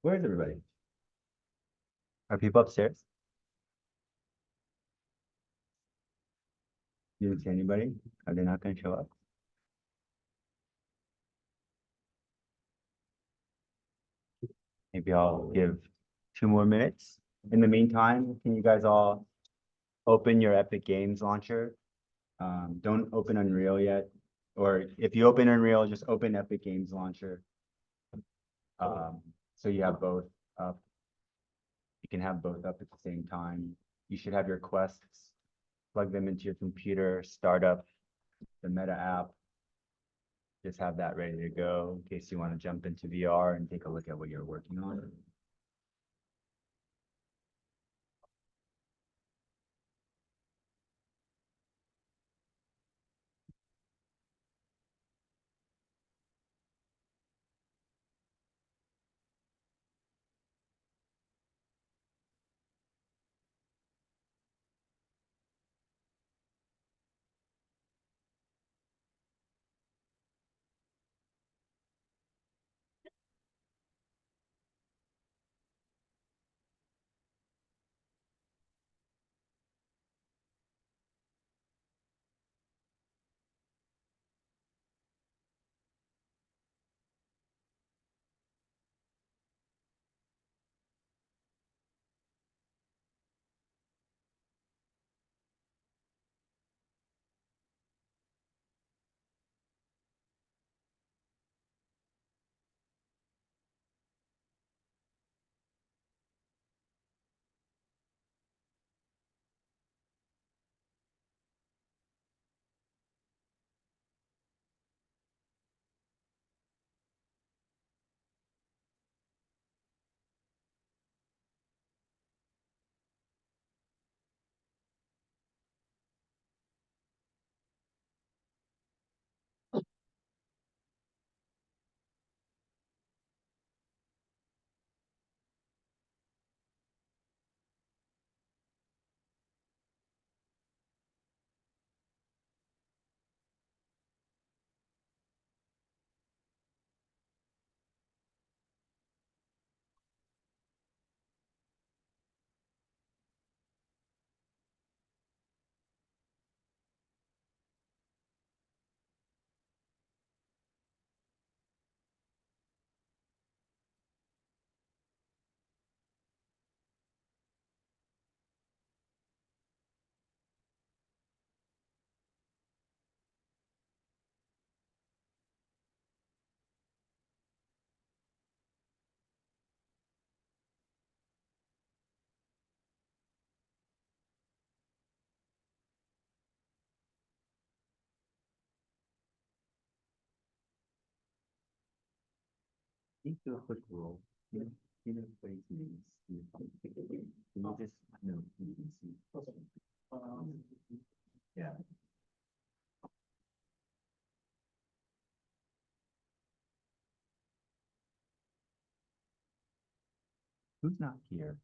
Where is everybody? Are people upstairs? You didn't see anybody? Are they not going to show up? Maybe I'll give 2 more minutes. In the meantime, can you guys all open your Epic Games launcher? Don't open Unreal yet. Or if you open Unreal, just open Epic Games launcher. So you have both up. You can have both up at the same time. You should have your quests, plug them into your computer, start up the Meta app. Just have that ready to go in case you want to jump into VR and take a look at what you're working on. You do a quick roll. You know what it means. You just know you can see. Yeah. Who's not here?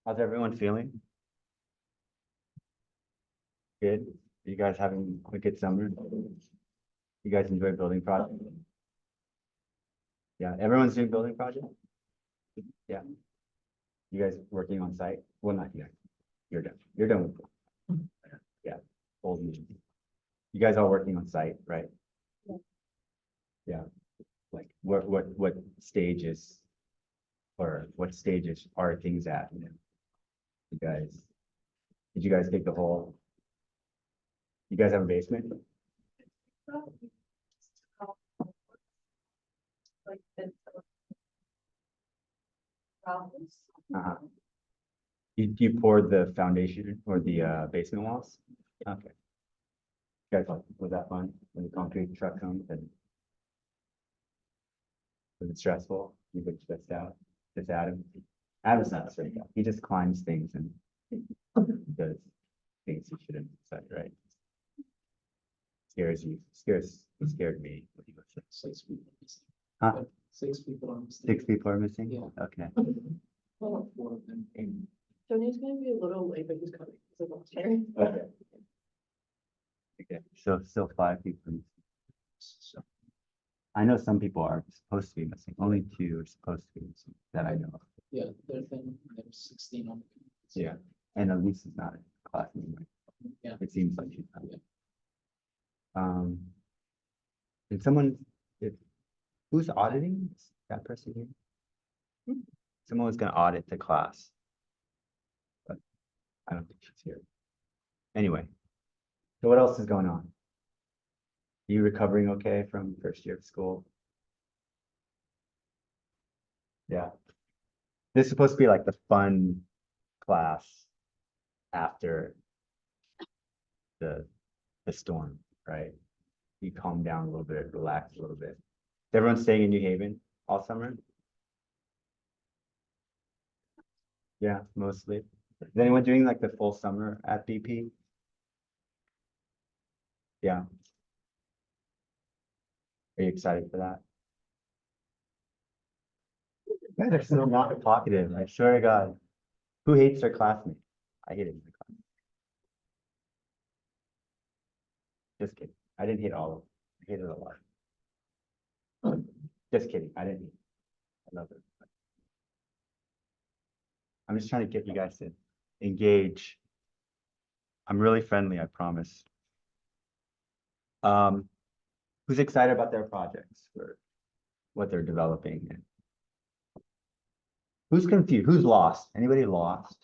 How's everyone feeling? Good? You guys having a good summer? You guys enjoy building projects? Yeah, everyone's doing building projects? Yeah. You guys working on site? Well, not yet. You're done. You're done with it. Yeah. Old news. You guys are working on site, right? Yeah. Like what stages or what stages are things at? You guys, did you guys take the whole, you guys have a basement? Uh-huh. You poured the foundation or the basement walls? Okay. You guys, was that fun when the concrete truck comes and was it stressful? You get stressed out? Just Adam? Adam's not stressed out. He just climbs things and does. things you shouldn't say, right? It scared me. 6 people missing. Huh? 6 people are missing. 6 people are missing? Yeah. Okay, Well, 4 of them came. Tony's gonna be a little late, but he's coming. He's a volunteer. okay. Okay, so still 5 people missing. So, I know some people are supposed to be missing, only 2 are supposed to be missing that I know of. yeah, there's 16 on the committee. Yeah, and Elise is not in class anymore. Yeah. It seems like she's not. Yeah. Did someone, who's auditing? Is that person here? Someone was gonna audit the class. But I don't think she's here. Anyway, so what else is going on? You recovering okay from first year of school? Yeah. This is supposed to be like the fun class after the storm, right? You calm down a little bit, relax a little bit. Is everyone staying in New Haven all summer? Yeah, mostly. Is anyone doing like the full summer at BP? Yeah. Are you excited for that? You guys are so not talkative, I swear to God. Who hates their classmates? I hated my class. Just kidding. I didn't hate all of them. I hated a lot. Just kidding. I didn't hate. I love it. I'm just trying to get you guys to engage. I'm really friendly, I promise. Who's excited about their projects or what they're developing? Who's confused? Who's lost? Anybody lost?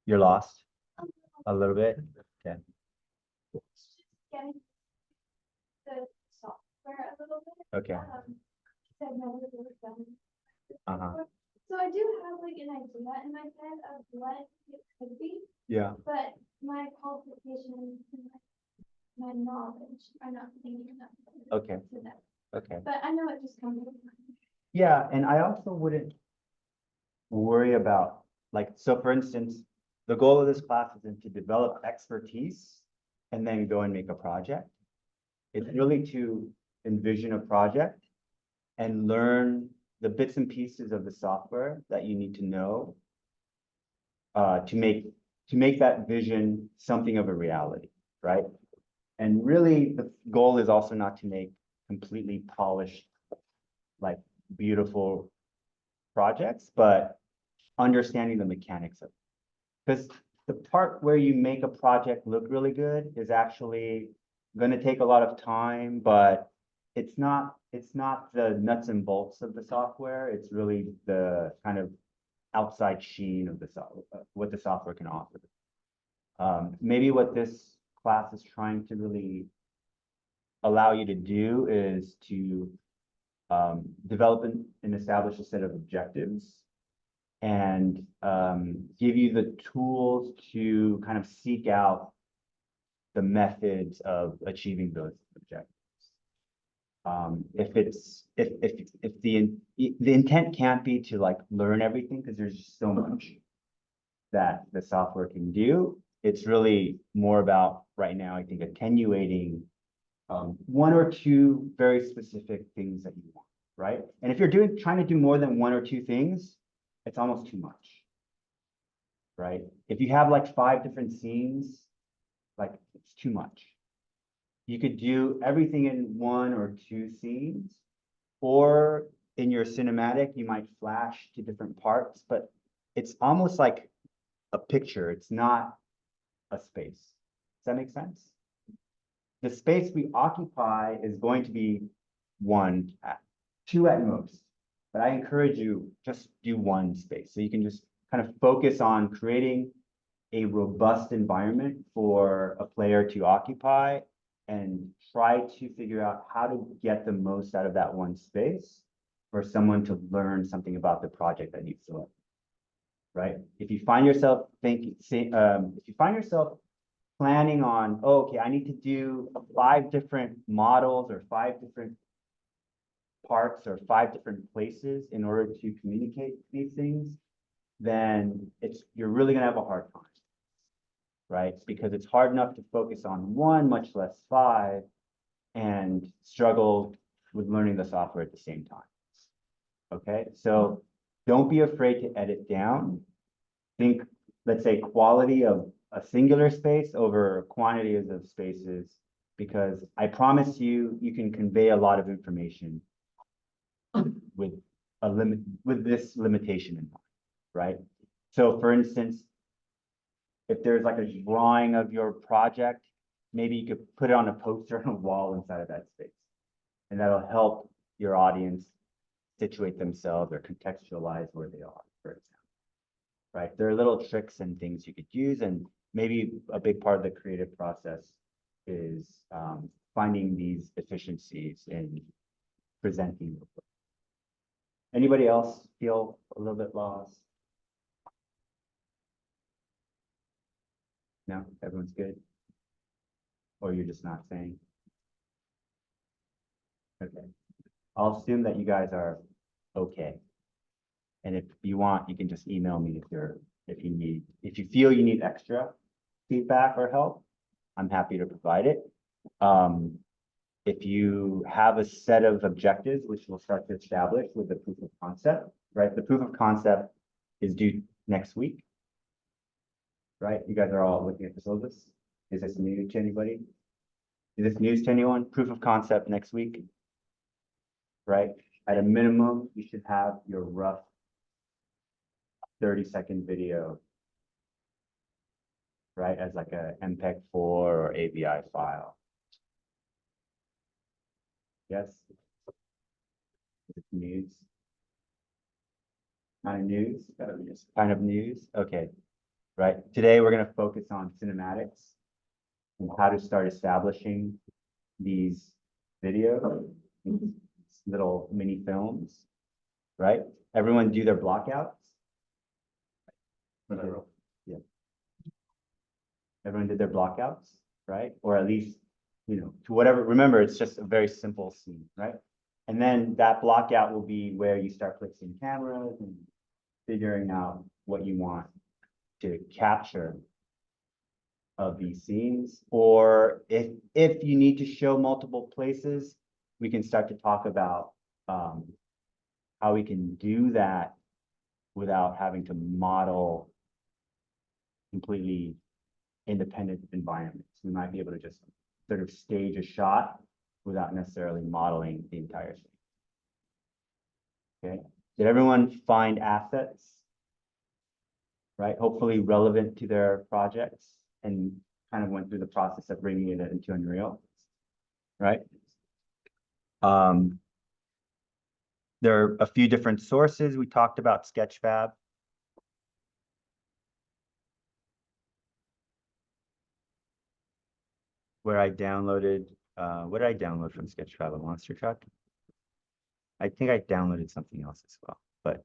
You're lost? A little bit? Okay. Getting the software a little bit. Okay. I've never really done it Uh-huh. before. So I do have like an idea in my head of what it could be, Yeah. but my qualifications and my knowledge are not thinking enough. Okay. To that. Okay. But I know it just comes with time. Yeah, and I also wouldn't worry about, like, so for instance, the goal of this class isn't to develop expertise and then go and make a project. It's really to envision a project and learn the bits and pieces of the software that you need to know to make that vision something of a reality, right? And really, the goal is also not to make completely polished, like beautiful projects, but understanding the mechanics of it. Because the part where you make a project look really good is actually going to take a lot of time, but it's not the nuts and bolts of the software. It's really the kind of outside sheen of the software, what the software can offer. Maybe what this class is trying to really allow you to do is to develop and establish a set of objectives and give you the tools to kind of seek out the methods of achieving those objectives. If the intent can't be to like learn everything because there's just so much that the software can do, it's really more about right now, I think, attenuating 1 or 2 very specific things that you want, right? And if you're trying to do more than 1 or 2 things, it's almost too much, right? If you have like 5 different scenes, like it's too much. You could do everything in 1 or 2 scenes, or in your cinematic, you might flash to different parts, but it's almost like a picture. It's not a space. Does that make sense? The space we occupy is going to be 1, 2 at most. But I encourage you just do 1 space. So you can just kind of focus on creating a robust environment for a player to occupy and try to figure out how to get the most out of that 1 space for someone to learn something about the project that you've selected. Right? If you find yourself planning on, oh, okay, I need to do 5 different models or 5 different parts or 5 different places in order to communicate these things, then you're really gonna have a hard time. Right? Because it's hard enough to focus on one, much less five, and struggle with learning the software at the same time. Okay, so don't be afraid to edit down. Think, let's say, quality of a singular space over quantities of spaces, because I promise you, you can convey a lot of information with with this limitation in mind, right? So for instance, if there's like a drawing of your project, maybe you could put it on a poster on a wall inside of that space. And that'll help your audience situate themselves or contextualize where they are, for example. Right? There are little tricks and things you could use, and maybe a big part of the creative process is finding these efficiencies in presenting. Anybody else feel a little bit lost? No, everyone's good? Or you're just not saying? Okay. I'll assume that you guys are okay. And if you want, you can just email me if you feel you need extra feedback or help, I'm happy to provide it. If you have a set of objectives, which we'll start to establish with the proof of concept, right? The proof of concept is due next week. Right? You guys are all looking at the syllabus. Is this new to anybody? Is this news to anyone? Proof of concept next week. Right? At a minimum, you should have your rough 30-second video, right? As like a MPEG-4 or AVI file. Yes? Is it news? Kind of news? Kind of news? Okay. Right. Today, we're going to focus on cinematics and how to start establishing these videos, these little mini films, right? Everyone do their blockouts. Yeah. Everyone did their blockouts, right? Or at least, to whatever, remember, it's just a very simple scene, right? And then that blockout will be where you start placing cameras and figuring out what you want to capture of these scenes. Or if you need to show multiple places, we can start to talk about how we can do that without having to model completely independent environments. We might be able to just sort of stage a shot without necessarily modeling the entire scene. Okay. Did everyone find assets? Right, hopefully relevant to their projects, and kind of went through the process of bringing it into Unreal, right? There are a few different sources. We talked about Sketchfab. Where I downloaded, what did I download from Sketchfab? A monster truck? I think I downloaded something else as well, but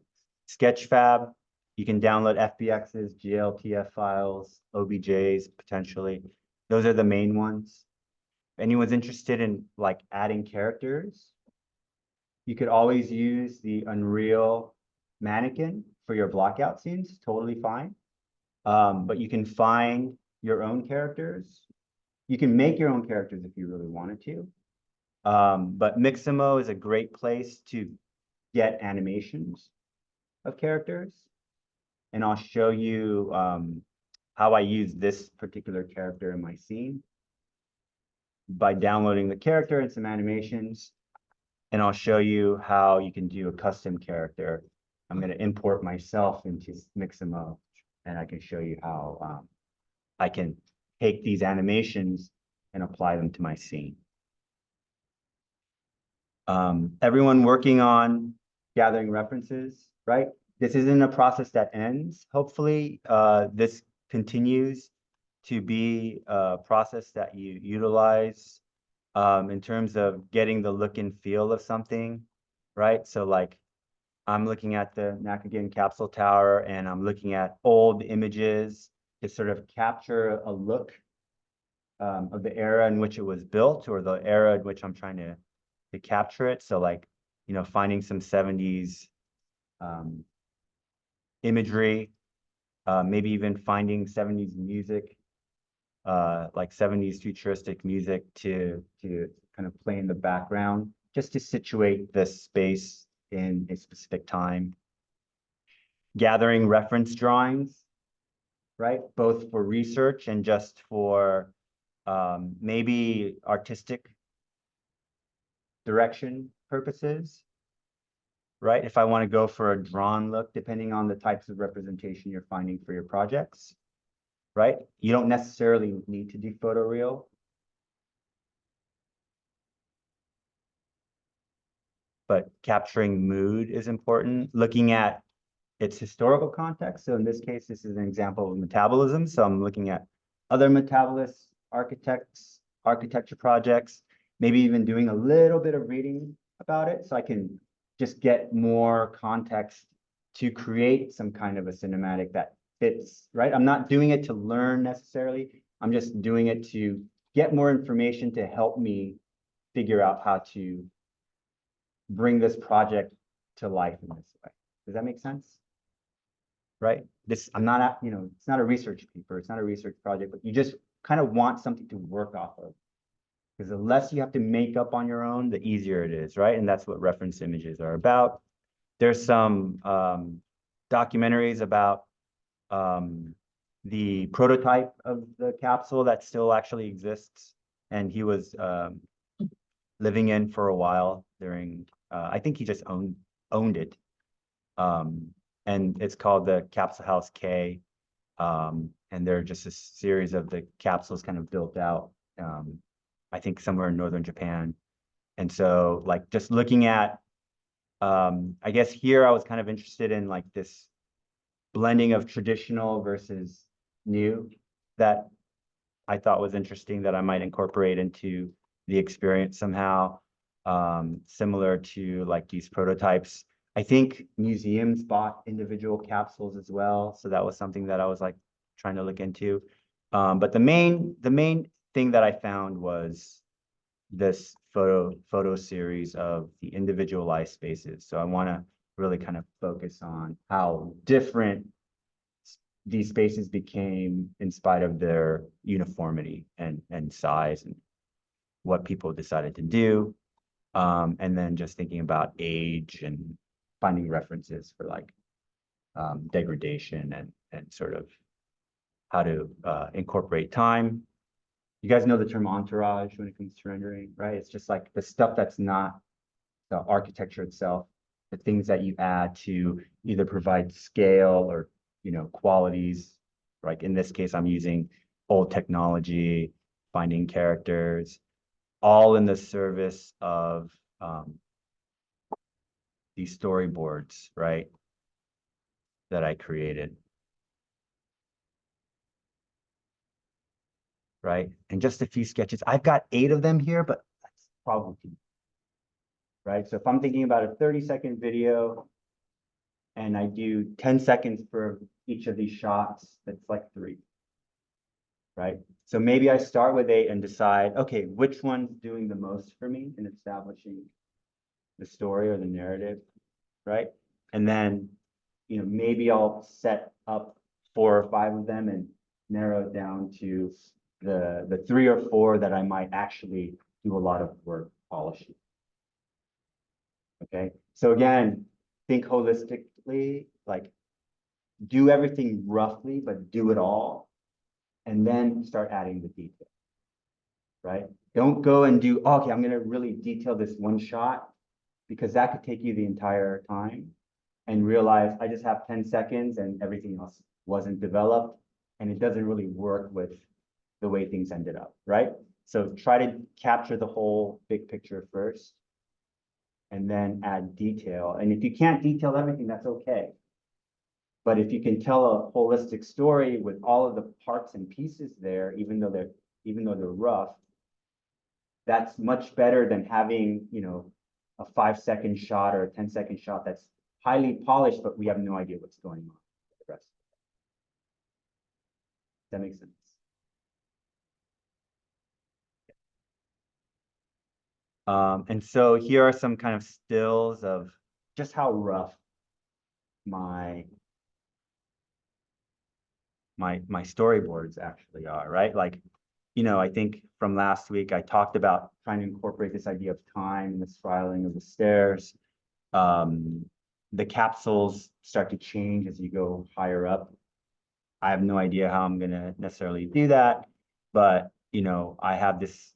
Sketchfab, you can download FBXs, GLTF files, OBJs, potentially. Those are the main ones. If anyone's interested in like adding characters, you could always use the Unreal mannequin for your blockout scenes, totally fine. But you can find your own characters. You can make your own characters if you really wanted to. But Mixamo is a great place to get animations of characters. And I'll show you how I use this particular character in my scene by downloading the character and some animations. And I'll show you how you can do a custom character. I'm going to import myself into Mixamo, and I can show you how I can take these animations and apply them to my scene. Everyone working on gathering references, right? This isn't a process that ends. Hopefully, this continues to be a process that you utilize in terms of getting the look and feel of something, right? So like, I'm looking at the Nakagan Capsule Tower, and I'm looking at old images to sort of capture a look of the era in which it was built, or the era in which I'm trying to capture it. So like, finding some 70s imagery, maybe even finding 70s music, like 70s futuristic music to kind of play in the background, just to situate the space in a specific time. Gathering reference drawings, right? Both for research and just for maybe artistic direction purposes, right? If I want to go for a drawn look, depending on the types of representation you're finding for your projects, right? You don't necessarily need to do photoreal, but capturing mood is important. Looking at its historical context. So in this case, this is an example of metabolism. So I'm looking at other metabolists, architecture projects, maybe even doing a little bit of reading about it so I can just get more context to create some kind of a cinematic that fits, right? I'm not doing it to learn necessarily. I'm just doing it to get more information to help me figure out how to bring this project to life in this way. Does that make sense? Right? I'm not, it's not a research paper, it's not a research project, but you just kind of want something to work off of. Because the less you have to make up on your own, the easier it is, right? And that's what reference images are about. There's some documentaries about the prototype of the capsule that still actually exists. And he was living in for a while during, I think he just owned it. And it's called the Capsule House K. And they're just a series of the capsules kind of built out, I think somewhere in northern Japan. And so like just looking at, I guess here I was kind of interested in like this blending of traditional versus new that I thought was interesting that I might incorporate into the experience somehow, similar to like these prototypes. I think museums bought individual capsules as well. So that was something that I was like trying to look into. But the main thing that I found was this photo series of the individualized spaces. So I want to really kind of focus on how different these spaces became in spite of their uniformity and size and what people decided to do. And then just thinking about age and finding references for like degradation and sort of how to incorporate time. You guys know the term entourage when it comes to rendering, right? It's just like the stuff that's not the architecture itself, the things that you add to either provide scale or, qualities. Like in this case, I'm using old technology, finding characters, all in the service of these storyboards, right? That I created. Right? And just a few sketches. I've got 8 of them here, but that's probably too. Right? So if I'm thinking about a 30-second video and I do 10 seconds for each of these shots, that's like 3. Right? So maybe I start with 8 and decide, okay, which one's doing the most for me in establishing the story or the narrative, right? And then, maybe I'll set up 4 or 5 of them and narrow it down to the 3 or 4 that I might actually do a lot of work polishing. Okay, so again, think holistically, like do everything roughly, but do it all, and then start adding the detail, right? Don't go and do, okay, I'm gonna really detail this one shot, because that could take you the entire time, and realize I just have 10 seconds and everything else wasn't developed, and it doesn't really work with the way things ended up, right? So try to capture the whole big picture first, and then add detail. And if you can't detail everything, that's okay. But if you can tell a holistic story with all of the parts and pieces there, even though they're rough, that's much better than having, a 5-second shot or a 10-second shot that's highly polished, but we have no idea what's going on with the rest. Does that make sense? And so here are some kind of stills of just how rough my my storyboards actually are, right? Like, you know, I think from last week, I talked about trying to incorporate this idea of time and the spiraling of the stairs. The capsules start to change as you go higher up. I have no idea how I'm gonna necessarily do that, but you know, I have this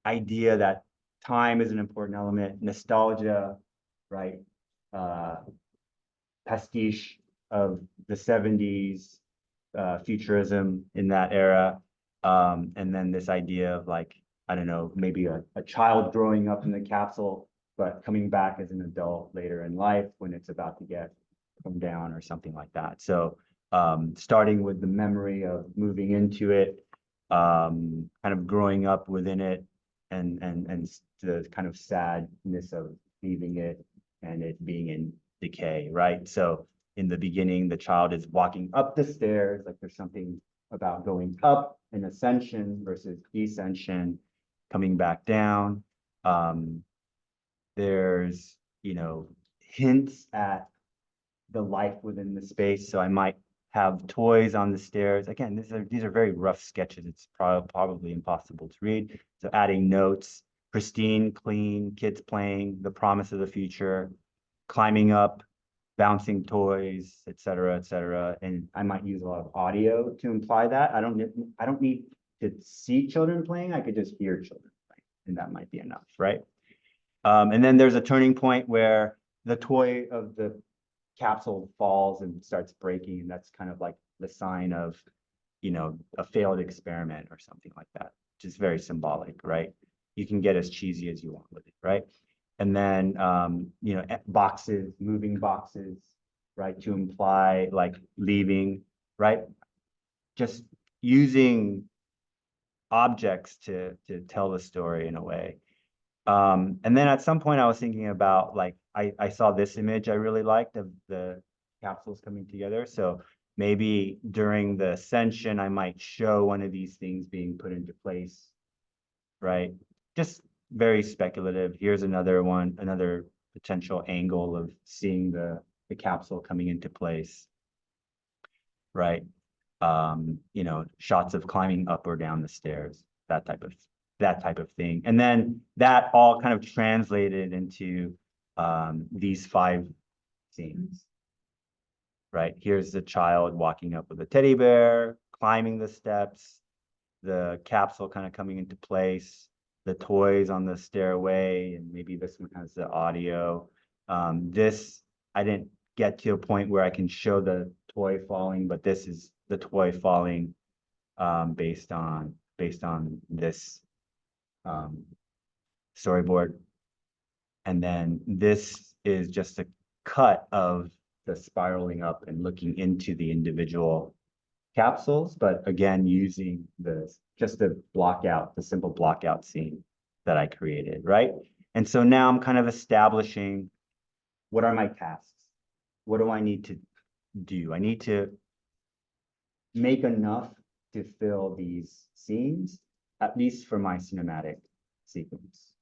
idea that time is an important element, nostalgia, right? Uh, pastiche of the 70s, futurism in that era. And then this idea of like, I don't know, maybe a child growing up in the capsule, but coming back as an adult later in life when it's about to get come down or something like that. So starting with the memory of moving into it, kind of growing up within it, and the kind of sadness of leaving it and it being in decay, right? So in the beginning, the child is walking up the stairs, like there's something about going up in ascension versus descension, coming back down. There's, you know, hints at the life within the space. So I might have toys on the stairs. Again, these are very rough sketches. It's probably impossible to read. So adding notes, pristine, clean, kids playing, the promise of the future, climbing up, bouncing toys, et cetera, et cetera. And I might use a lot of audio to imply that. I don't need to see children playing. I could just hear children playing, and that might be enough, right? And then there's a turning point where the toy of the capsule falls and starts breaking, and that's kind of like the sign of, you know, a failed experiment or something like that, which is very symbolic, right? You can get as cheesy as you want with it, right? And then, you know, boxes, moving boxes, right, to imply like leaving, right? Just using objects to tell the story in a way. And then at some point I was thinking about like, I saw this image I really liked of the capsules coming together. So maybe during the ascension, I might show one of these things being put into place, right? Just very speculative. Here's another one, another potential angle of seeing the capsule coming into place, right? You know, shots of climbing up or down the stairs, that type of thing. And then that all kind of translated into these 5 scenes, right? Here's the child walking up with a teddy bear, climbing the steps, the capsule kind of coming into place, the toys on the stairway, and maybe this one has the audio. This, I didn't get to a point where I can show the toy falling, but this is the toy falling based on this storyboard. And then this is just a cut of the spiraling up and looking into the individual capsules, but again, using just to block out the simple block out scene that I created, right? And so now I'm kind of establishing what are my tasks? What do I need to do? I need to make enough to fill these scenes, at least for my cinematic sequence,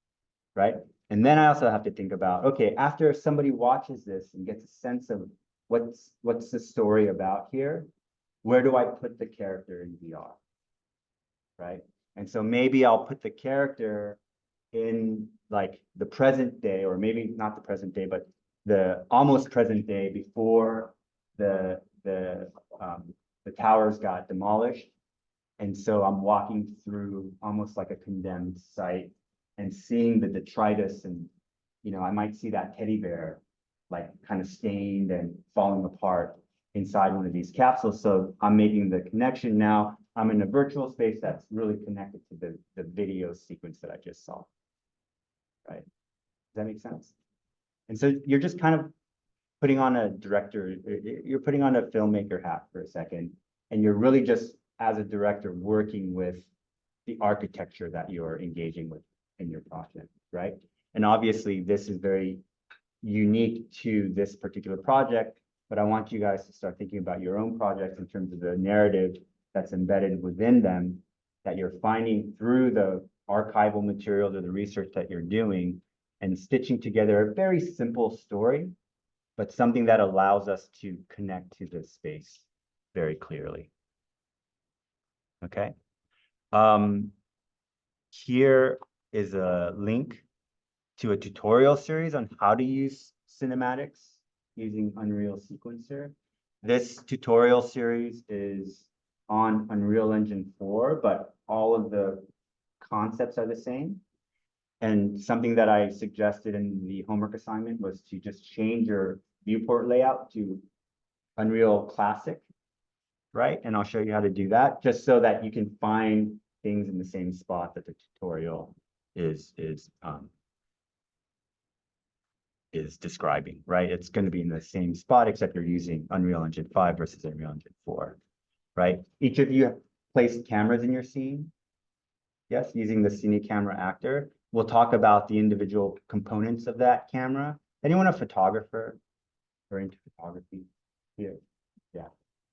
right? And then I also have to think about, okay, after somebody watches this and gets a sense of what's the story about here, where do I put the character in VR, right? And so maybe I'll put the character in like the present day, or maybe not the present day, but the almost present day before the towers got demolished. And so I'm walking through almost like a condemned site and seeing the detritus, and you know, I might see that teddy bear like kind of stained and falling apart inside one of these capsules. So I'm making the connection now. I'm in a virtual space that's really connected to the video sequence that I just saw. Right? Does that make sense? And so you're just kind of putting on a director, you're putting on a filmmaker hat for a second, and you're really just, as a director, working with the architecture that you're engaging with in your project, right? And obviously this is very unique to this particular project, but I want you guys to start thinking about your own projects in terms of the narrative that's embedded within them, that you're finding through the archival materials or the research that you're doing, and stitching together a very simple story, but something that allows us to connect to this space very clearly. Okay. Here is a link to a tutorial series on how to use cinematics using Unreal Sequencer. This tutorial series is on Unreal Engine 4, but all of the concepts are the same. And something that I suggested in the homework assignment was to just change your viewport layout to Unreal Classic, right? And I'll show you how to do that, just so that you can find things in the same spot that the tutorial is describing, right? It's going to be in the same spot, except you're using Unreal Engine 5 versus Unreal Engine 4, right? Each of you have placed cameras in your scene. Yes, using the Cine Camera Actor. We'll talk about the individual components of that camera. Anyone a photographer or into photography here? Yeah.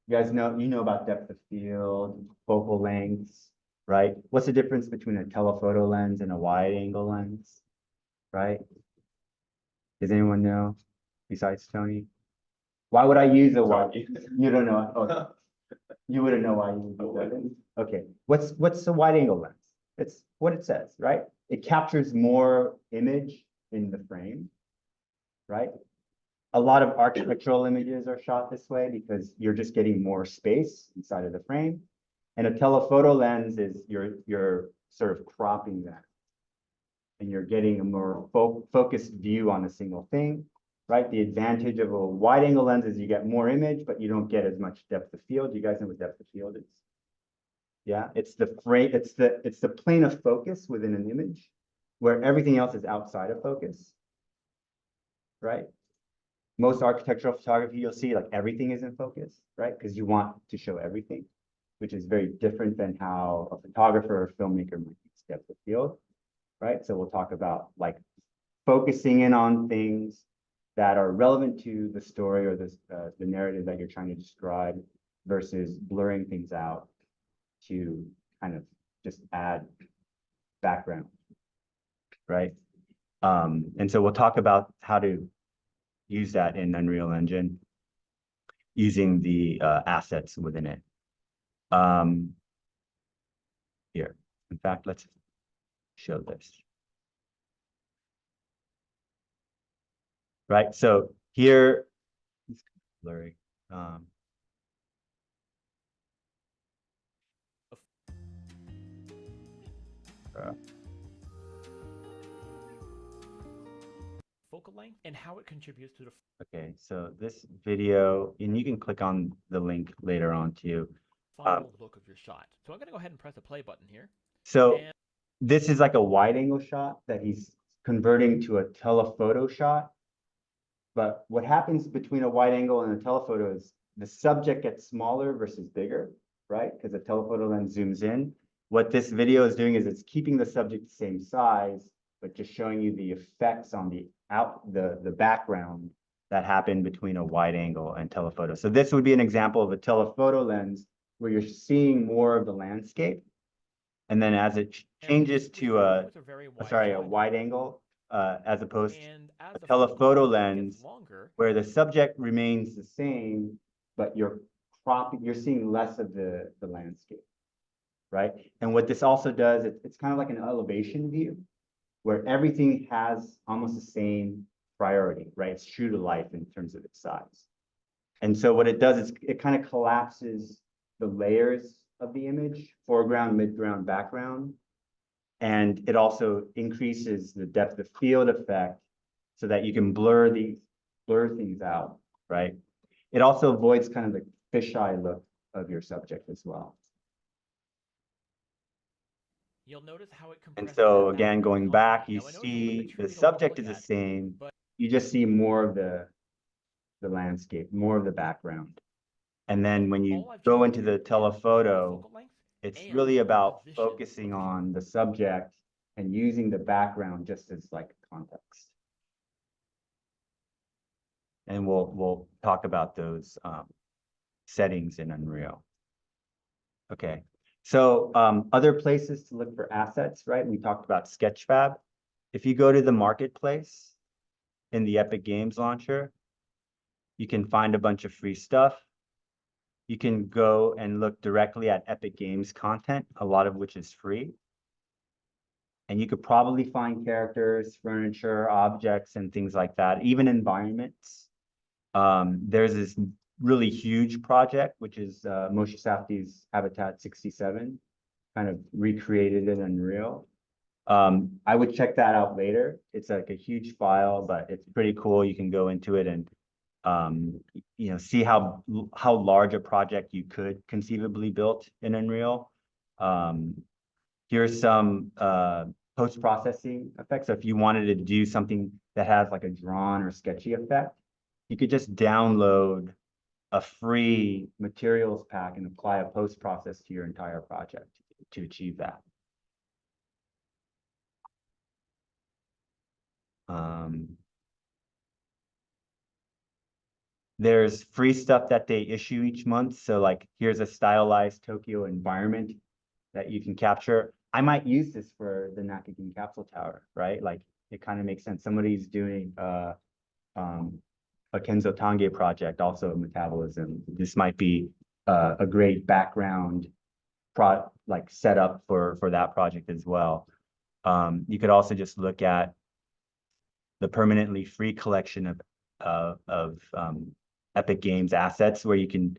You guys know, you know about depth of field, focal lengths, right? What's the difference between a telephoto lens and a wide angle lens, right? Does anyone know besides Tony? Why would I use a wide? You don't know. Oh, you wouldn't know why you would use it. Okay. What's a wide angle lens? It's what it says, right? It captures more image in the frame, right? A lot of architectural images are shot this way because you're just getting more space inside of the frame. And a telephoto lens is you're sort of cropping that. And you're getting a more focused view on a single thing, right? The advantage of a wide angle lens is you get more image, but you don't get as much depth of field. You guys know what depth of field is? Yeah, it's the frame, it's the plane of focus within an image where everything else is outside of focus, right? Most architectural photography, you'll see like everything is in focus, right? Because you want to show everything, which is very different than how a photographer or filmmaker might use depth of field, right? So we'll talk about like focusing in on things that are relevant to the story or the narrative that you're trying to describe versus blurring things out to kind of just add background, right? And so we'll talk about how to use that in Unreal Engine using the assets within it. Here, in fact, let's show this. Right, so here, it's blurry. Focal length and how it contributes to the Okay, so this video, and you can click on the link later on too. final look of your shot. So I'm going to go ahead and press the play button here. So And this is like a wide angle shot that he's converting to a telephoto shot. But what happens between a wide angle and a telephoto is the subject gets smaller versus bigger, right? Because the telephoto lens zooms in. What this video is doing is it's keeping the subject the same size, but just showing you the effects on the background that happen between a wide angle and telephoto. So this would be an example of a telephoto lens where you're seeing more of the landscape. And then as it changes to a wide angle, as opposed to as a telephoto focal length lens, gets longer, where the subject remains the same, but you're seeing less of the landscape, right? And what this also does, it's kind of like an elevation view, where everything has almost the same priority, right? It's true to life in terms of its size. And so what it does is it kind of collapses the layers of the image, foreground, midground, background. And it also increases the depth of field effect so that you can blur things out, right? It also avoids kind of the fisheye look of your subject as well. you'll notice how it And compresses so that again, background going back, company. you Now, I know it's a little bit see the tricky to look subject is the at, same, but you just see more of the landscape, more of the background. And then when you all I've go changed into here the is telephoto, focal length it's and really about position focusing of the on the subject and using the background just as like context. And we'll talk about those settings in Unreal. Okay, so other places to look for assets, right? We talked about Sketchfab. If you go to the marketplace in the Epic Games launcher, you can find a bunch of free stuff. you can go and look directly at Epic Games content, a lot of which is free. And you could probably find characters, furniture, objects, and things like that, even environments. There's this really huge project, which is Moshe Safdie's Habitat 67, kind of recreated in Unreal. I would check that out later. It's like a huge file, but it's pretty cool. You can go into it and see how large a project you could conceivably build in Unreal. Here's some post-processing effects. So if you wanted to do something that has like a drawn or sketchy effect, you could just download a free materials pack and apply a post-process to your entire project to achieve that. There's free stuff that they issue each month. So like, here's a stylized Tokyo environment that you can capture. I might use this for the Nakagin Capsule Tower, right? Like, it kind of makes sense. Somebody's doing a Kenzo Tange project, also metabolism. This might be a great background setup for that project as well. You could also just look at the permanently free collection of Epic Games assets where you can,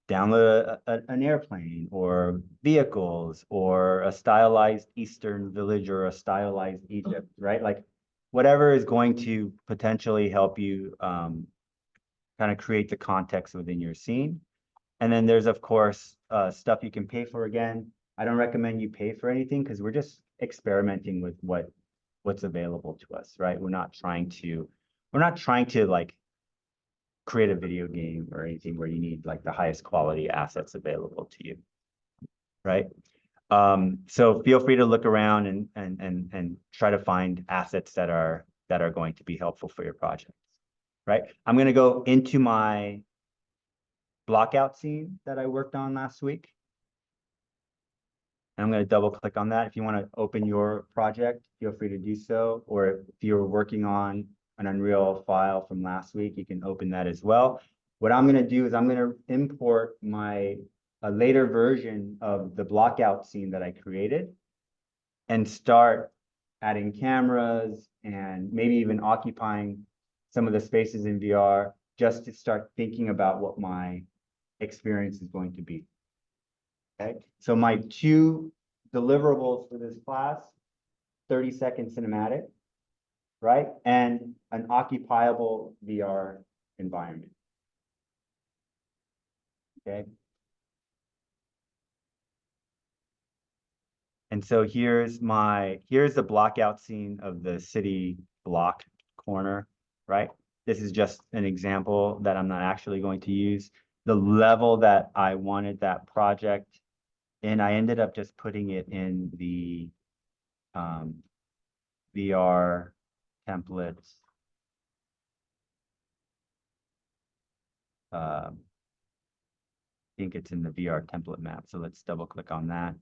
download an airplane or vehicles or a stylized Eastern village or a stylized Egypt, right? Like whatever is going to potentially help you kind of create the context within your scene. And then there's, of course, stuff you can pay for. Again, I don't recommend you pay for anything because we're just experimenting with what's available to us, right? We're not trying to like create a video game or anything where you need like the highest quality assets available to you, right? So feel free to look around and try to find assets that are going to be helpful for your projects, right? I'm going to go into my blockout scene that I worked on last week. And I'm going to double click on that. If you want to open your project, feel free to do so. Or if you're working on an Unreal file from last week, you can open that as well. What I'm going to do is I'm going to import a later version of the blockout scene that I created and start adding cameras and maybe even occupying some of the spaces in VR just to start thinking about what my experience is going to be. Okay, so my two deliverables for this class, 30-second cinematic, right? And an occupiable VR environment. Okay. And so here's the blockout scene of the city block corner, right? This is just an example that I'm not actually going to use. The level that I wanted that project, and I ended up just putting it in the VR templates. I think it's in the VR template map. So let's double click on that.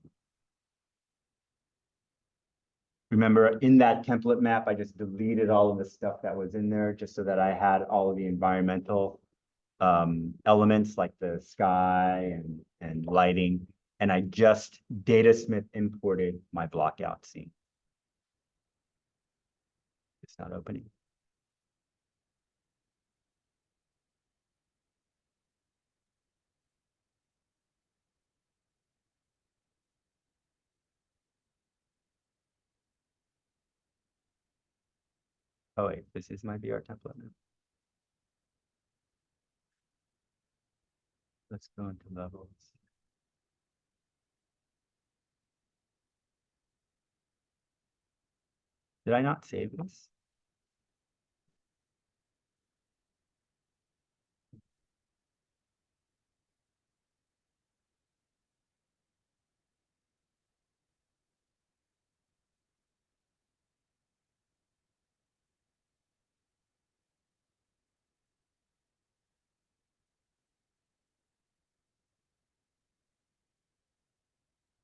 Remember, in that template map, I just deleted all of the stuff that was in there just so that I had all of the environmental elements like the sky and lighting. And I just Datasmith imported my blockout scene. It's not opening. Oh wait, this is my VR template now. Let's go into levels. Did I not save this?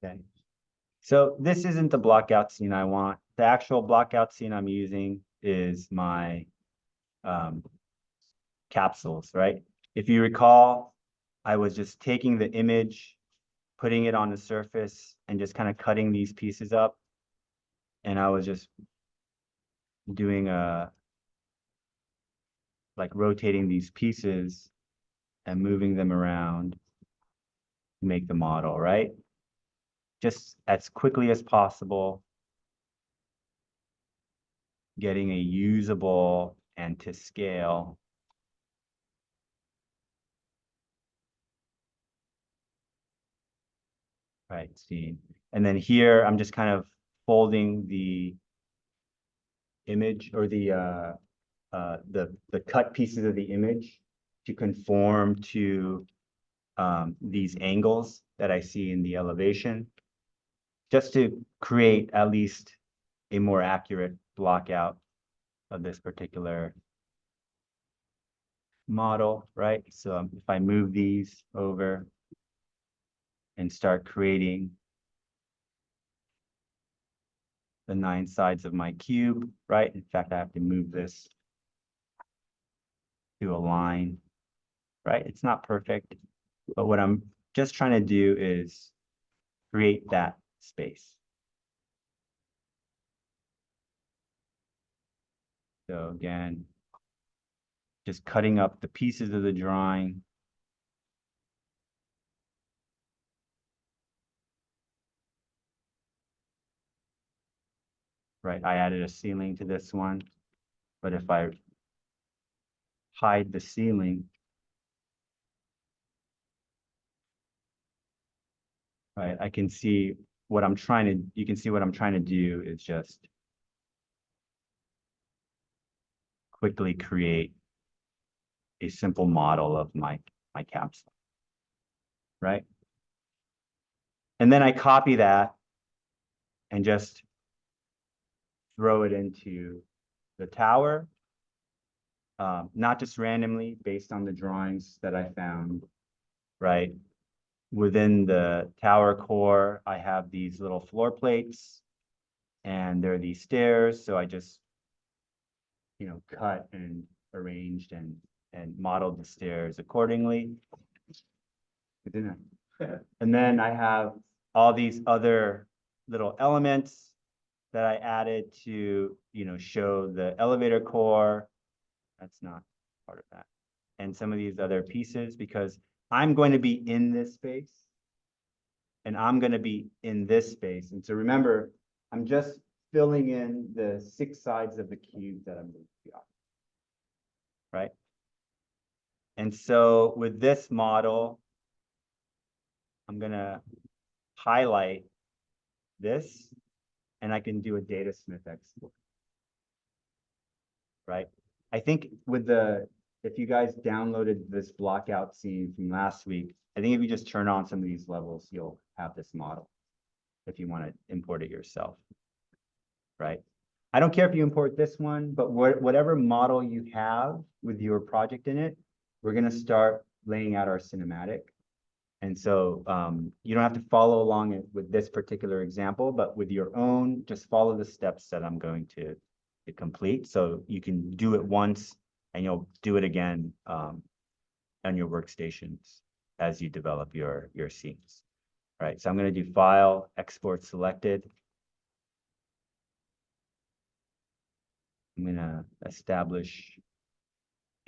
Okay. So this isn't the blockout scene I want. The actual blockout scene I'm using is my capsules, right? If you recall, I was just taking the image, putting it on the surface and just kind of cutting these pieces up. And I was just doing like rotating these pieces and moving them around to make the model, right? Just as quickly as possible, getting a usable and to scale. Right, scene. And then here, I'm just kind of folding the image or the cut pieces of the image to conform to these angles that I see in the elevation, just to create at least a more accurate block out of this particular model, right? So if I move these over and start creating the 9 sides of my cube, right? In fact, I have to move this to align, right? It's not perfect, but what I'm just trying to do is create that space. So again, just cutting up the pieces of the drawing. Right, I added a ceiling to this one, but if I hide the ceiling, right, I can see what I'm trying to, you can see what I'm trying to do is just quickly create a simple model of my capsule, right? And then I copy that and just throw it into the tower, not just randomly based on the drawings that I found, right? Within the tower core, I have these little floor plates and there are these stairs. So I just, cut and arranged and modeled the stairs accordingly. And then I have all these other little elements that I added to, show the elevator core. That's not part of that. And some of these other pieces, because I'm going to be in this space and I'm going to be in this space. And so remember, I'm just filling in the 6 sides of the cube that I'm going to be on, right? And so with this model, I'm going to highlight this and I can do a data Smith export, right? I think if you guys downloaded this blockout scene from last week, I think if you just turn on some of these levels, you'll have this model if you want to import it yourself, right? I don't care if you import this one, but whatever model you have with your project in it, we're going to start laying out our cinematic. And so you don't have to follow along with this particular example, but with your own, just follow the steps that I'm going to complete. So you can do it once and you'll do it again on your workstations as you develop your scenes. All right, so I'm going to do File, Export Selected. I'm going to establish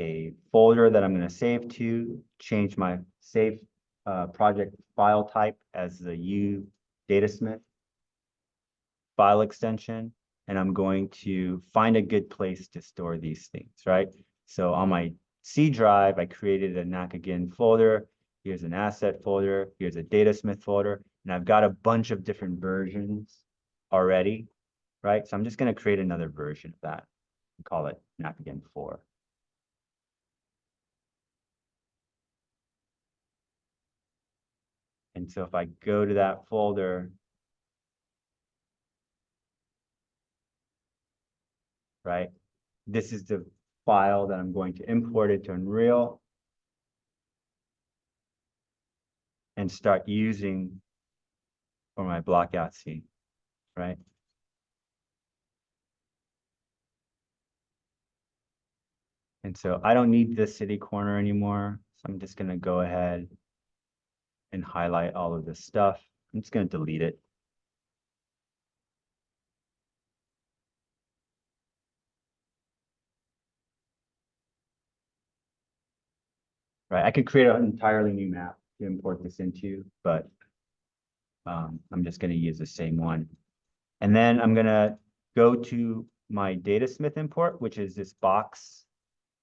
a folder that I'm going to save to, change my save project file type as the U Datasmith file extension, and I'm going to find a good place to store these things, right? So on my C drive, I created a Nakagin folder. Here's an asset folder. Here's a Datasmith folder, and I've got a bunch of different versions already, right? So I'm just going to create another version of that and call it Nakagin 4. And so if I go to that folder, right, this is the file that I'm going to import it to Unreal and start using for my blockout scene, right? And so I don't need this city corner anymore. So I'm just going to go ahead and highlight all of this stuff. I'm just going to delete it. Right, I could create an entirely new map to import this into, but I'm just going to use the same one. And then I'm going to go to my datasmith import, which is this box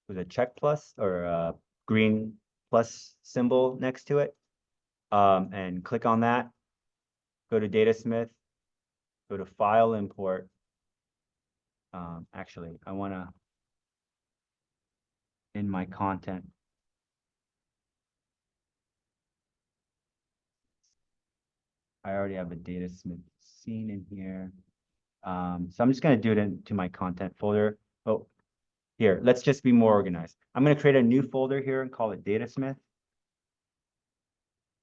with a check plus or a green plus symbol next to it. And click on that, go to datasmith, go to file import. Actually, I want to, in my content, I already have a datasmith scene in here. So I'm just going to do it into my content folder. Oh, here, let's just be more organized. I'm going to create a new folder here and call it datasmith,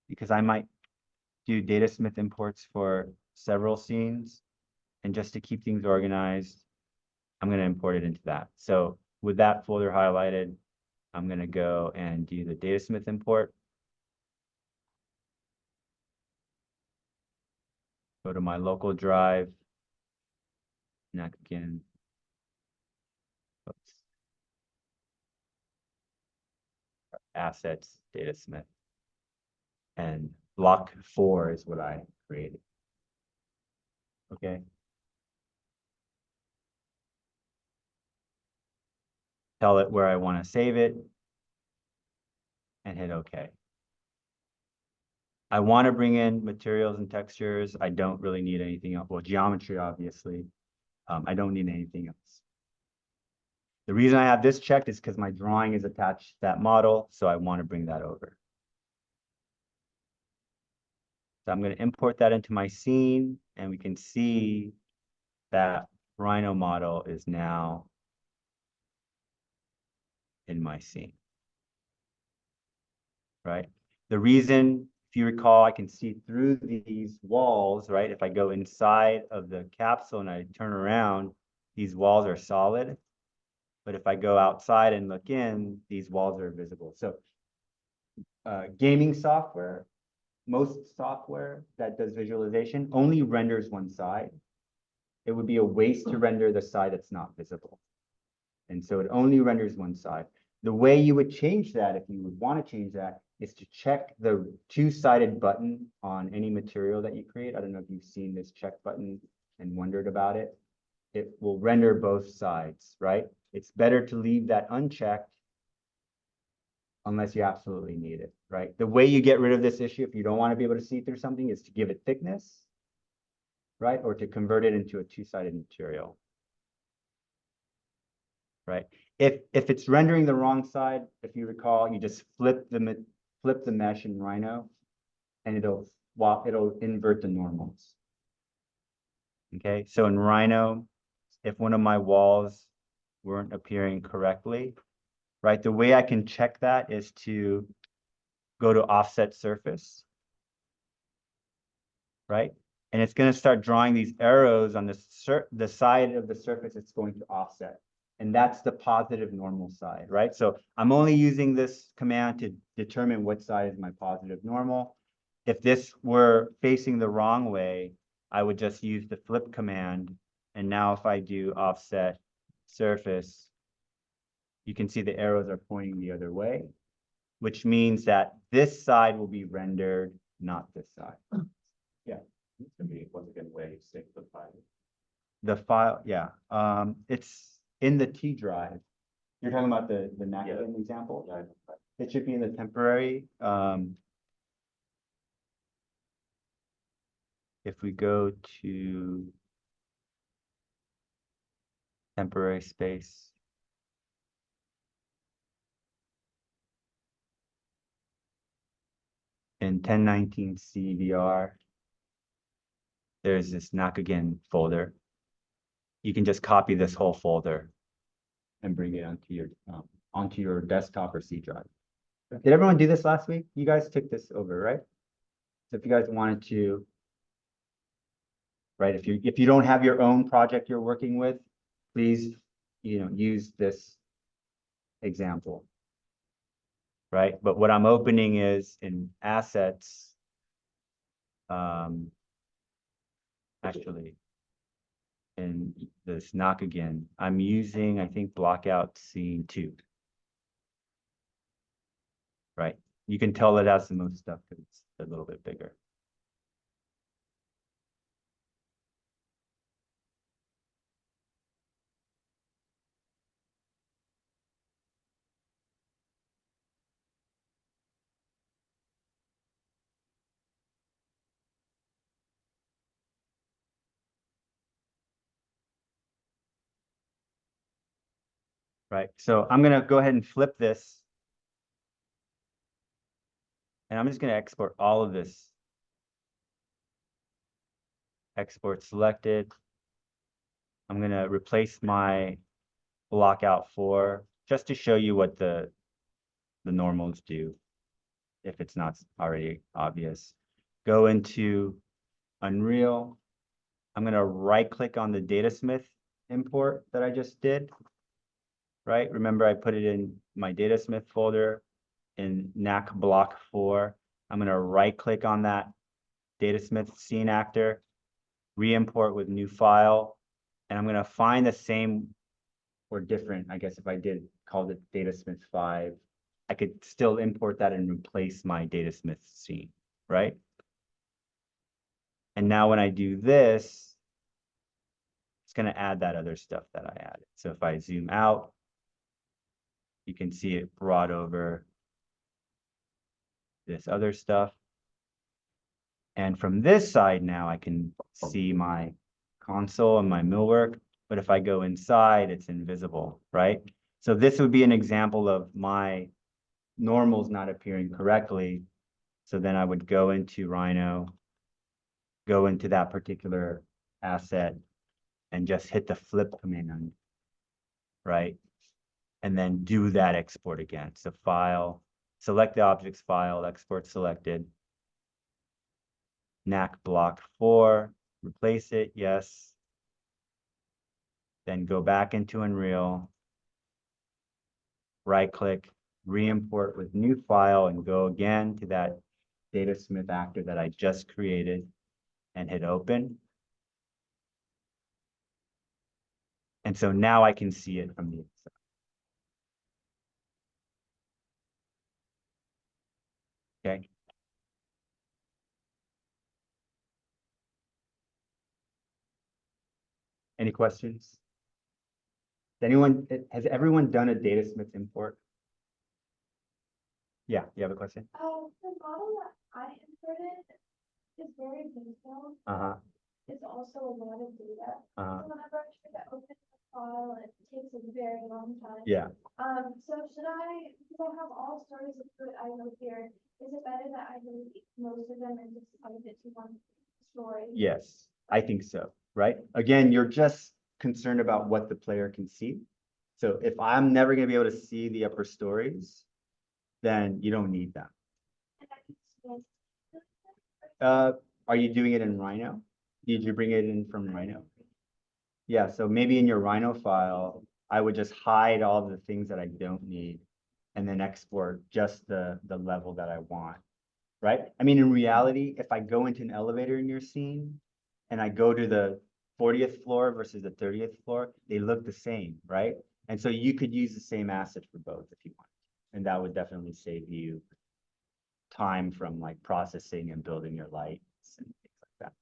because I might do datasmith imports for several scenes. And just to keep things organized, I'm going to import it into that. So with that folder highlighted, I'm going to go and do the datasmith import. Go to my local drive. And again, oops. Assets, datasmith. And block 4 is what I created. Okay. Tell it where I want to save it and hit OK. I want to bring in materials and textures. I don't really need anything else. Well, geometry, obviously. I don't need anything else. The reason I have this checked is because my drawing is attached to that model, so I want to bring that over. So I'm going to import that into my scene, and we can see that Rhino model is now in my scene. Right? The reason, if you recall, I can see through these walls, right? If I go inside of the capsule and I turn around, these walls are solid. But if I go outside and look in, these walls are visible. So gaming software, most software that does visualization only renders one side. It would be a waste to render the side that's not visible. And so it only renders one side. The way you would change that, if you would want to change that, is to check the two-sided button on any material that you create. I don't know if you've seen this check button and wondered about it. It will render both sides, right? It's better to leave that unchecked unless you absolutely need it, right? The way you get rid of this issue, if you don't want to be able to see through something, is to give it thickness, right? Or to convert it into a two-sided material, right? If it's rendering the wrong side, if you recall, you just flip the mesh in Rhino, and it'll invert the normals. Okay, so in Rhino, if one of my walls weren't appearing correctly, right? The way I can check that is to go to offset surface, right? And it's going to start drawing these arrows on the side of the surface it's going to offset. And that's the positive normal side, right? So I'm only using this command to determine what side is my positive normal. If this were facing the wrong way, I would just use the flip command. And now if I do offset surface, you can see the arrows are pointing the other way, which means that this side will be rendered, not this side. Yeah. It's gonna be once again where you save the file. The file, yeah. It's in the T drive. You're talking about the Nakagan example? Yeah. It should be in the temporary. If we go to temporary space. In 1019 CVR, there's this Nakagan folder. You can just copy this whole folder and bring it onto your desktop or C drive. Did everyone do this last week? You guys took this over, right? So if you guys wanted to, right, if you don't have your own project you're working with, please, use this example, right? But what I'm opening is in assets, Actually, in this knock again, I'm using, I think, blockout scene 2. Right? You can tell it has the most stuff because it's a little bit bigger. Right? So I'm gonna go ahead and flip this. And I'm just gonna export all of this. Export selected. I'm gonna replace my blockout 4 just to show you what the normals do, if it's not already obvious. Go into Unreal. I'm gonna right click on the Datasmith import that I just did. Right? Remember I put it in my Datasmith folder in NAC block 4. I'm gonna right click on that Datasmith scene actor, re-import with new file, and I'm gonna find the same or different, I guess if I did called it Datasmith 5, I could still import that and replace my Datasmith scene, right? And now when I do this, it's gonna add that other stuff that I added. So if I zoom out, you can see it brought over this other stuff. And from this side now, I can see my console and my millwork. But if I go inside, it's invisible, right? So this would be an example of my normals not appearing correctly. So then I would go into Rhino, go into that particular asset, and just hit the flip command, right? And then do that export again. So file, select the objects file, export selected. NAC block 4, replace it, yes. Then go back into Unreal, right click, re-import with new file, and go again to that Datasmith actor that I just created and hit open. And so now I can see it from the inside. Okay. Any questions? Has everyone done a Datasmith import? Yeah, you have a question? The model that I imported is very detailed. Uh-huh. It's also a lot of data. Uh-huh. So whenever I try to open the file, it takes a very long time. Yeah. So should I, because I have all stories of food I know here, is it better that I delete most of them and just type it to one story? Yes, I think so, right? Again, you're just concerned about what the player can see. So if I'm never gonna be able to see the upper stories, then you don't need them. And I can scan. Are you doing it in Rhino? Did you bring it in from Rhino? Yeah, so maybe in your Rhino file, I would just hide all the things that I don't need and then export just the level that I want, right? I mean, in reality, if I go into an elevator in your scene and I go to the 40th floor versus the 30th floor, they look the same, right? And so you could use the same asset for both if you want. And that would definitely save you time from like processing and building your lights and things like that.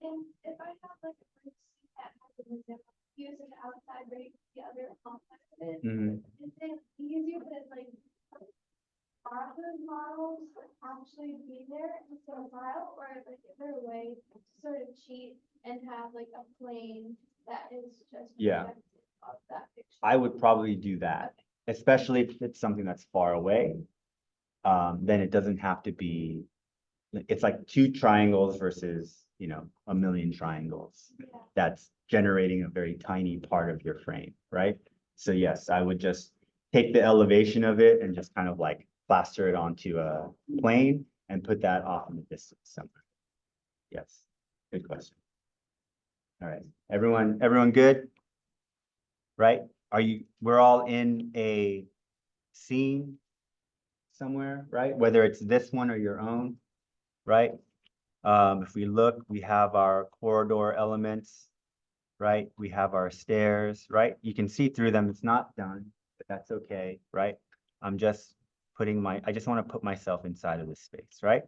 And if I have like a brick seat that has a window, use an outside where you can see other aspects of it, Mhm. is it easier to like, are those models actually be there in the same file, or like is there a way to sort of cheat and have like a plane that is just Yeah. projected of that picture? I would probably do that, especially if it's something that's far away. Then it doesn't have to be, it's like 2 triangles versus, you know, a million triangles. Yeah. That's generating a very tiny part of your frame, right? So yes, I would just take the elevation of it and just kind of like plaster it onto a plane and put that off in the distance somewhere. Yes, good question. All right, everyone good? Right? We're all in a scene somewhere, right? Whether it's this one or your own, right? If we look, we have our corridor elements, right? We have our stairs, right? You can see through them. It's not done, but that's okay, right? I'm just I just want to put myself inside of this space, right?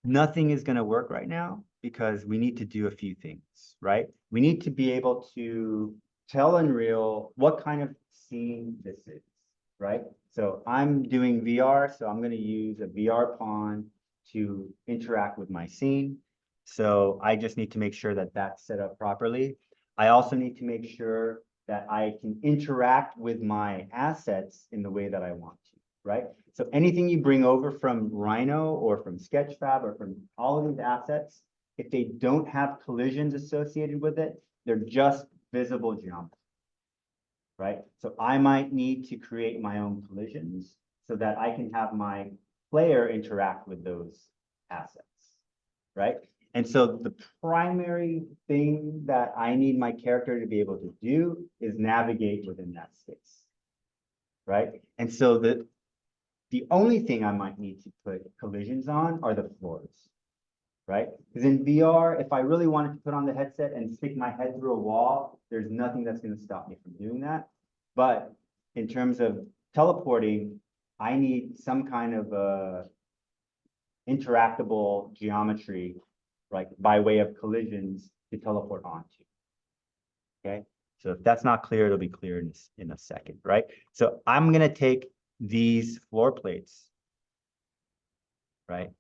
Nothing is going to work right now because we need to do a few things, right? We need to be able to tell Unreal what kind of scene this is, right? So I'm doing VR, so I'm going to use a VR pawn to interact with my scene. So I just need to make sure that that's set up properly. I also need to make sure that I can interact with my assets in the way that I want to, right? So anything you bring over from Rhino or from Sketchfab or from all of these assets, if they don't have collisions associated with it, they're just visible geometry, right? So I might need to create my own collisions so that I can have my player interact with those assets, right? And so the primary thing that I need my character to be able to do is navigate within that space, right? And so the only thing I might need to put collisions on are the floors, right? Because in VR, if I really wanted to put on the headset and stick my head through a wall, there's nothing that's going to stop me from doing that. But in terms of teleporting, I need some kind of interactable geometry, like by way of collisions to teleport onto. Okay, so if that's not clear, it'll be clear in a second, right? So I'm going to take these floor plates, right?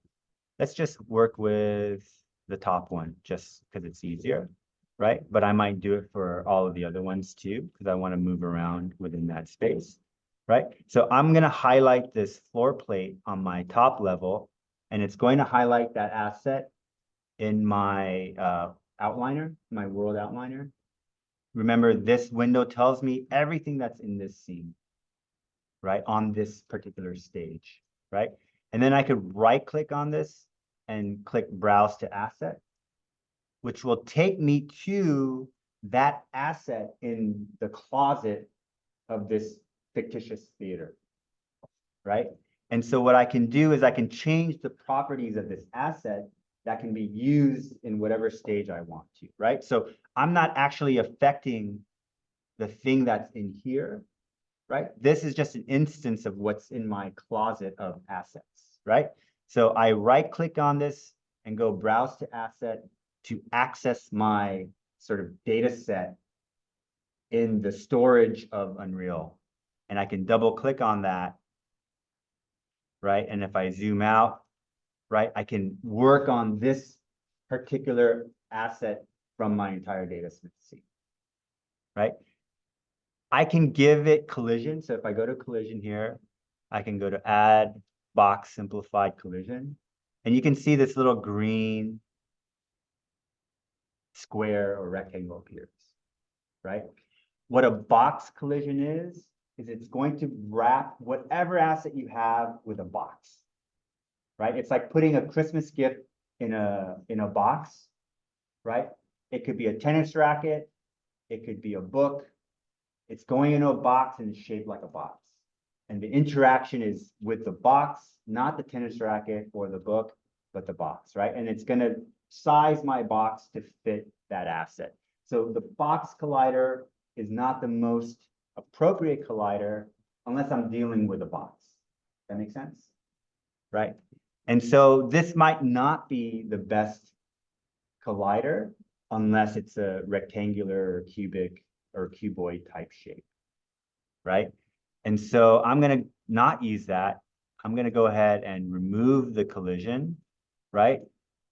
Let's just work with the top one just because it's easier, right? But I might do it for all of the other ones too, because I want to move around within that space, right? So I'm going to highlight this floor plate on my top level, and it's going to highlight that asset in my outliner, my world outliner. Remember, this window tells me everything that's in this scene, right? On this particular stage, right? And then I could right click on this and click browse to asset, which will take me to that asset in the closet of this fictitious theater, right? And so what I can do is I can change the properties of this asset that can be used in whatever stage I want to, right? So I'm not actually affecting the thing that's in here, right? This is just an instance of what's in my closet of assets, right? So I right click on this and go browse to asset to access my sort of data set in the storage of Unreal. And I can double click on that, right? And if I zoom out, right, I can work on this particular asset from my entire data scene, right? I can give it collision. So if I go to collision here, I can go to add box simplified collision. And you can see this little green square or rectangle appears, right? What a box collision is it's going to wrap whatever asset you have with a box, right? It's like putting a Christmas gift in a box, right? It could be a tennis racket. It could be a book. It's going into a box and it's shaped like a box. And the interaction is with the box, not the tennis racket or the book, but the box, right? And it's going to size my box to fit that asset. So the box collider is not the most appropriate collider unless I'm dealing with a box. That makes sense? Right? And so this might not be the best collider unless it's a rectangular or cubic or cuboid type shape, right? And so I'm going to not use that. I'm going to go ahead and remove the collision, right?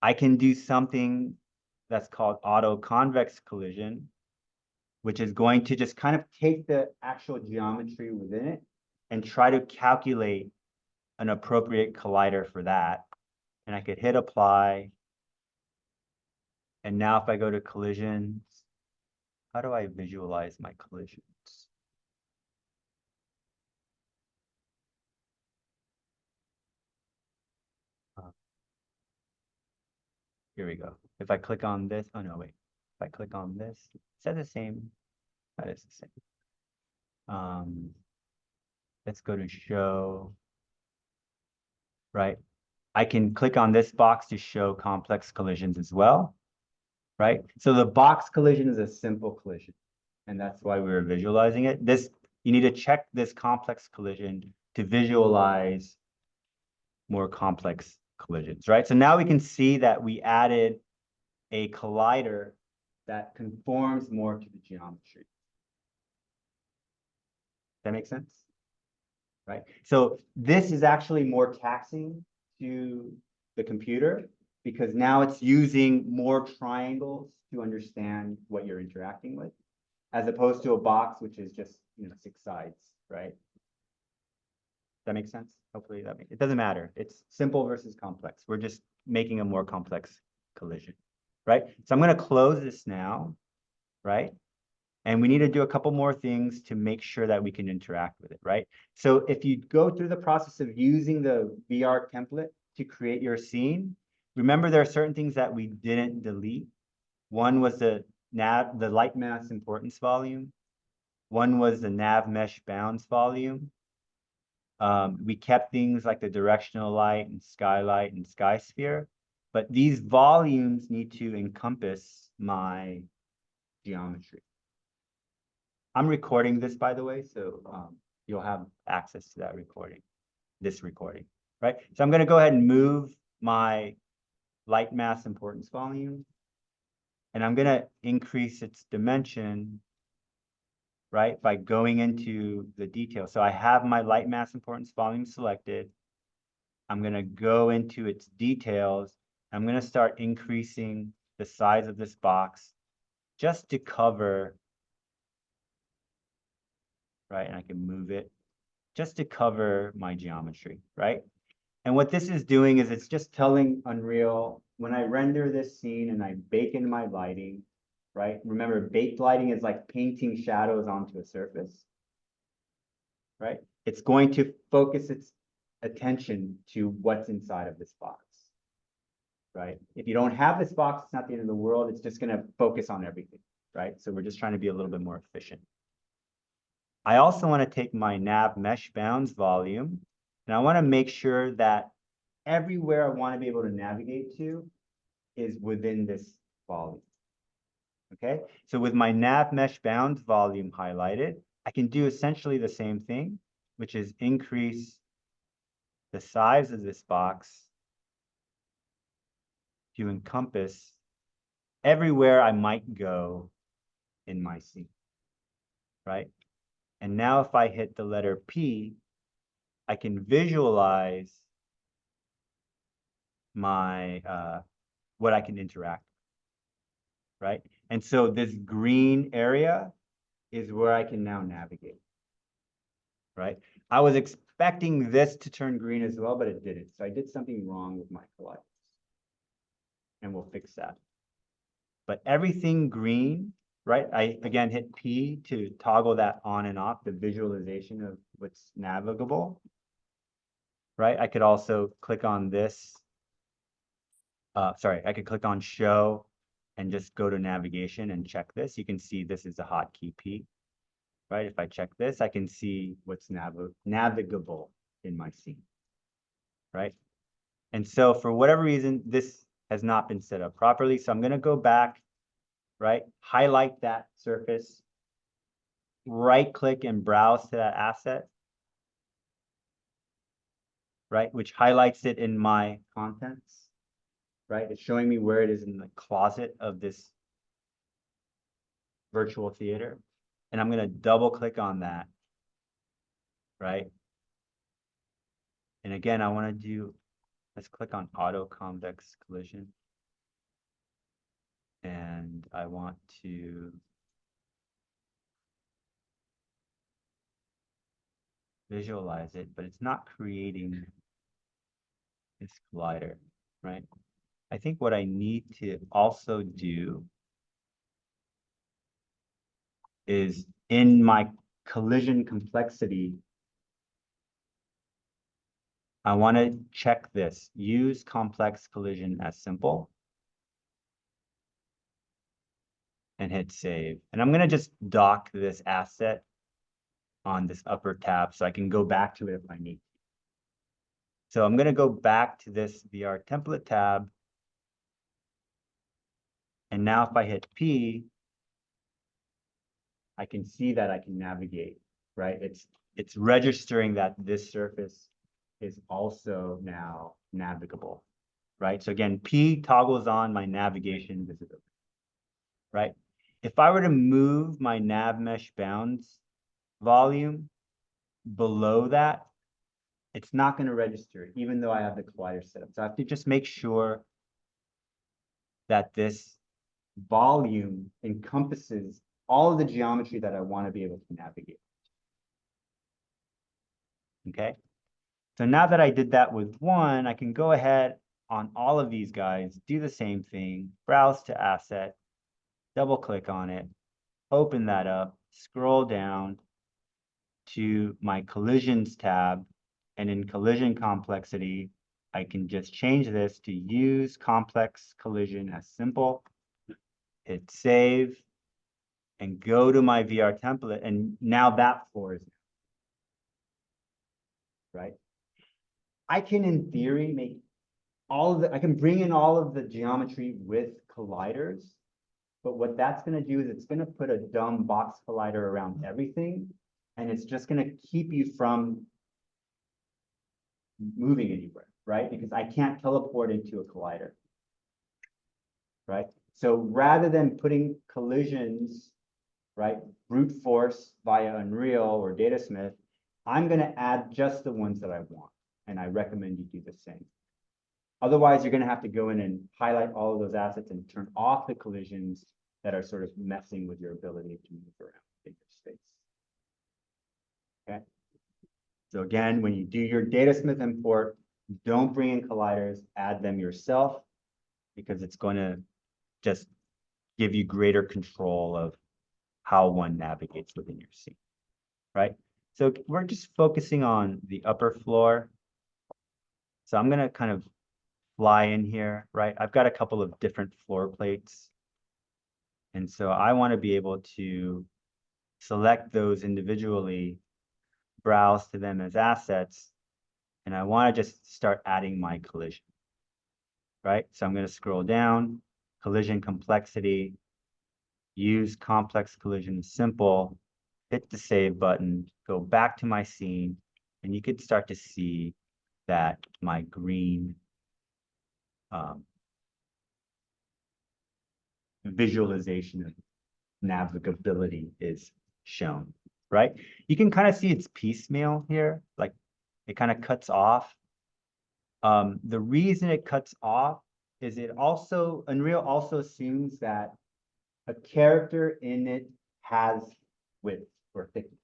I can do something that's called auto convex collision, which is going to just kind of take the actual geometry within it and try to calculate an appropriate collider for that. And I could hit apply. And now if I go to collisions, how do I visualize my collisions? Here we go. If I click on this, oh no, wait. If I click on this, is that the same? That is the same. Let's go to show, right? I can click on this box to show complex collisions as well, right? So the box collision is a simple collision, and that's why we were visualizing it. This, you need to check this complex collision to visualize more complex collisions, right? So now we can see that we added a collider that conforms more to the geometry. That makes sense? Right? So this is actually more taxing to the computer because now it's using more triangles to understand what you're interacting with, as opposed to a box, which is just, 6 sides, right? That makes sense? Hopefully it doesn't matter. It's simple versus complex. We're just making a more complex collision, right? So I'm going to close this now, right? And we need to do a couple more things to make sure that we can interact with it, right? So if you go through the process of using the VR template to create your scene, remember there are certain things that we didn't delete. One was the light mass importance volume. One was the nav mesh bounds volume. We kept things like the directional light and skylight and sky sphere, but these volumes need to encompass my geometry. I'm recording this, by the way, so you'll have access to that recording, this recording, right? So I'm going to go ahead and move my light mass importance volume, and I'm going to increase its dimension, right, by going into the details. So I have my light mass importance volume selected. I'm going to go into its details. I'm going to start increasing the size of this box just to cover, right? And I can move it just to cover my geometry, right? And what this is doing is it's just telling Unreal, when I render this scene and I bake in my lighting, right? Remember, baked lighting is like painting shadows onto a surface, right? It's going to focus its attention to what's inside of this box, right? If you don't have this box, it's not the end of the world. It's just going to focus on everything, right? So we're just trying to be a little bit more efficient. I also want to take my nav mesh bounds volume, and I want to make sure that everywhere I want to be able to navigate to is within this volume. Okay, so with my nav mesh bounds volume highlighted, I can do essentially the same thing, which is increase the size of this box to encompass everywhere I might go in my scene, right? And now if I hit the letter P, I can visualize my what I can interact, right? And so this green area is where I can now navigate, right? I was expecting this to turn green as well, but it didn't. So I did something wrong with my colliders, and we'll fix that. But everything green, right? I again hit P to toggle that on and off, the visualization of what's navigable, right? I could also click on this. Sorry, I could click on show and just go to navigation and check this. You can see this is a hotkey P, right? If I check this, I can see what's navigable in my scene, right? And so for whatever reason, this has not been set up properly. So I'm going to go back, right? Highlight that surface, right click and browse to that asset, right? Which highlights it in my contents, right? It's showing me where it is in the closet of this virtual theater. And I'm going to double click on that, right? And again, I want to do, let's click on auto convex collision. And I want to visualize it, but it's not creating this collider, right? I think what I need to also do is in my collision complexity, I want to check this, use complex collision as simple, and hit save. And I'm going to just dock this asset on this upper tab so I can go back to it if I need. So I'm gonna go back to this VR template tab. And now if I hit P, I can see that I can navigate, right? It's registering that this surface is also now navigable, right? So again, P toggles on my navigation visibility, right? If I were to move my nav mesh bounds volume below that, it's not going to register, even though I have the collider set up. So I have to just make sure that this volume encompasses all of the geometry that I want to be able to navigate. Okay. So now that I did that with one, I can go ahead on all of these guys, do the same thing, browse to asset, double click on it, open that up, scroll down to my collisions tab. And in collision complexity, I can just change this to use complex collision as simple, hit save, and go to my VR template. And now that floor is, right? I can, in theory, make all of the, I can bring in all of the geometry with colliders, but what that's going to do is it's going to put a dumb box collider around everything, and it's just going to keep you from moving anywhere, right? Because I can't teleport into a collider, right? So rather than putting collisions, right, brute force via Unreal or Datasmith, I'm going to add just the ones that I want, and I recommend you do the same. Otherwise, you're going to have to go in and highlight all of those assets and turn off the collisions that are sort of messing with your ability to move around in your space. Okay. So again, when you do your Datasmith import, don't bring in colliders, add them yourself, because it's going to just give you greater control of how one navigates within your scene, right? So we're just focusing on the upper floor. So I'm going to kind of fly in here, right? I've got a couple of different floor plates. And so I want to be able to select those individually, browse to them as assets, and I want to just start adding my collision, right? So I'm going to scroll down, collision complexity, use complex collision simple, hit the save button, go back to my scene, and you could start to see that my green visualization of navigability is shown, right? You can kind of see it's piecemeal here, like it kind of cuts off. The reason it cuts off is it also, Unreal also assumes that a character in it has width or thickness,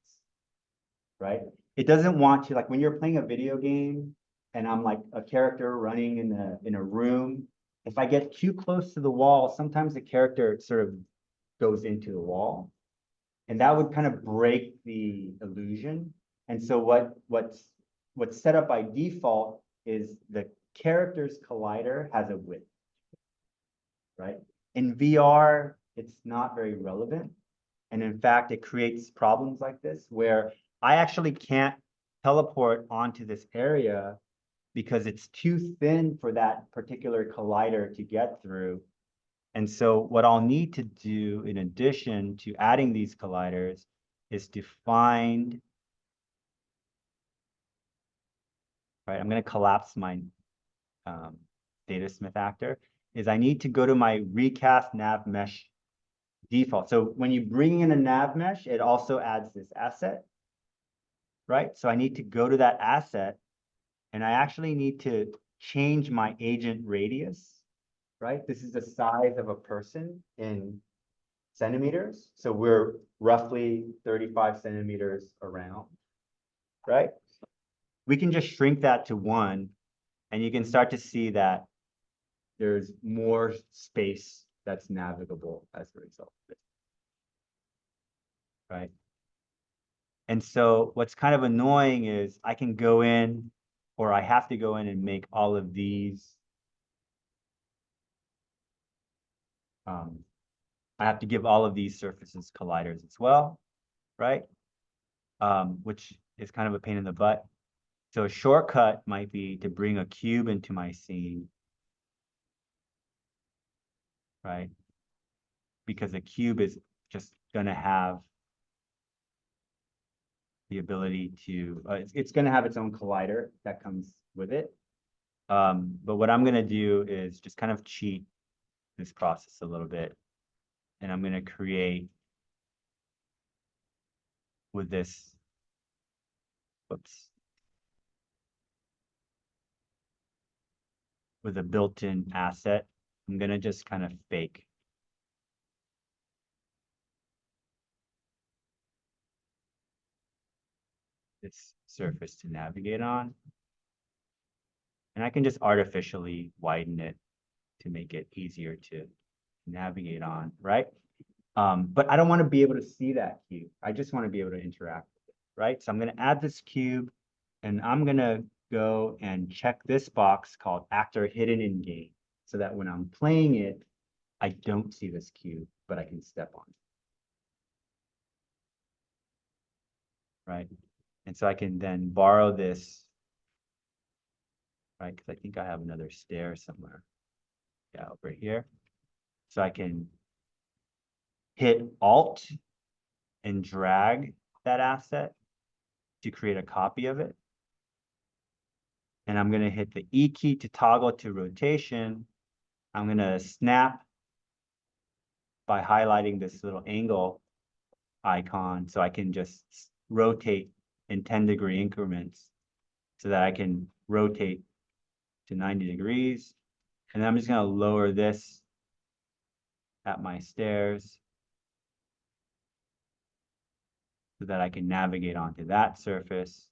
right? It doesn't want to, like when you're playing a video game and I'm like a character running in a room, if I get too close to the wall, sometimes the character sort of goes into the wall. And that would kind of break the illusion. And so what's set up by default is the character's collider has a width, right? In VR, it's not very relevant. And in fact, it creates problems like this where I actually can't teleport onto this area because it's too thin for that particular collider to get through. And so what I'll need to do in addition to adding these colliders is to find, right, I'm going to collapse my Datasmith actor, is I need to go to my recast nav mesh default. So when you bring in a nav mesh, it also adds this asset, right? So I need to go to that asset and I actually need to change my agent radius, right? This is the size of a person in centimeters. So we're roughly 35 centimeters around, right? We can just shrink that to 1, and you can start to see that there's more space that's navigable as a result of it, right? And so what's kind of annoying is I can go in, or I have to go in and make all of these. I have to give all of these surfaces colliders as well, right? Which is kind of a pain in the butt. So a shortcut might be to bring a cube into my scene. Right? Because a cube is just gonna have the ability to, it's gonna have its own collider that comes with it. But what I'm gonna do is just kind of cheat this process a little bit. And I'm gonna create with this, whoops. With a built-in asset, I'm gonna just kind of fake this surface to navigate on. And I can just artificially widen it to make it easier to navigate on, right? But I don't want to be able to see that cube. I just want to be able to interact with it, right? So I'm going to add this cube and I'm going to go and check this box called actor hidden in game so that when I'm playing it, I don't see this cube, but I can step on it, right? And so I can then borrow this, right? Because I think I have another stair somewhere. Yeah, over here. So I can hit Alt and drag that asset to create a copy of it. And I'm going to hit the E key to toggle to rotation. I'm going to snap by highlighting this little angle icon so I can just rotate in 10-degree increments so that I can rotate to 90 degrees. And then I'm just going to lower this at my stairs so that I can navigate onto that surface.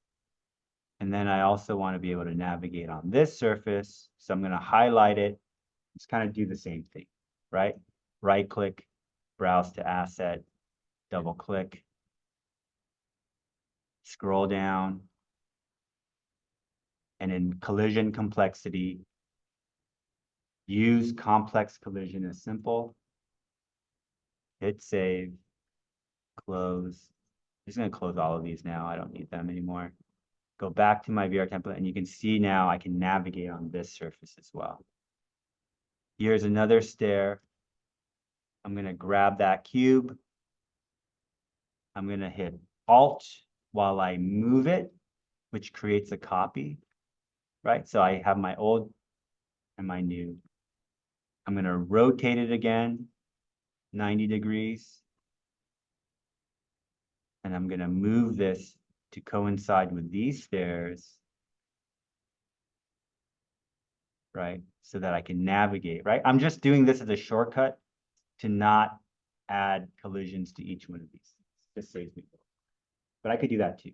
And then I also want to be able to navigate on this surface. So I'm going to highlight it. Just kind of do the same thing, right? Right click, browse to asset, double click, scroll down. And in collision complexity, use complex collision as simple. Hit save, close. I'm just going to close all of these now. I don't need them anymore. Go back to my VR template and you can see now I can navigate on this surface as well. Here's another stair. I'm going to grab that cube. I'm going to hit Alt while I move it, which creates a copy, right? So I have my old and my new. I'm going to rotate it again, 90 degrees. And I'm going to move this to coincide with these stairs, right? So that I can navigate, right? I'm just doing this as a shortcut to not add collisions to each one of these. Just saves me. But I could do that too.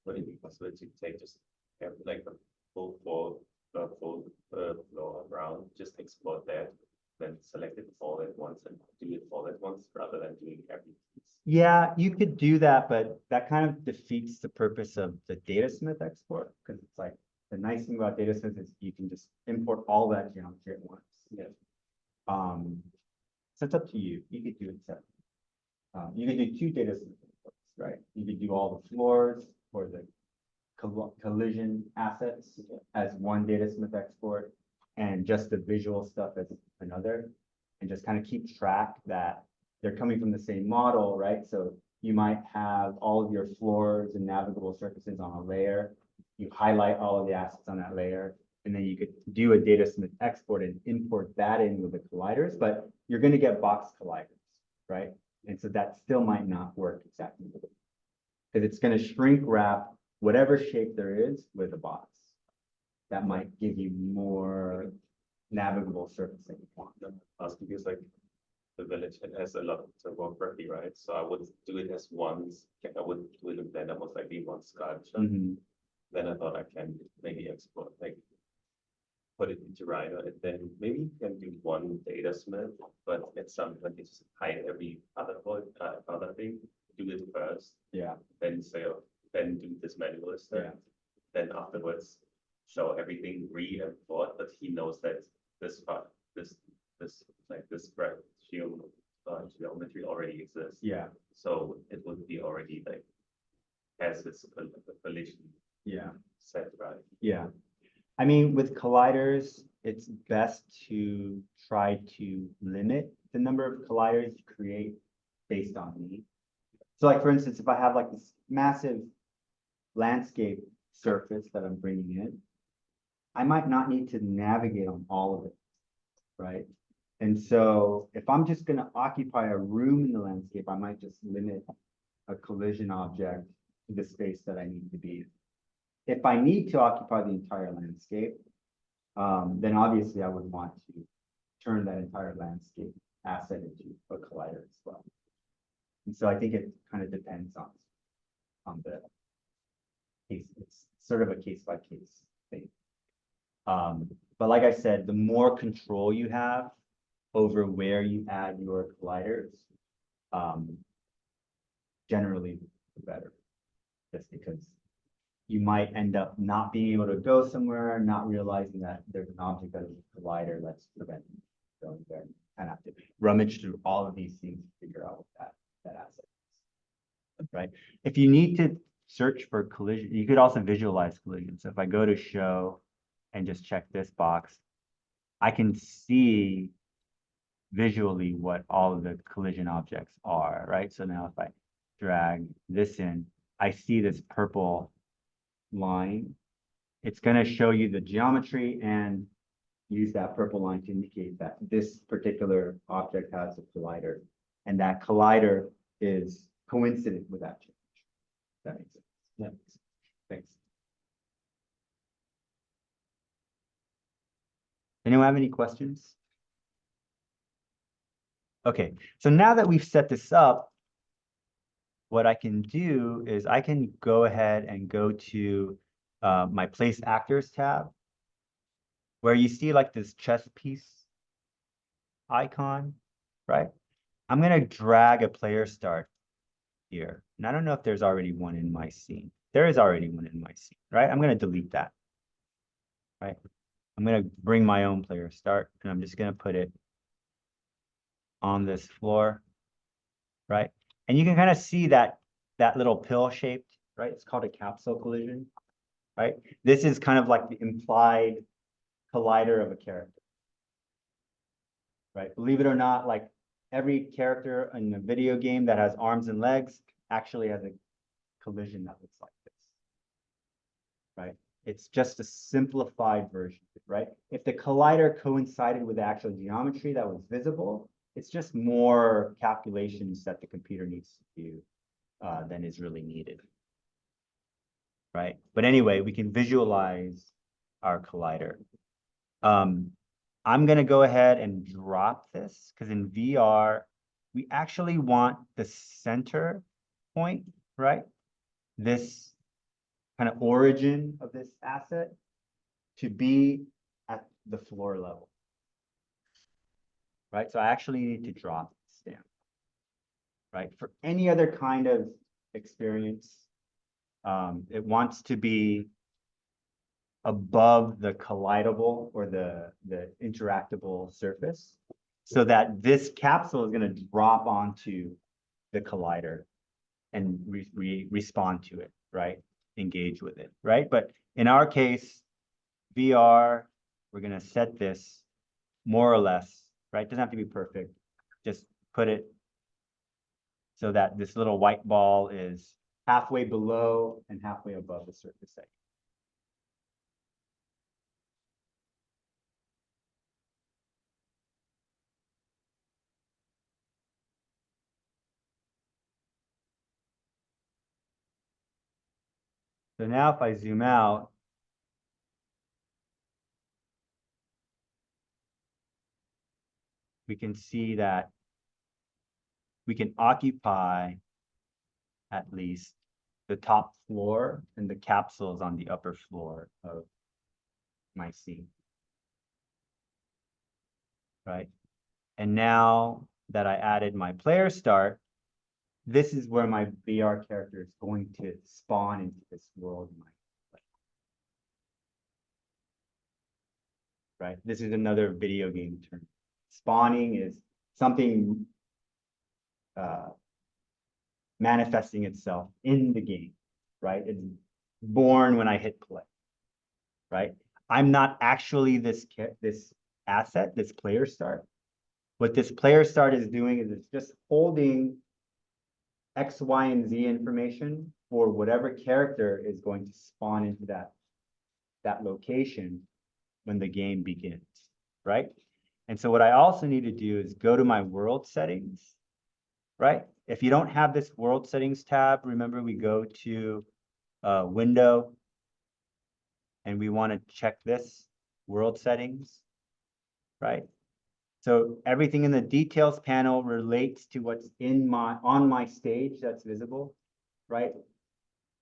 Would it be possible to take just have like a full floor around, just export that, then select it all at once and do it all at once rather than doing every piece? Yeah, you could do that, but that kind of defeats the purpose of the Datasmith export because it's like the nice thing about Datasmith is you can just import all that geometry at once. Yeah. So it's up to you. You could do it separate. You could do two Datasmith imports, right? You could do all the floors or the collision assets as one Datasmith export and just the visual stuff as another, and just kind of keep track that they're coming from the same model, right? So you might have all of your floors and navigable surfaces on a layer. You highlight all of the assets on that layer, and then you could do a Datasmith export and import that in with the colliders, but you're going to get box colliders, right? And so that still might not work exactly because it's going to shrink wrap whatever shape there is with a box. That might give you more navigable surface that you want. Asking because like the village, it has a lot of topography, right? So I would do it as one, I would do it in Blender most likely one sculpture. Then I thought I can maybe export, like put it into Rhino, and then maybe you can do one Datasmith, but at some point just hide every other thing, do it first, Yeah, then say, then do this manual step, Yeah. then afterwards show everything re-import, but he knows that this part, this like this graph geometry already exists. yeah, So it would be already like has its collision Yeah. set, right? Yeah. I mean, with colliders, it's best to try to limit the number of colliders you create based on need. So like, for instance, if I have like this massive landscape surface that I'm bringing in, I might not need to navigate on all of it, right? And so if I'm just gonna occupy a room in the landscape, I might just limit a collision object to the space that I need to be in. If I need to occupy the entire landscape, then obviously I would want to turn that entire landscape asset into a collider as well. And so I think it kind of depends on the case. It's sort of a case by case thing. But like I said, the more control you have over where you add your colliders, generally the better. Just because you might end up not being able to go somewhere, not realizing that there's an object that is a collider that's preventing you from going there. And have to rummage through all of these things to figure out what that asset is. Right? If you need to search for collision, you could also visualize collision. So if I go to show and just check this box, I can see visually what all of the collision objects are, right? So now if I drag this in, I see this purple line. It's going to show you the geometry and use that purple line to indicate that this particular object has a collider, and that collider is coincident with that change. That makes sense. Yeah. Thanks. Anyone have any questions? Okay, so now that we've set this up, what I can do is I can go ahead and go to my place actors tab, where you see like this chess piece icon, right? I'm gonna drag a player start here. And I don't know if there's already one in my scene. There is already one in my scene, right? I'm gonna delete that, right? I'm gonna bring my own player start, and I'm just gonna put it on this floor, right? And you can kind of see that little pill shaped, right? It's called a capsule collision, right? This is kind of like the implied collider of a character, right? Believe it or not, like every character in a video game that has arms and legs actually has a collision that looks like this, right? It's just a simplified version, right? If the collider coincided with the actual geometry that was visible, it's just more calculations that the computer needs to do than is really needed, right? But anyway, we can visualize our collider. I'm going to go ahead and drop this because in VR, we actually want the center point, right? This kind of origin of this asset to be at the floor level, right? So I actually need to drop this down, right? For any other kind of experience, it wants to be above the collidable or the interactable surface so that this capsule is going to drop onto the collider and respond to it, right? Engage with it, right? But in our case, VR, we're going to set this more or less, right? It doesn't have to be perfect. Just put it so that this little white ball is halfway below and halfway above the surface edge. So now if I zoom out, we can see that we can occupy at least the top floor and the capsules on the upper floor of my scene, right? And now that I added my player start, this is where my VR character is going to spawn into this world. Right? This is another video game term. Spawning is something manifesting itself in the game, right? It's born when I hit play, right? I'm not actually this asset, this player start. What this player start is doing is it's just holding X, Y, and Z information for whatever character is going to spawn into that location when the game begins, right? And so what I also need to do is go to my world settings, right? If you don't have this world settings tab, remember we go to window and we want to check this world settings, right? So everything in the details panel relates to what's on my stage that's visible, right?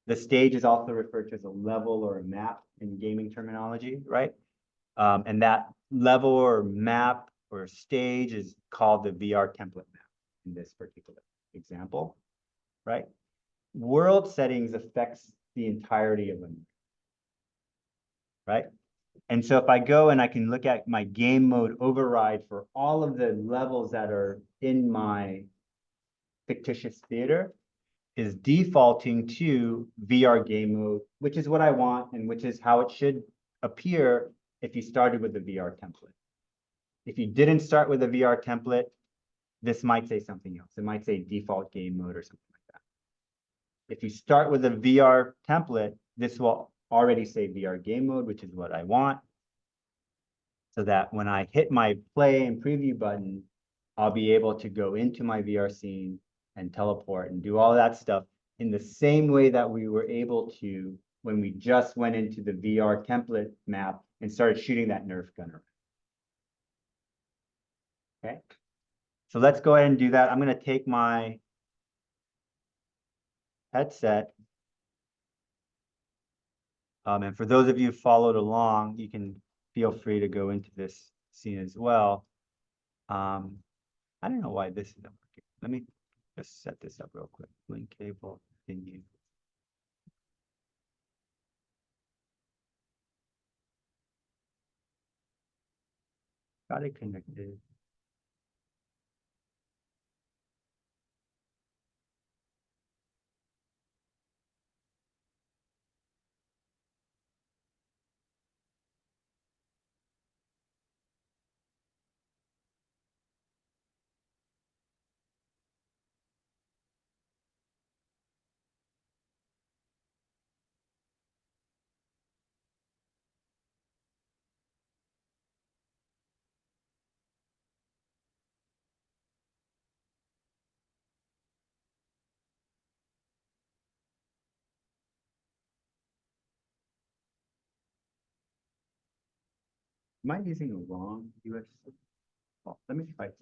The stage is also referred to as a level or a map in gaming terminology, right? And that level or map or stage is called the VR template map in this particular example, right? World settings affects the entirety of them, right? And so if I go and I can look at my game mode override for all of the levels that are in my fictitious theater, is defaulting to VR game mode, which is what I want and which is how it should appear if you started with the VR template. If you didn't start with a VR template, this might say something else. It might say default game mode or something like that. If you start with a VR template, this will already say VR game mode, which is what I want. So that when I hit my play and preview button, I'll be able to go into my VR scene and teleport and do all that stuff in the same way that we were able to when we just went into the VR template map and started shooting that Nerf gun around. Okay, so let's go ahead and do that. I'm going to take my headset. And for those of you who followed along, you can feel free to go into this scene as well. I don't know why this isn't working. Let me just set this up real quick. Link cable, continue. Got it connected. Am I using the wrong US? Oh, let me try to.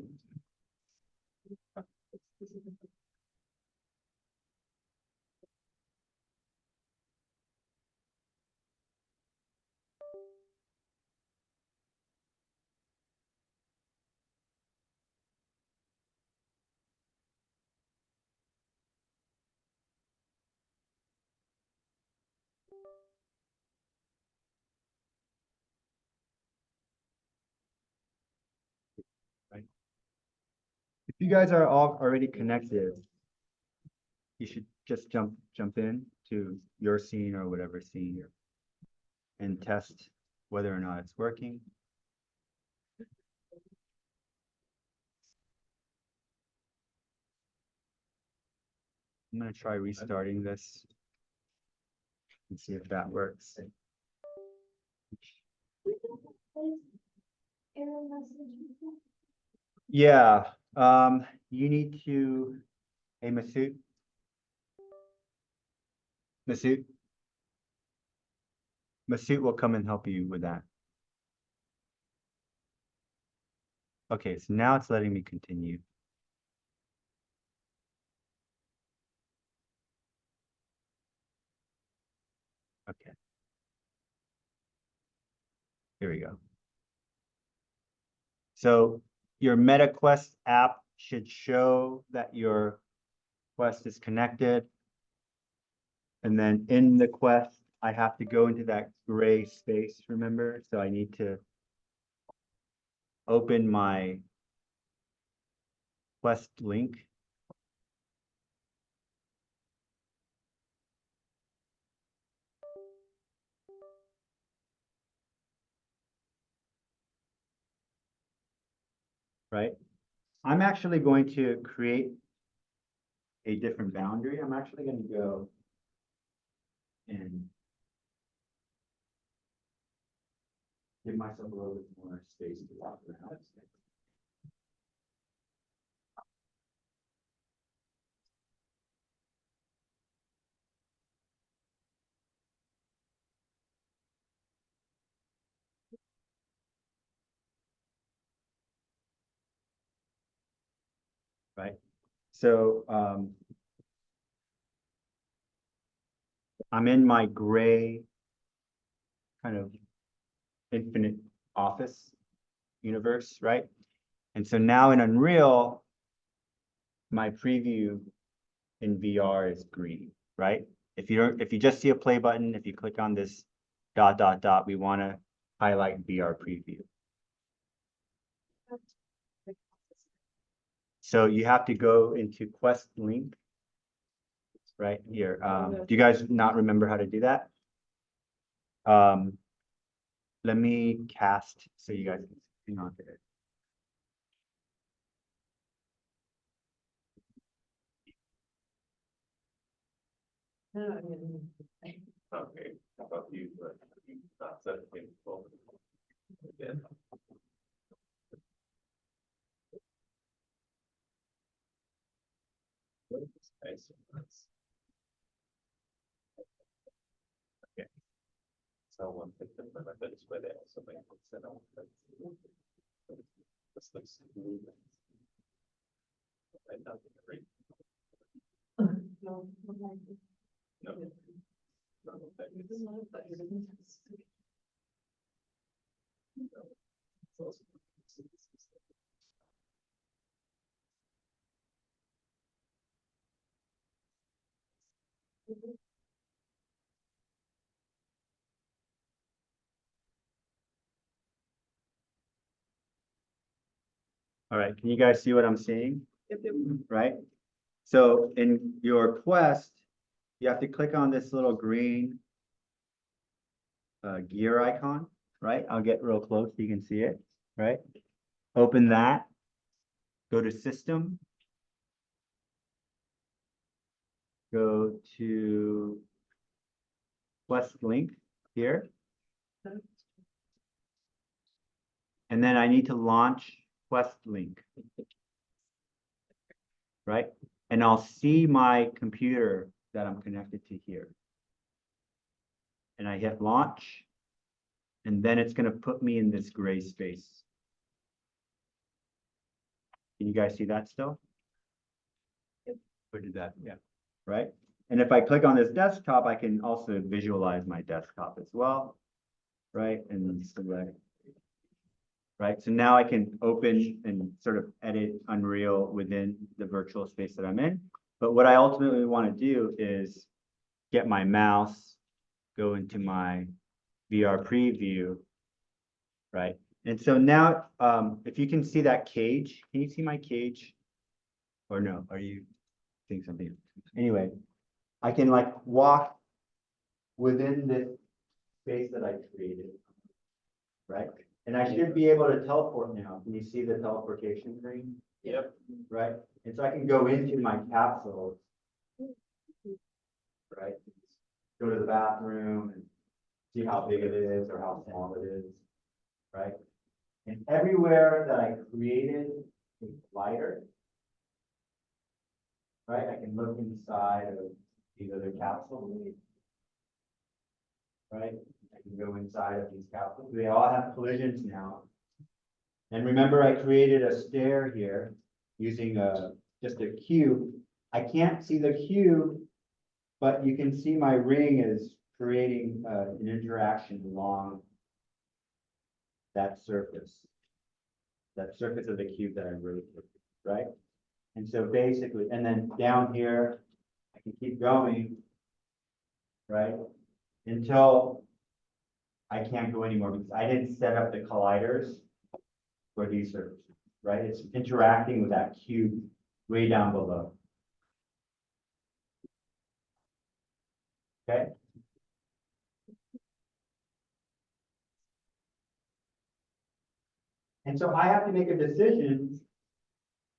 Right. If you guys are all already connected, you should just jump in to your scene or whatever scene you're and test whether or not it's working. I'm going to try restarting this and see if that works. Error message. Yeah, you need to, hey, Masood. Masood will come and help you with that. Okay, so now it's letting me continue. Okay. Here we go. So your MetaQuest app should show that your Quest is connected. And then in the Quest, I have to go into that gray space, remember? So I need to open my Quest link. right? I'm actually going to create a different boundary. I'm actually going to go and give myself a little bit more space to walk around. Right? So I'm in my gray kind of infinite office universe, right? And so now in Unreal, my preview in VR is green, right? If you just see a play button, if you click on this dot, dot, dot, we want to highlight VR preview. So you have to go into Quest link right here. Do you guys not remember how to do that? Let me cast so you guys can hang on to it. Okay, how about you? Not set thing for. Again. Nice. Okay. So one thing that I is where they also make it set up. This looks really nice. And nothing great. No. No. No, that is- no. All right, can you guys see what I'm seeing? Yep, yep. Right? So in your Quest, you have to click on this little green gear icon, right? I'll get real close so you can see it, right? Open that, go to System, go to Quest link here. And then I need to launch Quest link. Right? And I'll see my computer that I'm connected to here. And I hit launch. And then it's going to put me in this gray space. Can you guys see that still? Or did that? Yeah. Right? And if I click on this desktop, I can also visualize my desktop as well. Right? And select. Right? So now I can open and sort of edit Unreal within the virtual space that I'm in. But what I ultimately want to do is get my mouse, go into my VR preview, right? And so now, if you can see that cage, can you see my cage? Or no, are you seeing something? Anyway, I can like walk within this space that I created, right? And I should be able to teleport now. Can you see the teleportation ring? Yep. Right? And so I can go into my capsule, right? Go to the bathroom and see how big it is or how small it is, right? And everywhere that I created a slider, right, I can look inside of either the capsule, right? I can go inside of these capsules. They all have collisions now. And remember, I created a stair here using just a cube. I can't see the cube, but you can see my ring is creating an interaction along that surface of the cube that I rotated, right? And so basically, and then down here, I can keep going, right? Until I can't go anymore because I didn't set up the colliders for these surfaces, right? It's interacting with that cube way down below. Okay? And so I have to make a decision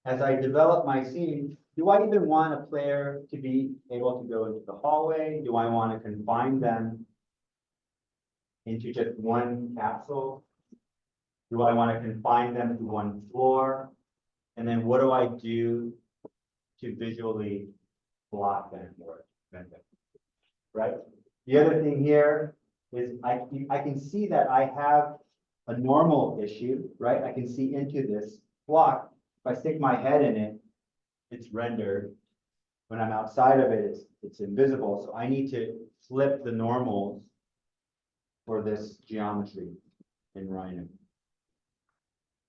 as I develop my scene. Do I even want a player to be able to go into the hallway? Do I want to confine them into just one capsule? Do I want to confine them to one floor? And then what do I do to visually block them or prevent them? Right? The other thing here is I can see that I have a normal issue, right? I can see into this block. If I stick my head in it, it's rendered. When I'm outside of it, it's invisible. So I need to flip the normals for this geometry in Rhino.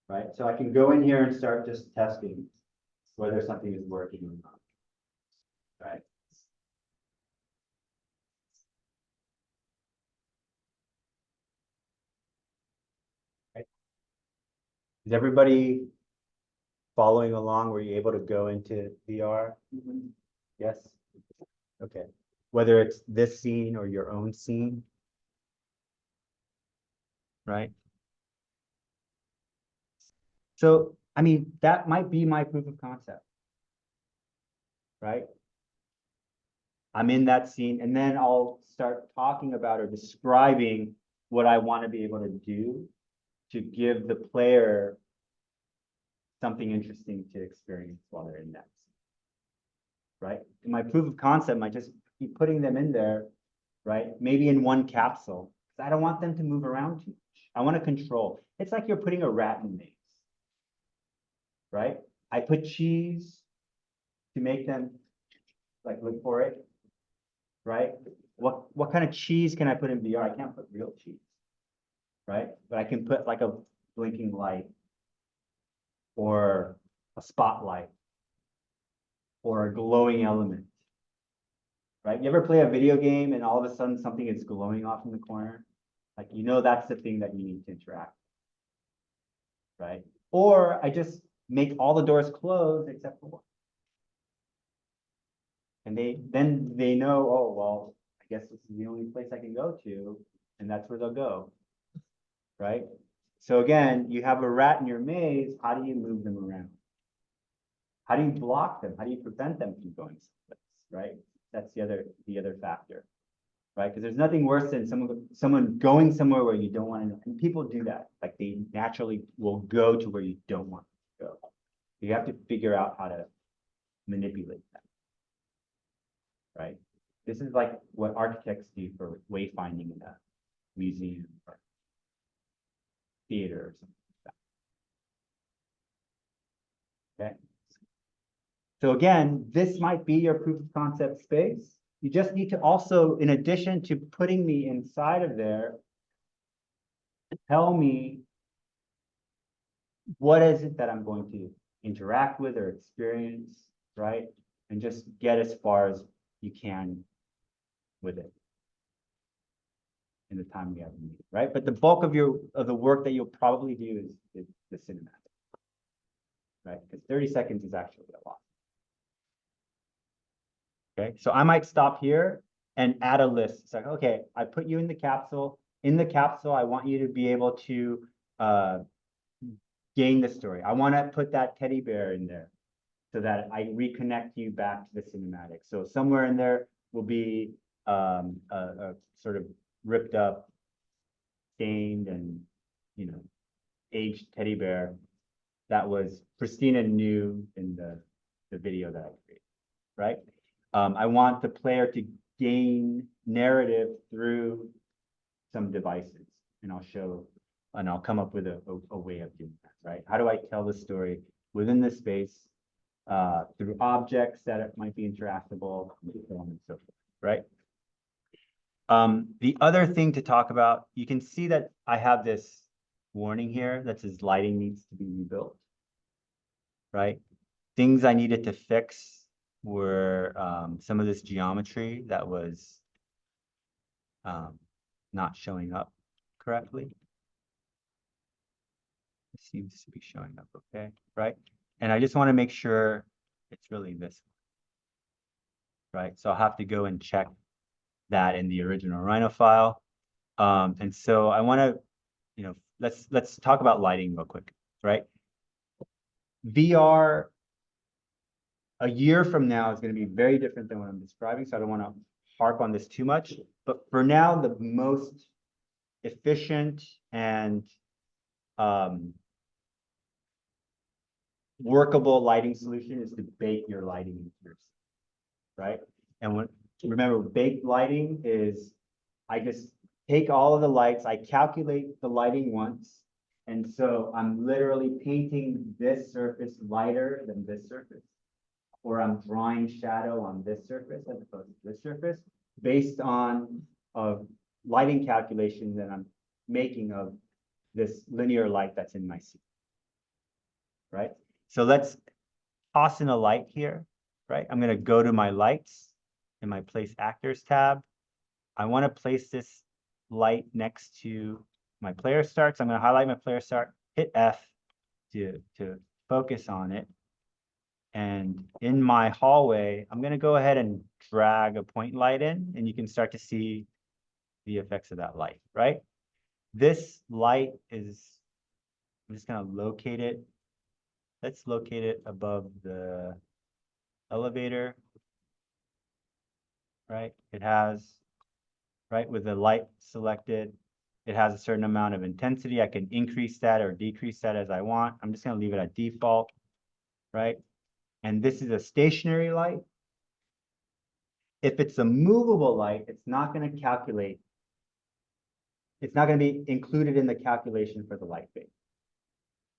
Right? So I can go in here and start just testing whether something is working or not. Right? Is everybody following along? Were you able to go into VR? Yes? Okay. Whether it's this scene or your own scene, right? So, I mean, that might be my proof of concept, right? I'm in that scene, and then I'll start talking about or describing what I want to be able to do to give the player something interesting to experience while they're in that scene, right? And my proof of concept might just be putting them in there, right? Maybe in one capsule. I don't want them to move around too much. I want to control. It's like you're putting a rat in a maze, right? I put cheese to make them like look for it, right? What kind of cheese can I put in VR? I can't put real cheese, right? But I can put like a blinking light or a spotlight or a glowing element, right? You ever play a video game and all of a sudden something is glowing off in the corner? Like, you know, that's the thing that you need to interact with, right? Or I just make all the doors closed except for one. And then they know, oh, well, I guess this is the only place I can go to, and that's where they'll go, right? So again, you have a rat in your maze, how do you move them around? How do you block them? How do you prevent them from going someplace, right? That's the other factor, right? Because there's nothing worse than someone going somewhere where you don't want to know. And people do that. Like they naturally will go to where you don't want to go. You have to figure out how to manipulate that, right? This is like what architects do for wayfinding in a museum or theater or something like that. Okay. So again, this might be your proof of concept space. You just need to also, in addition to putting me inside of there, tell me what is it that I'm going to interact with or experience, right? And just get as far as you can with it in the time we have, right? But the bulk of the work that you'll probably do is the cinematic, right? Because 30 seconds is actually a lot. Okay, so I might stop here and add a list. It's like, okay, I put you in the capsule. In the capsule, I want you to be able to gain the story. I want to put that teddy bear in there so that I reconnect you back to the cinematic. So somewhere in there will be a sort of ripped up, stained, and aged teddy bear that was pristine and new in the video that I created, right? I want the player to gain narrative through some devices, and I'll come up with a way of doing that, right? How do I tell the story within the space through objects that might be interactable, and so on and so forth, right? The other thing to talk about, you can see that I have this warning here that says lighting needs to be rebuilt, right? Things I needed to fix were some of this geometry that was not showing up correctly. It seems to be showing up okay, right? And I just want to make sure it's really this one, right? So I'll have to go and check that in the original Rhino file. And so I want to, let's talk about lighting real quick. right? VR a year from now is going to be very different than what I'm describing, so I don't want to harp on this too much. But for now, the most efficient and workable lighting solution is to bake your lighting into your scene, right? And remember, baked lighting is, I just take all of the lights, I calculate the lighting once, and so I'm literally painting this surface lighter than this surface, or I'm drawing shadow on this surface as opposed to this surface, based on a lighting calculation that I'm making of this linear light that's in my scene, right? So let's toss in a light here, right? I'm going to go to my lights in my place actors tab. I want to place this light next to my player start. So I'm going to highlight my player start, hit F to focus on it. And in my hallway, I'm going to go ahead and drag a point light in, and you can start to see the effects of that light, right? This light is, I'm just going to locate it. Let's locate it above the elevator, right? It has, right, with the light selected, it has a certain amount of intensity. I can increase that or decrease that as I want. I'm just going to leave it at default, right? And this is a stationary light. If it's a movable light, it's not going to calculate. It's not going to be included in the calculation for the light base.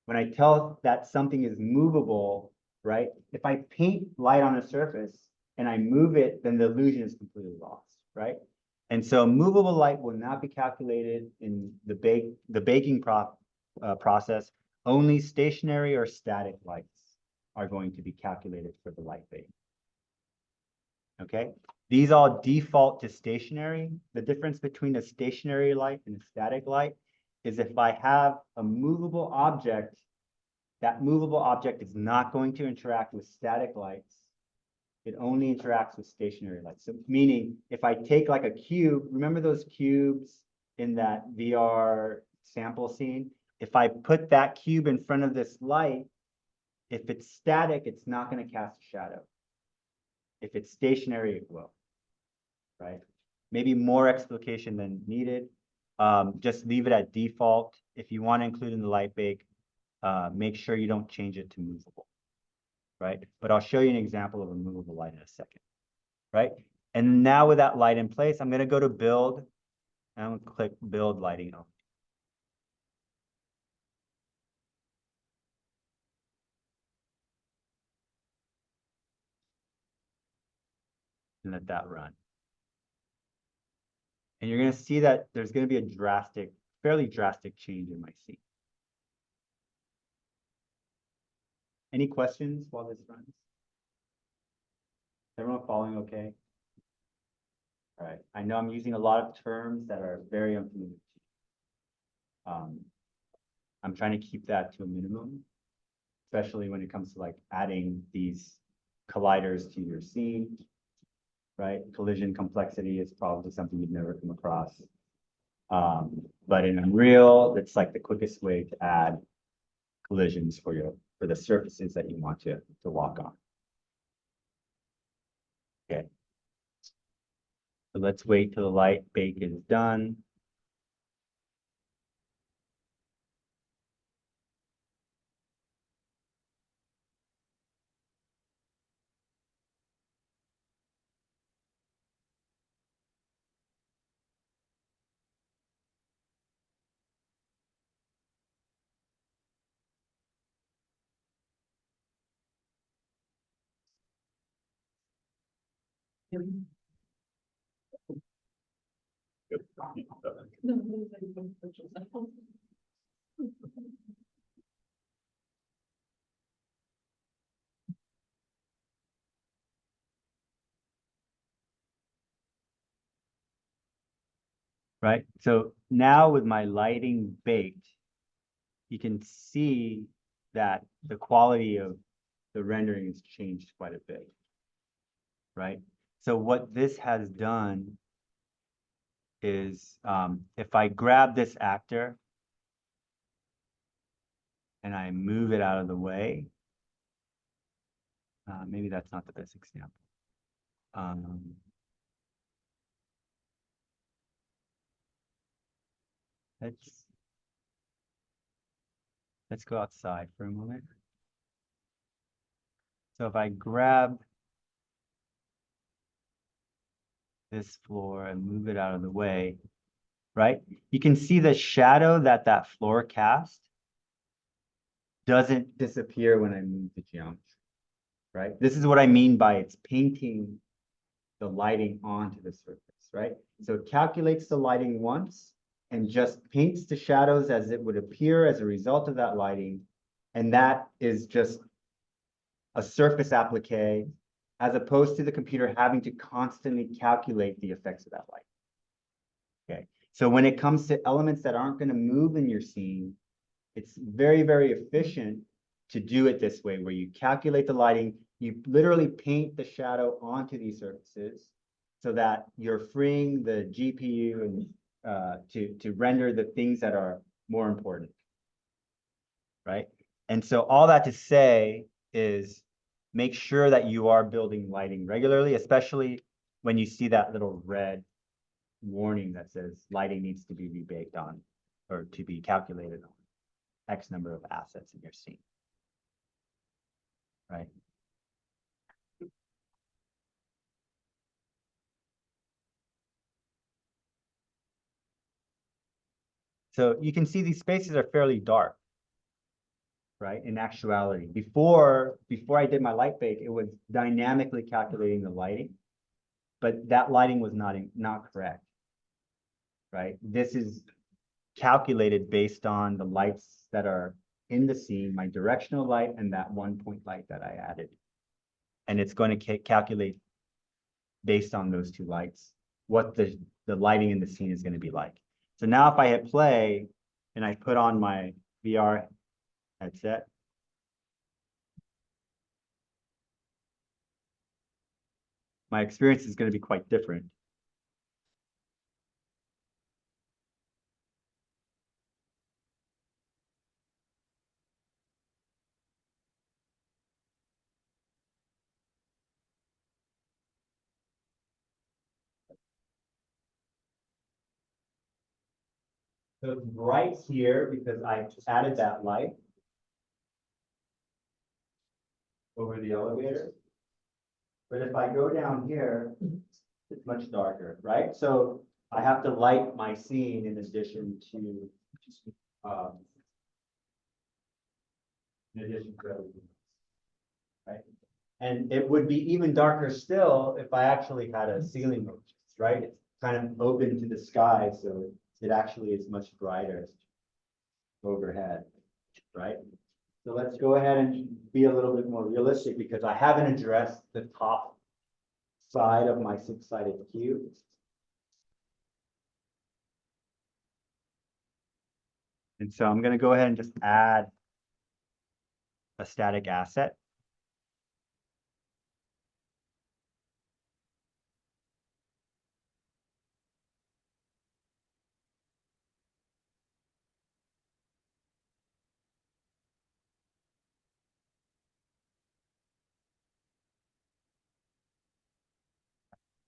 When I tell that something is movable, right? If I paint light on a surface and I move it, then the illusion is completely lost, right? And so movable light will not be calculated in the baking process. Only stationary or static lights are going to be calculated for the light bake. Okay, these all default to stationary. The difference between a stationary light and a static light is if I have a movable object, that movable object is not going to interact with static lights. It only interacts with stationary lights. So meaning if I take like a cube, remember those cubes in that VR sample scene? If I put that cube in front of this light, if it's static, it's not going to cast a shadow. If it's stationary, it will, right? Maybe more explication than needed. Just leave it at default. If you want to include in the light bake, make sure you don't change it to movable, right? But I'll show you an example of a movable light in a second, right? And now with that light in place, I'm going to go to build, and I'm going to click build lighting only. And let that run. And you're going to see that there's going to be a drastic, fairly drastic change in my scene. Any questions while this runs? Everyone following okay? All right. I know I'm using a lot of terms that are very unfamiliar to you. I'm trying to keep that to a minimum, especially when it comes to like adding these colliders to your scene, right? Collision complexity is probably something you've never come across. But in Unreal, it's like the quickest way to add collisions for the surfaces that you want to walk on. Okay. So let's wait till the light bake is done. Right. So now with my lighting baked, you can see that the quality of the rendering has changed quite a bit. Right. So what this has done is if I grab this actor and I move it out of the way. Maybe that's not the best example. Let's go outside for a moment. So if I grab this floor and move it out of the way, right? You can see the shadow that that floor cast doesn't disappear when I move the geometry, right? This is what I mean by it's painting the lighting onto the surface, right? So it calculates the lighting once and just paints the shadows as it would appear as a result of that lighting. And that is just a surface applique, as opposed to the computer having to constantly calculate the effects of that light. Okay, so when it comes to elements that aren't going to move in your scene, it's very, very efficient to do it this way, where you calculate the lighting, you literally paint the shadow onto these surfaces so that you're freeing the GPU and to render the things that are more important, right? And so all that to say is make sure that you are building lighting regularly, especially when you see that little red warning that says lighting needs to be rebaked on or to be calculated on X number of assets in your scene, right? So you can see these spaces are fairly dark, right? In actuality, before I did my light bake, it was dynamically calculating the lighting, but that lighting was not correct, right? This is calculated based on the lights that are in the scene, my directional light and that 1-point light that I added. And it's going to calculate based on those two lights, what the lighting in the scene is going to be like. So now if I hit play and I put on my VR headset, my experience is going to be quite different. So it's bright here because I added that light over the elevator. But if I go down here, it's much darker, right? So I have to light my scene in addition to everything, right? And it would be even darker still if I actually had a ceiling motion, right? It's kind of open to the sky, so it actually is much brighter overhead, right? So let's go ahead and be a little bit more realistic because I haven't addressed the top side of my 6-sided cube. And so I'm going to go ahead and just add a static asset.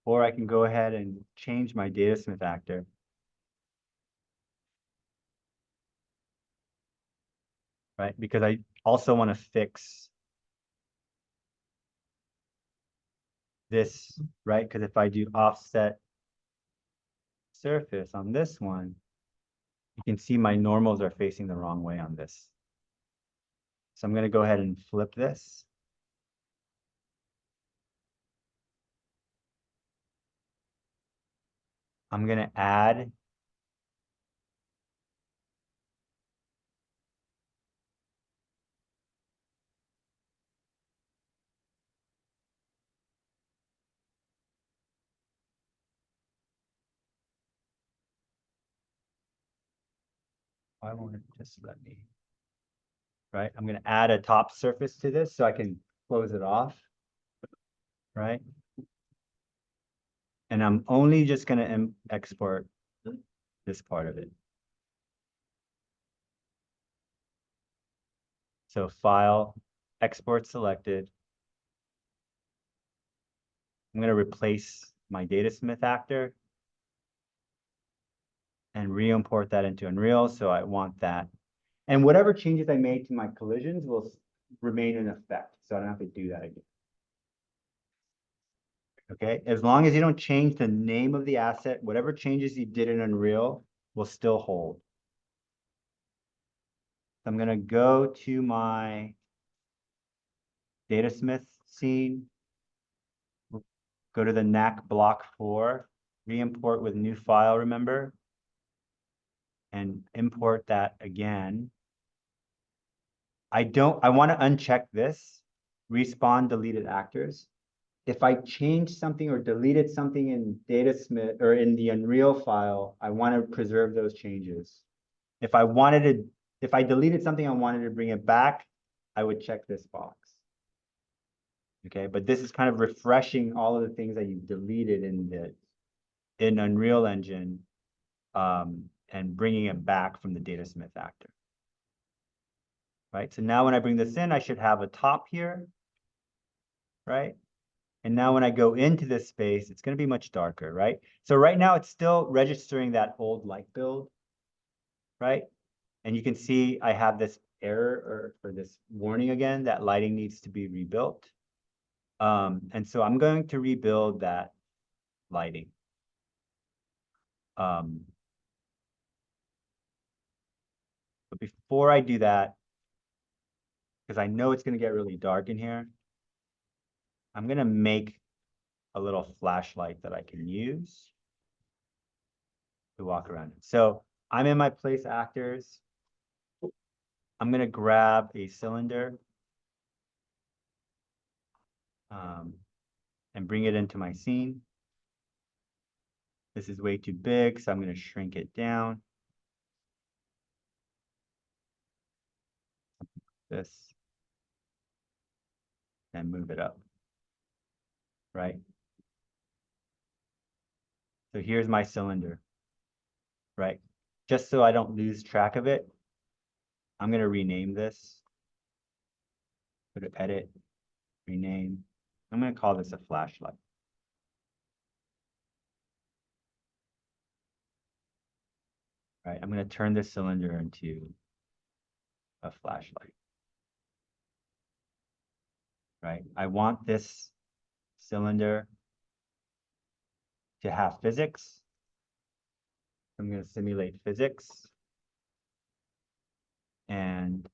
Or I can go ahead and change my datasmith actor. Right, because I also want to fix this, right? Because if I do offset surface on this one, you can see my normals are facing the wrong way on this. So I'm going to go ahead and flip this. I'm going to add why won't it just let me? Right, I'm going to add a top surface to this so I can close it off. Right. And I'm only just going to export this part of it. So file, export selected. I'm going to replace my Datasmith actor and re-import that into Unreal. So I want that. And whatever changes I made to my collisions will remain in effect. So I don't have to do that again. Okay, as long as you don't change the name of the asset, whatever changes you did in Unreal will still hold. I'm going to go to my Datasmith scene, go to the NAC block 4, re-import with new file, remember, and import that again. I want to uncheck this, respawn deleted actors. If I change something or deleted something in Datasmith or in the Unreal file, I want to preserve those changes. If I deleted something, I wanted to bring it back, I would check this box. Okay, but this is kind of refreshing all of the things that you deleted in Unreal Engine and bringing it back from the Datasmith actor. Right, so now when I bring this in, I should have a top here, right? And now when I go into this space, it's going to be much darker, right? So right now it's still registering that old light build, right? And you can see I have this error or this warning again that lighting needs to be rebuilt. And so I'm going to rebuild that lighting. But before I do that, because I know it's going to get really dark in here, I'm going to make a little flashlight that I can use to walk around. So I'm in my place actors. I'm going to grab a cylinder and bring it into my scene. This is way too big, so I'm going to shrink it down. This. And move it up. Right? So here's my cylinder. Right? Just so I don't lose track of it, I'm going to rename this. Go to edit, rename. I'm going to call this a flashlight. Right? I'm going to turn this cylinder into a flashlight. Right? I want this cylinder to have physics. I'm going to simulate physics. And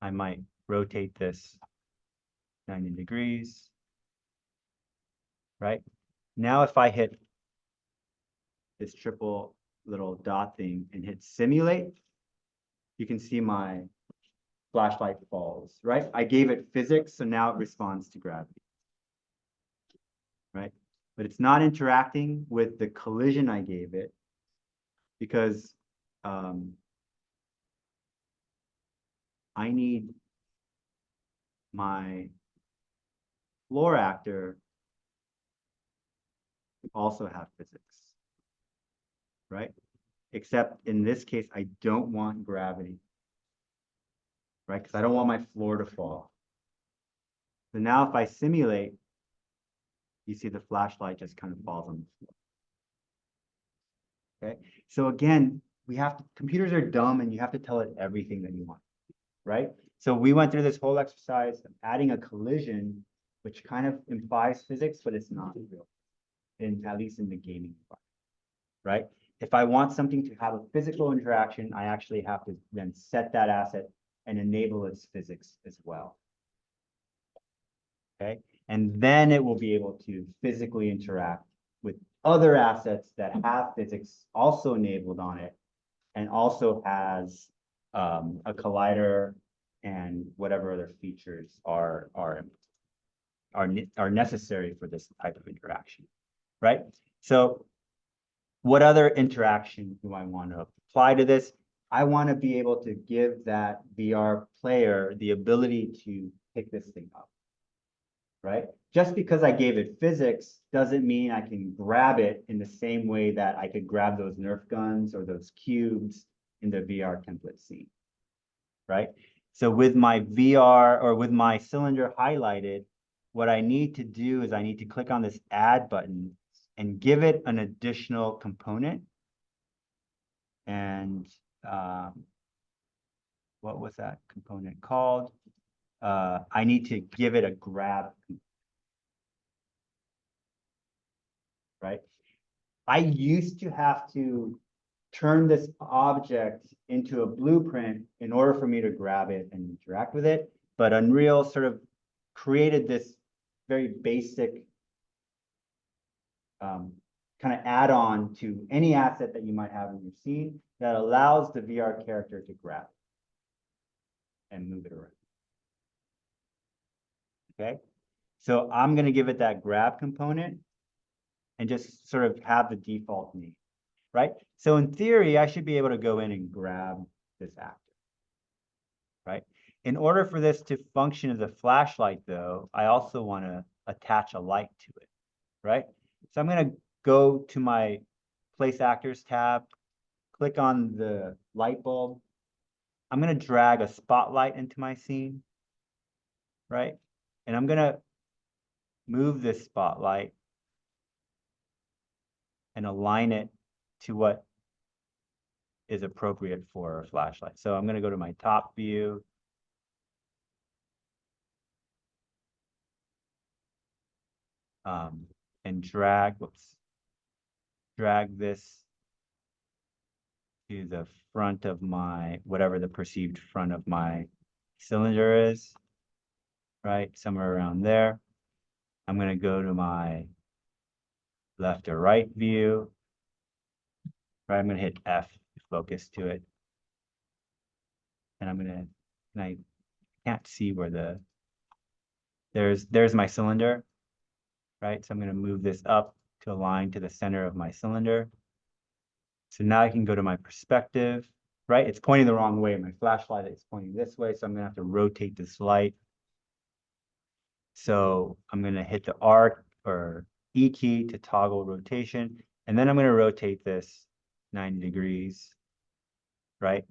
I might rotate this 90 degrees. Right? Now if I hit this triple little dot thing and hit simulate, you can see my flashlight falls, right? I gave it physics, so now it responds to gravity, right? But it's not interacting with the collision I gave it because I need my floor actor to also have physics, right? Except in this case, I don't want gravity, right? Because I don't want my floor to fall. So now if I simulate, you see the flashlight just kind of falls on the floor. Okay, so again, computers are dumb and you have to tell it everything that you want, right? So we went through this whole exercise of adding a collision, which kind of implies physics, but it's not real, at least in the gaming part, right? If I want something to have a physical interaction, I actually have to then set that asset and enable its physics as well. Okay, and then it will be able to physically interact with other assets that have physics also enabled on it and also has a collider and whatever other features are necessary for this type of interaction, right? So what other interaction do I want to apply to this? I want to be able to give that VR player the ability to pick this thing up, right? Just because I gave it physics doesn't mean I can grab it in the same way that I could grab those Nerf guns or those cubes in the VR template scene, right? So with my VR or with my cylinder highlighted, what I need to do is I need to click on this add button and give it an additional component. And what was that component called? I need to give it a grab, right? I used to have to turn this object into a blueprint in order for me to grab it and interact with it. But Unreal sort of created this very basic kind of add-on to any asset that you might have in your scene that allows the VR character to grab it and move it around. Okay, so I'm going to give it that grab component and just sort of have the default name, right? So in theory, I should be able to go in and grab this actor, right? In order for this to function as a flashlight, though, I also want to attach a light to it, right? So I'm going to go to my Place Actors tab, click on the light bulb. I'm going to drag a spotlight into my scene, right? And I'm going to move this spotlight and align it to what is appropriate for a flashlight. So I'm going to go to my top view. And drag this to the front of my, whatever the perceived front of my cylinder is, right? Somewhere around there. I'm going to go to my left or right view, right? I'm going to hit F to focus to it. And I'm going to, and I can't see where there's my cylinder, right? So I'm going to move this up to align to the center of my cylinder. So now I can go to my perspective, right? It's pointing the wrong way. My flashlight is pointing this way, so I'm going to have to rotate this light. So I'm going to hit the R or E key to toggle rotation, and then I'm going to rotate this 90 degrees, right?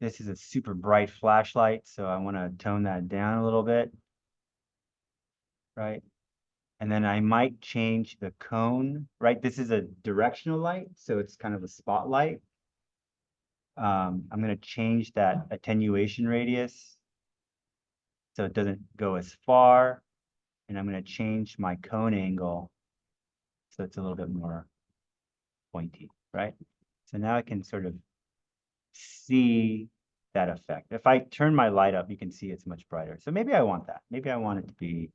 This is a super bright flashlight, so I want to tone that down a little bit, right? And then I might change the cone, right? This is a directional light, so it's kind of a spotlight. I'm going to change that attenuation radius so it doesn't go as far. And I'm going to change my cone angle so it's a little bit more pointy, right? So now I can sort of see that effect. If I turn my light up, you can see it's much brighter. So maybe I want that. Maybe I want it to be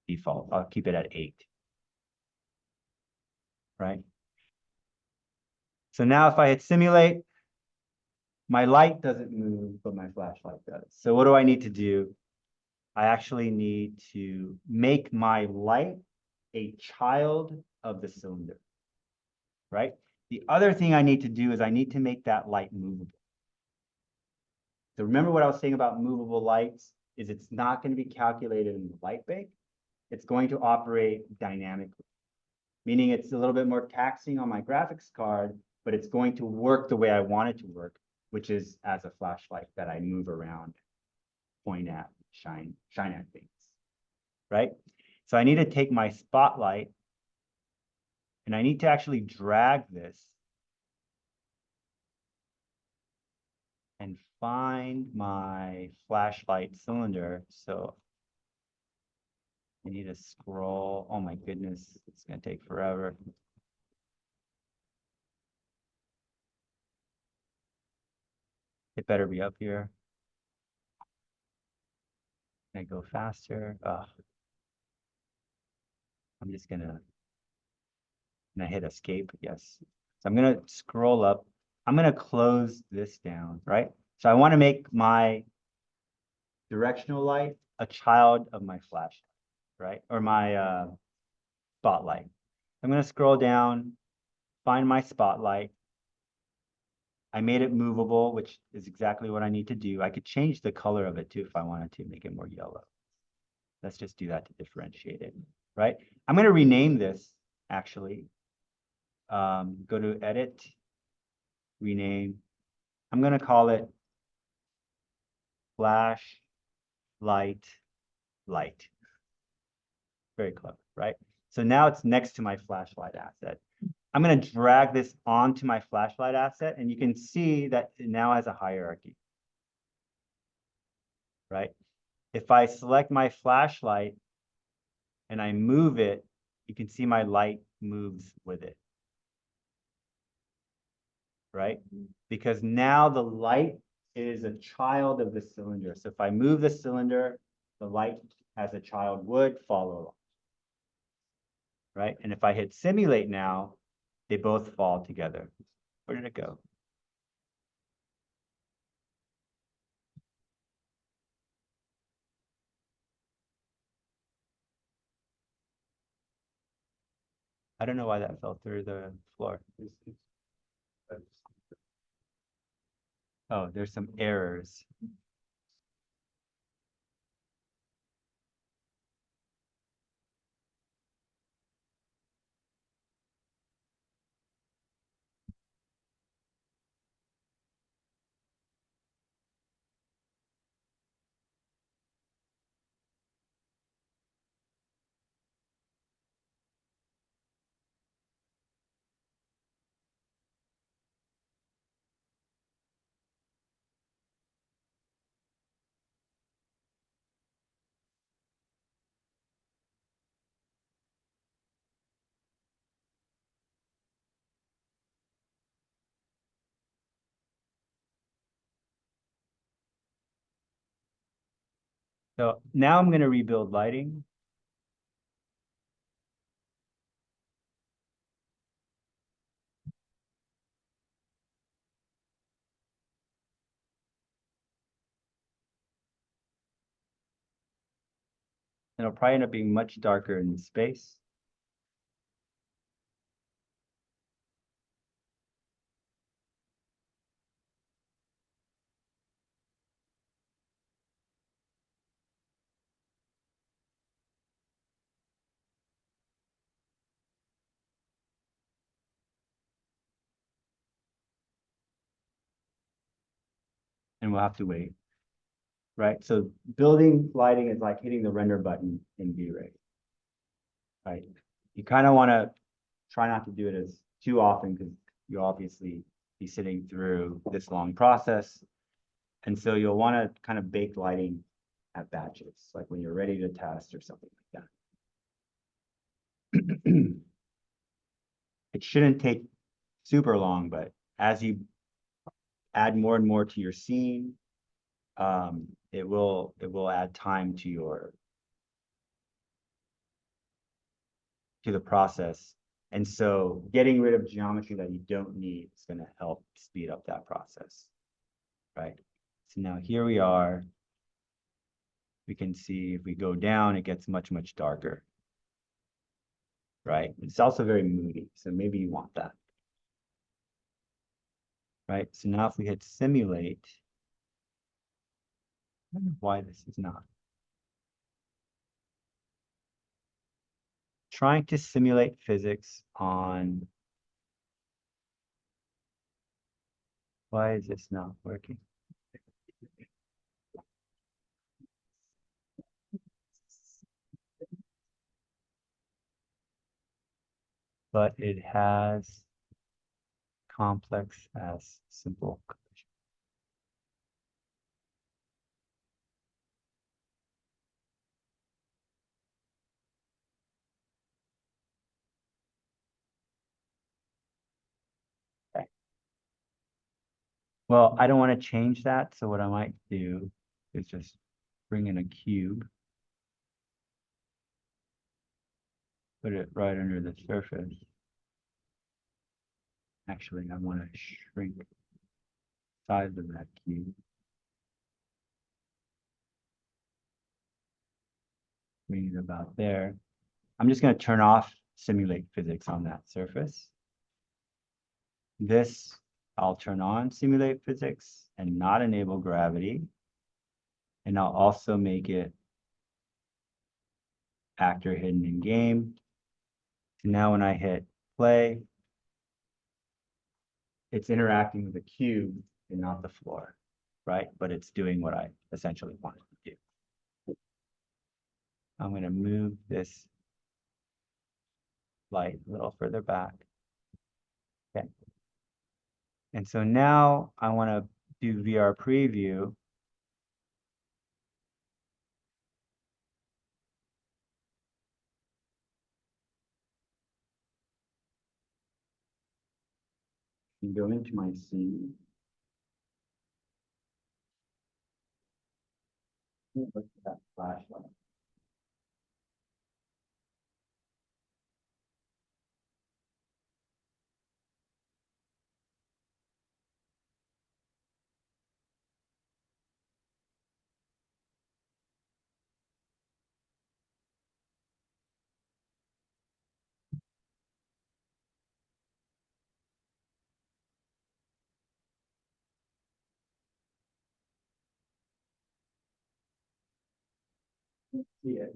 default. I'll keep it at 8. Right? So now if I hit simulate, my light doesn't move, but my flashlight does. So what do I need to do? I actually need to make my light a child of the cylinder, right? The other thing I need to do is I need to make that light movable. So remember what I was saying about movable lights is it's not going to be calculated in the light bank. It's going to operate dynamically, meaning it's a little bit more taxing on my graphics card, but it's going to work the way I want it to work, which is as a flashlight that I move around, point at, shine at things, right? So I need to take my spotlight and I need to actually drag this and find my flashlight cylinder. So I need to scroll. Oh my goodness, it's going to take forever. It better be up here. Can I go faster? I'm just gonna hit escape. Yes. So I'm gonna scroll up. I'm gonna close this down, right? So I want to make my directional light a child of my flashlight, right? Or my spotlight. I'm gonna scroll down, find my spotlight. I made it movable, which is exactly what I need to do. I could change the color of it too if I wanted to make it more yellow. Let's just do that to differentiate it, right? I'm going to rename this actually. Go to edit, rename. I'm gonna call it flash, light, light. Very clever, right? So now it's next to my flashlight asset. I'm gonna drag this onto my flashlight asset, and you can see that it now has a hierarchy, right? If I select my flashlight and I move it, you can see my light moves with it, right? Because now the light is a child of the cylinder. So if I move the cylinder, the light as a child would follow along, right? And if I hit simulate now, they both fall together. Where did it go? I don't know why that fell through the floor. Oh, there's some errors. So now I'm going to rebuild lighting. It'll probably end up being much darker in space. And we'll have to wait, right? So building lighting is like hitting the render button in V-Ray, right? You kind of want to try not to do it as too often because you obviously be sitting through this long process. And so you'll want to kind of bake lighting at batches, like when you're ready to test or something like that. It shouldn't take super long, but as you add more and more to your scene, it will add time to the process. And so getting rid of geometry that you don't need is going to help speed up that process, right? So now here we are. We can see if we go down, it gets much, much darker, right? It's also very moody, so maybe you want that, right? So now if we hit simulate, I don't know why this is not. Trying to simulate physics on, why is this not working? But it has complex as simple. Okay. Well, I don't want to change that. So what I might do is just bring in a cube, put it right under the surface. Actually, I want to shrink the size of that cube. Bring it about there. I'm just going to turn off simulate physics on that surface. This, I'll turn on simulate physics and not enable gravity. And I'll also make it actor hidden in game. So now when I hit play, it's interacting with the cube and not the floor, right? But it's doing what I essentially want it to do. I'm going to move this light a little further back. Okay. And so now I want to do VR preview. And go into my scene. Look at that flashlight. See it.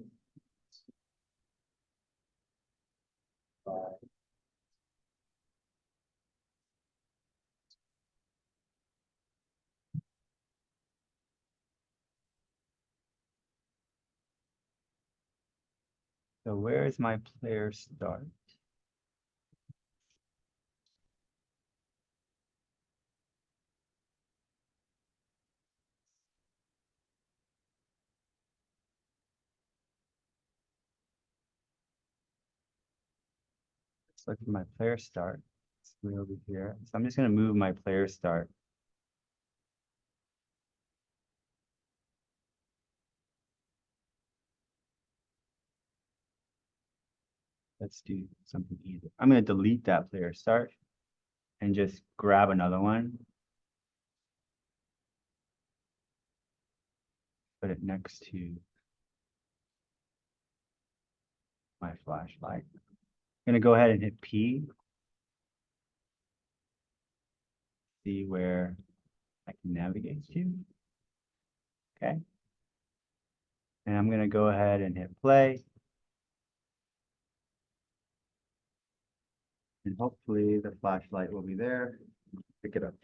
So where is my player start? Let's look at my player start. It's way over here. So I'm just going to move my player start. Let's do something easy. I'm going to delete that player start and just grab another one. Put it next to my flashlight. I'm going to go ahead and hit P. See where I can navigate to. Okay. And I'm going to go ahead and hit play. And hopefully the flashlight will be there. Pick it up.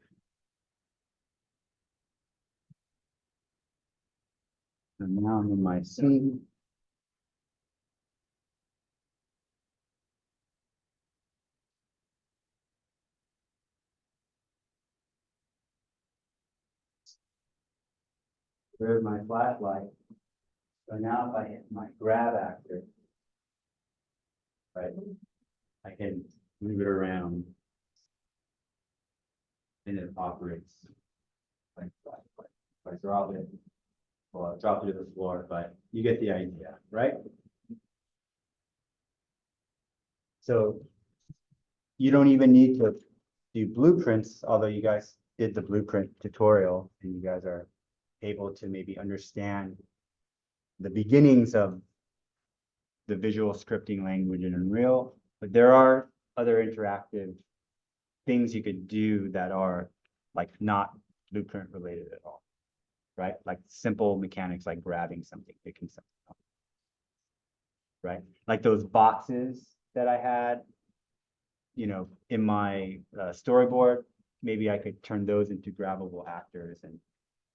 So now I'm in my scene. There's my flashlight. So now if I hit my grab actor, right, I can move it around and it operates like flashlight. If I drop it, well, I drop it to the floor, but you get the idea, right? So you don't even need to do blueprints, although you guys did the blueprint tutorial and you guys are able to maybe understand the beginnings of the visual scripting language in Unreal, but there are other interactive things you could do that are like not blueprint related at all, right? Like simple mechanics like grabbing something, picking something up, right? Like those boxes that I had, you know, in my storyboard, maybe I could turn those into grabbable actors and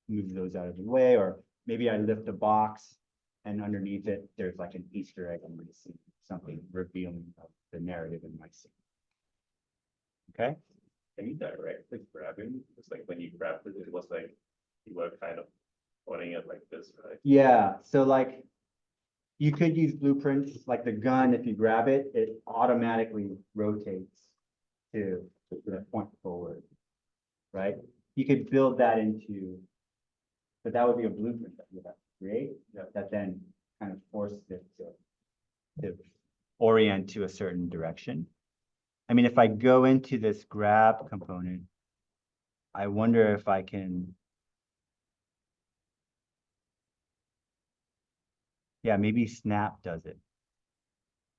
move those out of the way, or maybe I lift a box and underneath it, there's like an Easter egg in my scene, something revealing of the narrative in my scene. Okay? Can you direct the grabbing? It's like when you grabbed it, it was like you were kind of holding it like this, right? Yeah, so like you could use blueprints, like the gun, if you grab it, it automatically rotates to the point forward, right? You could build that into, but that would be a blueprint that you have to create, that then kind of forces it to orient to a certain direction. I mean, if I go into this grab component, I wonder if I can, yeah, maybe Snap does it,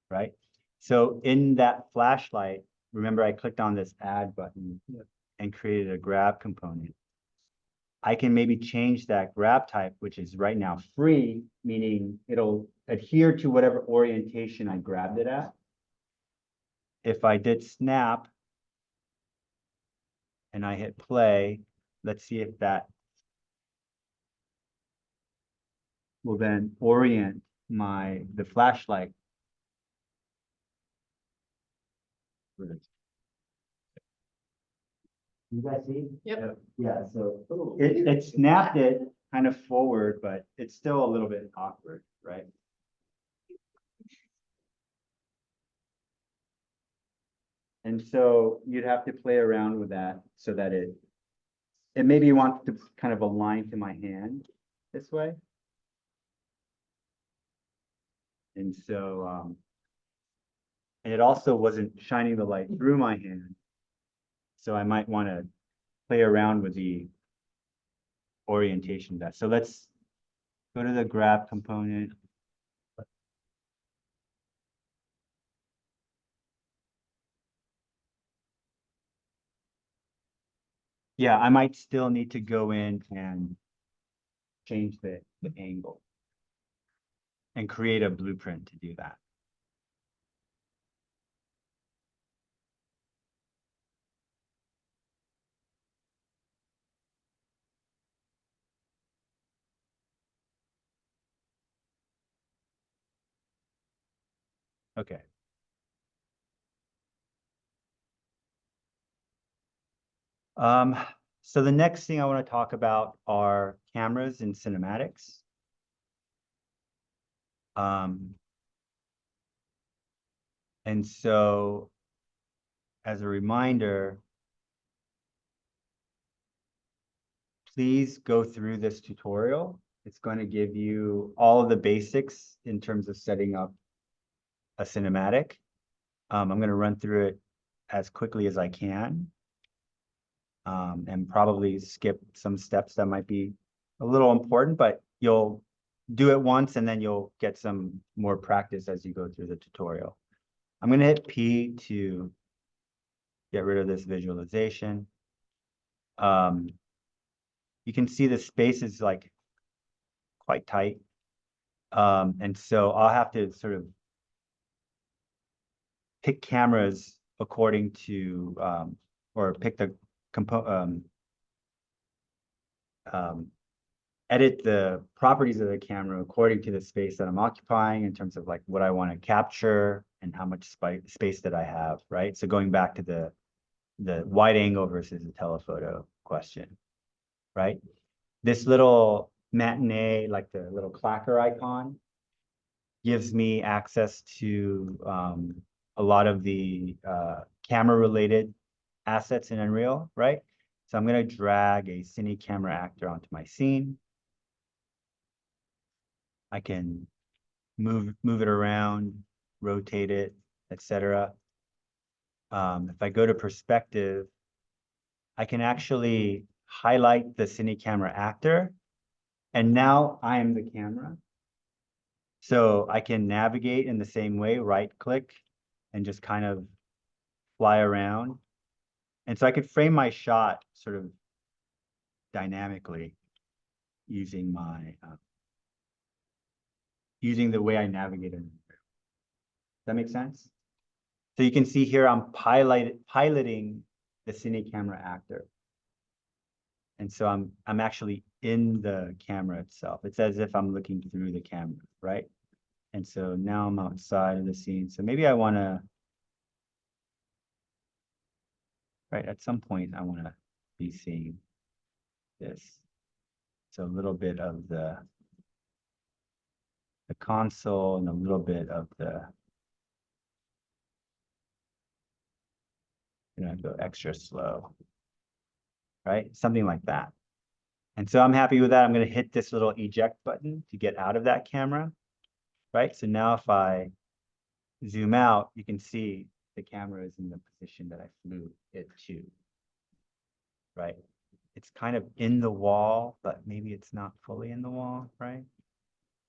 right? So in that flashlight, remember I clicked on this add button and created a grab component. I can maybe change that grab type, which is right now free, meaning it'll adhere to whatever orientation I grabbed it at. If I did snap and I hit play, let's see if that will then orient the flashlight. You guys see? Yep. Yeah, so it snapped it kind of forward, but it's still a little bit awkward, right? And so you'd have to play around with that so that it maybe wants to kind of align to my hand this way. And so, and it also wasn't shining the light through my hand. So I might want to play around with the orientation of that. So let's go to the grab component. Yeah, I might still need to go in and change the angle and create a blueprint to do that. Okay. So the next thing I want to talk about are cameras and cinematics. And so as a reminder, please go through this tutorial. It's going to give you all of the basics in terms of setting up a cinematic. I'm going to run through it as quickly as I can. And probably skip some steps that might be a little important, but you'll do it once and then you'll get some more practice as you go through the tutorial. I'm going to hit P to get rid of this visualization. You can see the space is like quite tight. And so I'll have to sort of pick cameras according to, or pick the edit the properties of the camera according to the space that I'm occupying in terms of like what I want to capture and how much space that I have, right? So going back to the wide angle versus the telephoto question, right? This little matinee, like the little clacker icon, gives me access to a lot of the camera related assets in Unreal, right? So I'm going to drag a cine camera actor onto my scene. I can move it around, rotate it, etc. If I go to perspective, I can actually highlight the cine camera actor, and now I am the camera. So I can navigate in the same way, right click, and just kind of fly around. And so I could frame my shot sort of dynamically using my using the way I navigate it. Does that make sense? So you can see here I'm piloting the cine camera actor. And so I'm actually in the camera itself. It's as if I'm looking through the camera, right? And so now I'm outside of the scene. So maybe I want to, right, at some point I want to be seeing this. So a little bit of the console and a little bit of the, go extra slow, right? Something like that. And so I'm happy with that. I'm going to hit this little eject button to get out of that camera, right? So now if I zoom out, you can see the camera is in the position that I flew it to, right? It's kind of in the wall, but maybe it's not fully in the wall, right?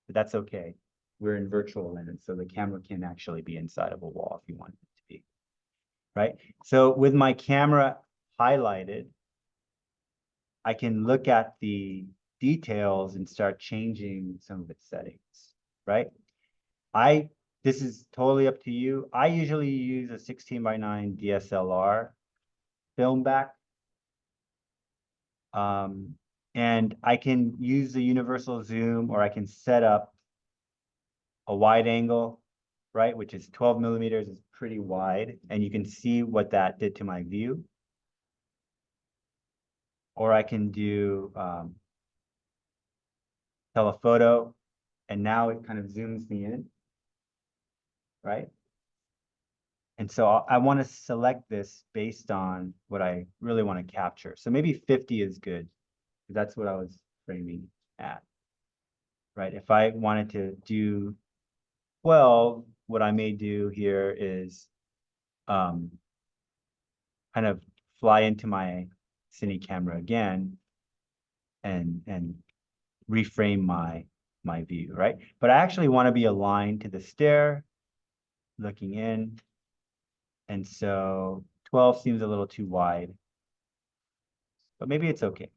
But that's okay. We're in virtual land, so the camera can actually be inside of a wall if you want it to be, right? So with my camera highlighted, I can look at the details and start changing some of its settings, right? This is totally up to you. I usually use a 16:9 DSLR film back. And I can use the universal zoom, or I can set up a wide angle, right? Which is 12 millimeters, is pretty wide, and you can see what that did to my view. Or I can do telephoto, and now it kind of zooms me in, right? And so I want to select this based on what I really want to capture. So maybe 50 is good, because that's what I was framing at, right? If I wanted to do 12, what I may do here is kind of fly into my cine camera again and reframe my view, right? But I actually want to be aligned to the stair, looking in. And so 12 seems a little too wide, but maybe it's okay.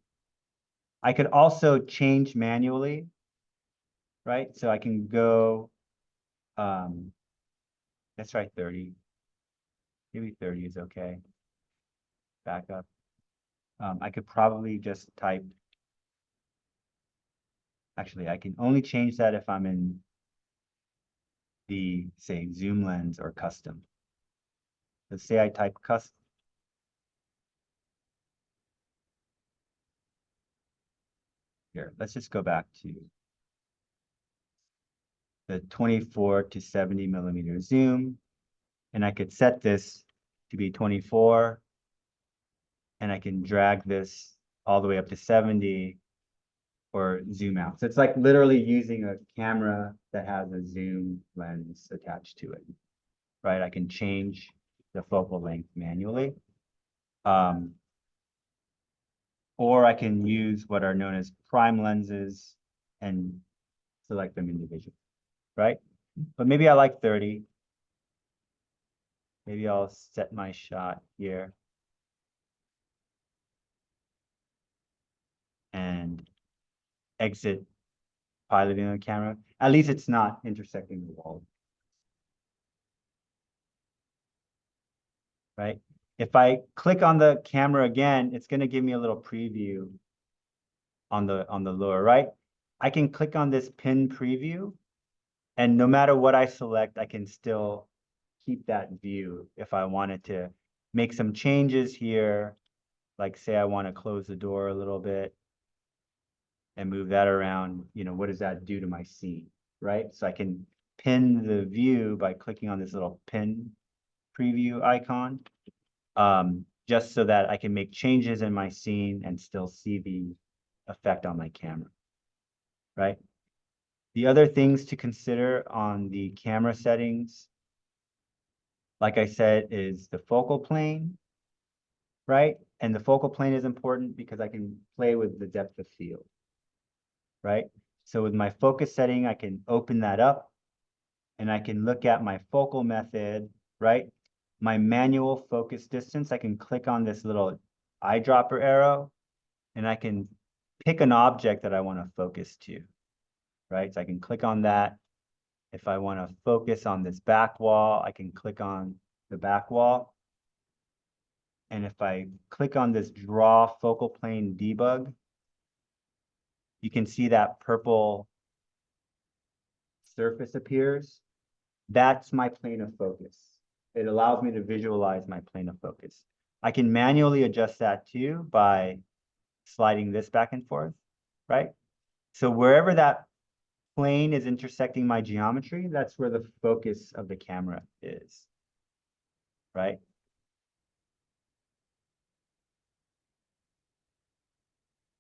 I could also change manually, right? So I can go, let's try 30. Maybe 30 is okay. Back up. I could probably just type, actually, I can only change that if I'm in the, say, zoom lens or custom. Let's say I type custom. Here, let's just go back to the 24 to 70 millimeter zoom. And I could set this to be 24. And I can drag this all the way up to 70 or zoom out. So it's like literally using a camera that has a zoom lens attached to it, right? I can change the focal length manually. Or I can use what are known as prime lenses and select them individually, right? But maybe I like 30. Maybe I'll set my shot here. And exit piloting the camera. At least it's not intersecting the wall. Right? If I click on the camera again, it's going to give me a little preview on the lower right. I can click on this pin preview, and no matter what I select, I can still keep that view if I wanted to make some changes here. Like say I want to close the door a little bit and move that around, you know, what does that do to my scene, right? So I can pin the view by clicking on this little pin preview icon, just so that I can make changes in my scene and still see the effect on my camera, right? The other things to consider on the camera settings, like I said, is the focal plane, right? And the focal plane is important because I can play with the depth of field, right? So with my focus setting, I can open that up and I can look at my focal method, right? My manual focus distance, I can click on this little eyedropper arrow and I can pick an object that I want to focus to, right? So I can click on that. If I want to focus on this back wall, I can click on the back wall. And if I click on this draw focal plane debug, you can see that purple surface appears. That's my plane of focus. It allows me to visualize my plane of focus. I can manually adjust that too by sliding this back and forth, right? So wherever that plane is intersecting my geometry, that's where the focus of the camera is, right?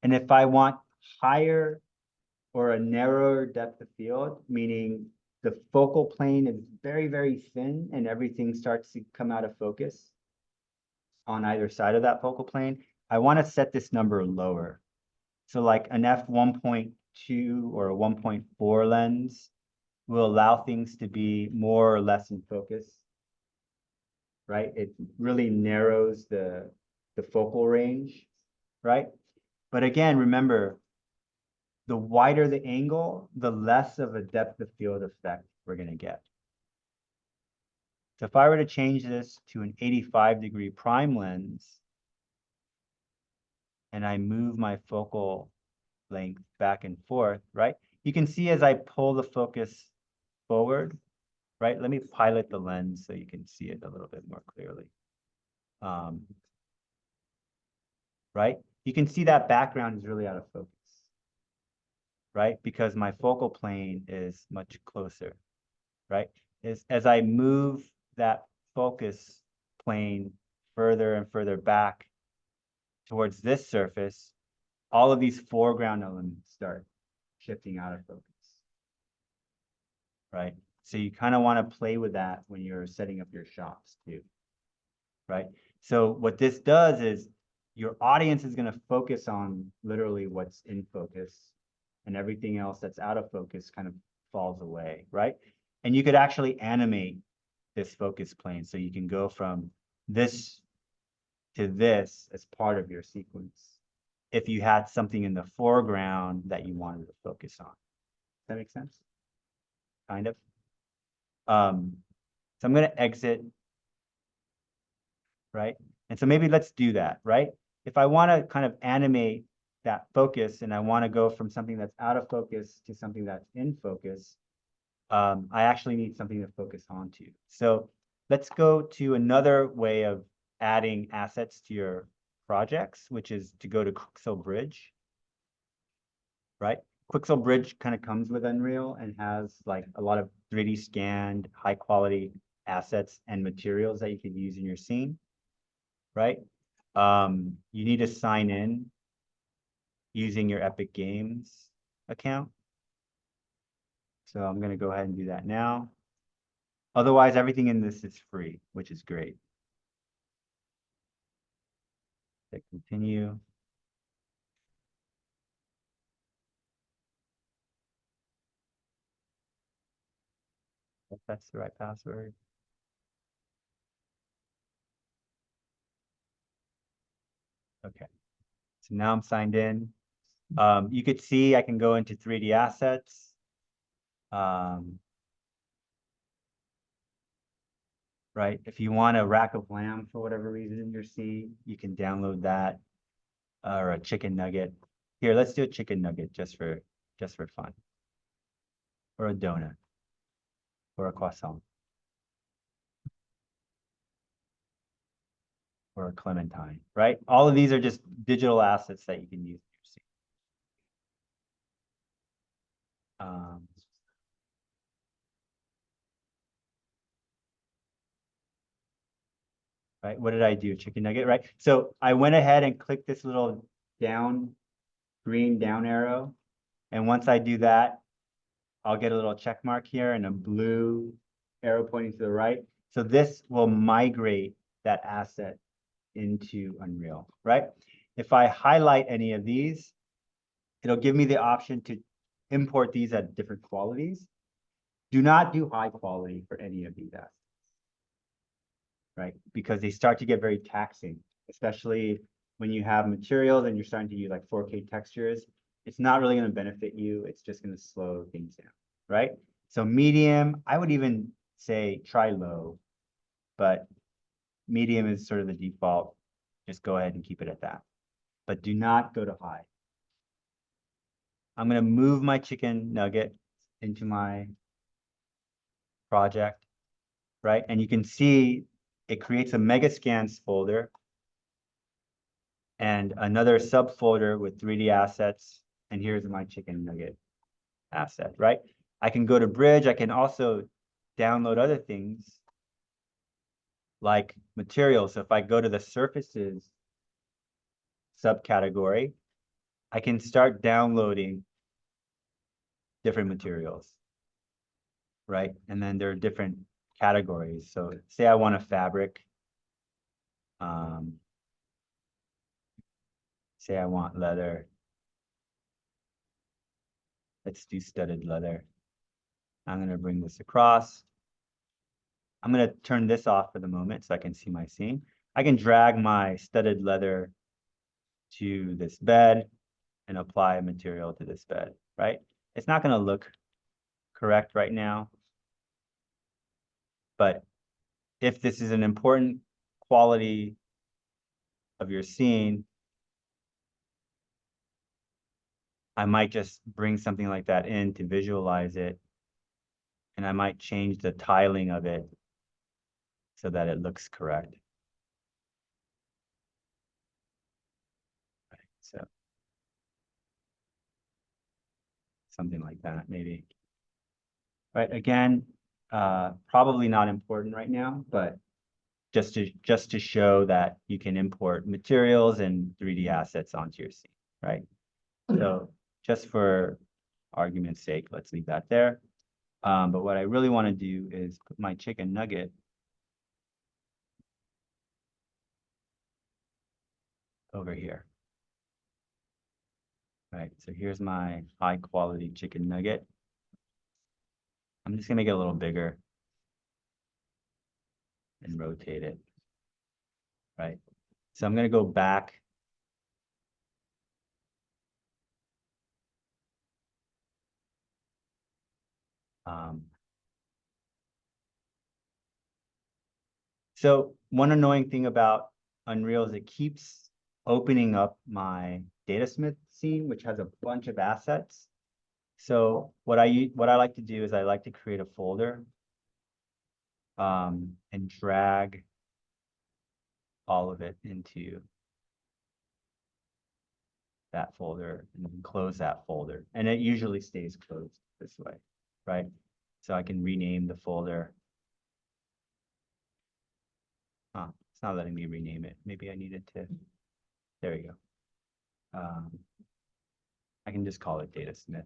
And if I want higher or a narrower depth of field, meaning the focal plane is very, very thin and everything starts to come out of focus on either side of that focal plane, I want to set this number lower. So like an f1.2 or a 1.4 lens will allow things to be more or less in focus, right? It really narrows the focal range, right? But again, remember, the wider the angle, the less of a depth of field effect we're going to get. So if I were to change this to an 85-degree prime lens, and I move my focal length back and forth, right? You can see as I pull the focus forward, right? Let me pilot the lens so you can see it a little bit more clearly. Right? You can see that background is really out of focus, right? Because my focal plane is much closer, right? As I move that focus plane further and further back towards this surface, all of these foreground elements start shifting out of focus, right? So you kind of want to play with that when you're setting up your shots too, right? So what this does is your audience is going to focus on literally what's in focus, and everything else that's out of focus kind of falls away, right? And you could actually animate this focus plane. So you can go from this to this as part of your sequence if you had something in the foreground that you wanted to focus on. Does that make sense? Kind of. So I'm going to exit, right? And so maybe let's do that, right? If I want to kind of animate that focus and I want to go from something that's out of focus to something that's in focus, I actually need something to focus onto. So let's go to another way of adding assets to your projects, which is to go to Quixel Bridge, right? Quixel Bridge kind of comes with Unreal and has like a lot of 3D scanned, high quality assets and materials that you could use in your scene, right? You need to sign in using your Epic Games account. So I'm going to go ahead and do that now. Otherwise, everything in this is free, which is great. Click continue. If that's the right password. Okay. So now I'm signed in. You could see I can go into 3D assets. Right. If you want a rack of lamb for whatever reason in your scene, you can download that, or a chicken nugget. Here, let's do a chicken nugget just for fun. Or a donut. Or a croissant. Or a clementine, right? All of these are just digital assets that you can use in your scene. Right, what did I do? Chicken nugget, right? So I went ahead and clicked this little green down arrow. And once I do that, I'll get a little check mark here and a blue arrow pointing to the right. So this will migrate that asset into Unreal, right? If I highlight any of these, it'll give me the option to import these at different qualities. Do not do high quality for any of these assets, right? Because they start to get very taxing, especially when you have materials and you're starting to use like 4K textures. It's not really going to benefit you. It's just going to slow things down, right? So medium, I would even say try low, but medium is sort of the default. Just go ahead and keep it at that, but do not go to high. I'm going to move my chicken nugget into my project, right? And you can see it creates a mega scans folder and another subfolder with 3D assets. And here's my chicken nugget asset, right? I can go to Bridge. I can also download other things like materials. So if I go to the surfaces subcategory, I can start downloading different materials, right? And then there are different categories. So say I want a fabric. Say I want leather. Let's do studded leather. I'm going to bring this across. I'm going to turn this off for the moment so I can see my scene. I can drag my studded leather to this bed and apply a material to this bed, right? It's not going to look correct right now, but if this is an important quality of your scene, I might just bring something like that in to visualize it. And I might change the tiling of it so that it looks correct. Right, so something like that, maybe. Right, again, probably not important right now, but just to show that you can import materials and 3D assets onto your scene, right? So just for argument's sake, let's leave that there. But what I really want to do is put my chicken nugget over here. Right, so here's my high quality chicken nugget. I'm just gonna make it a little bigger and rotate it. Right, so I'm gonna go back. So one annoying thing about Unreal is it keeps opening up my Datasmith scene, which has a bunch of assets. So what I like to do is I like to create a folder and drag all of it into that folder and then close that folder. And it usually stays closed this way, right? So I can rename the folder. It's not letting me rename it. Maybe I needed to. There you go. I can just call it Datasmith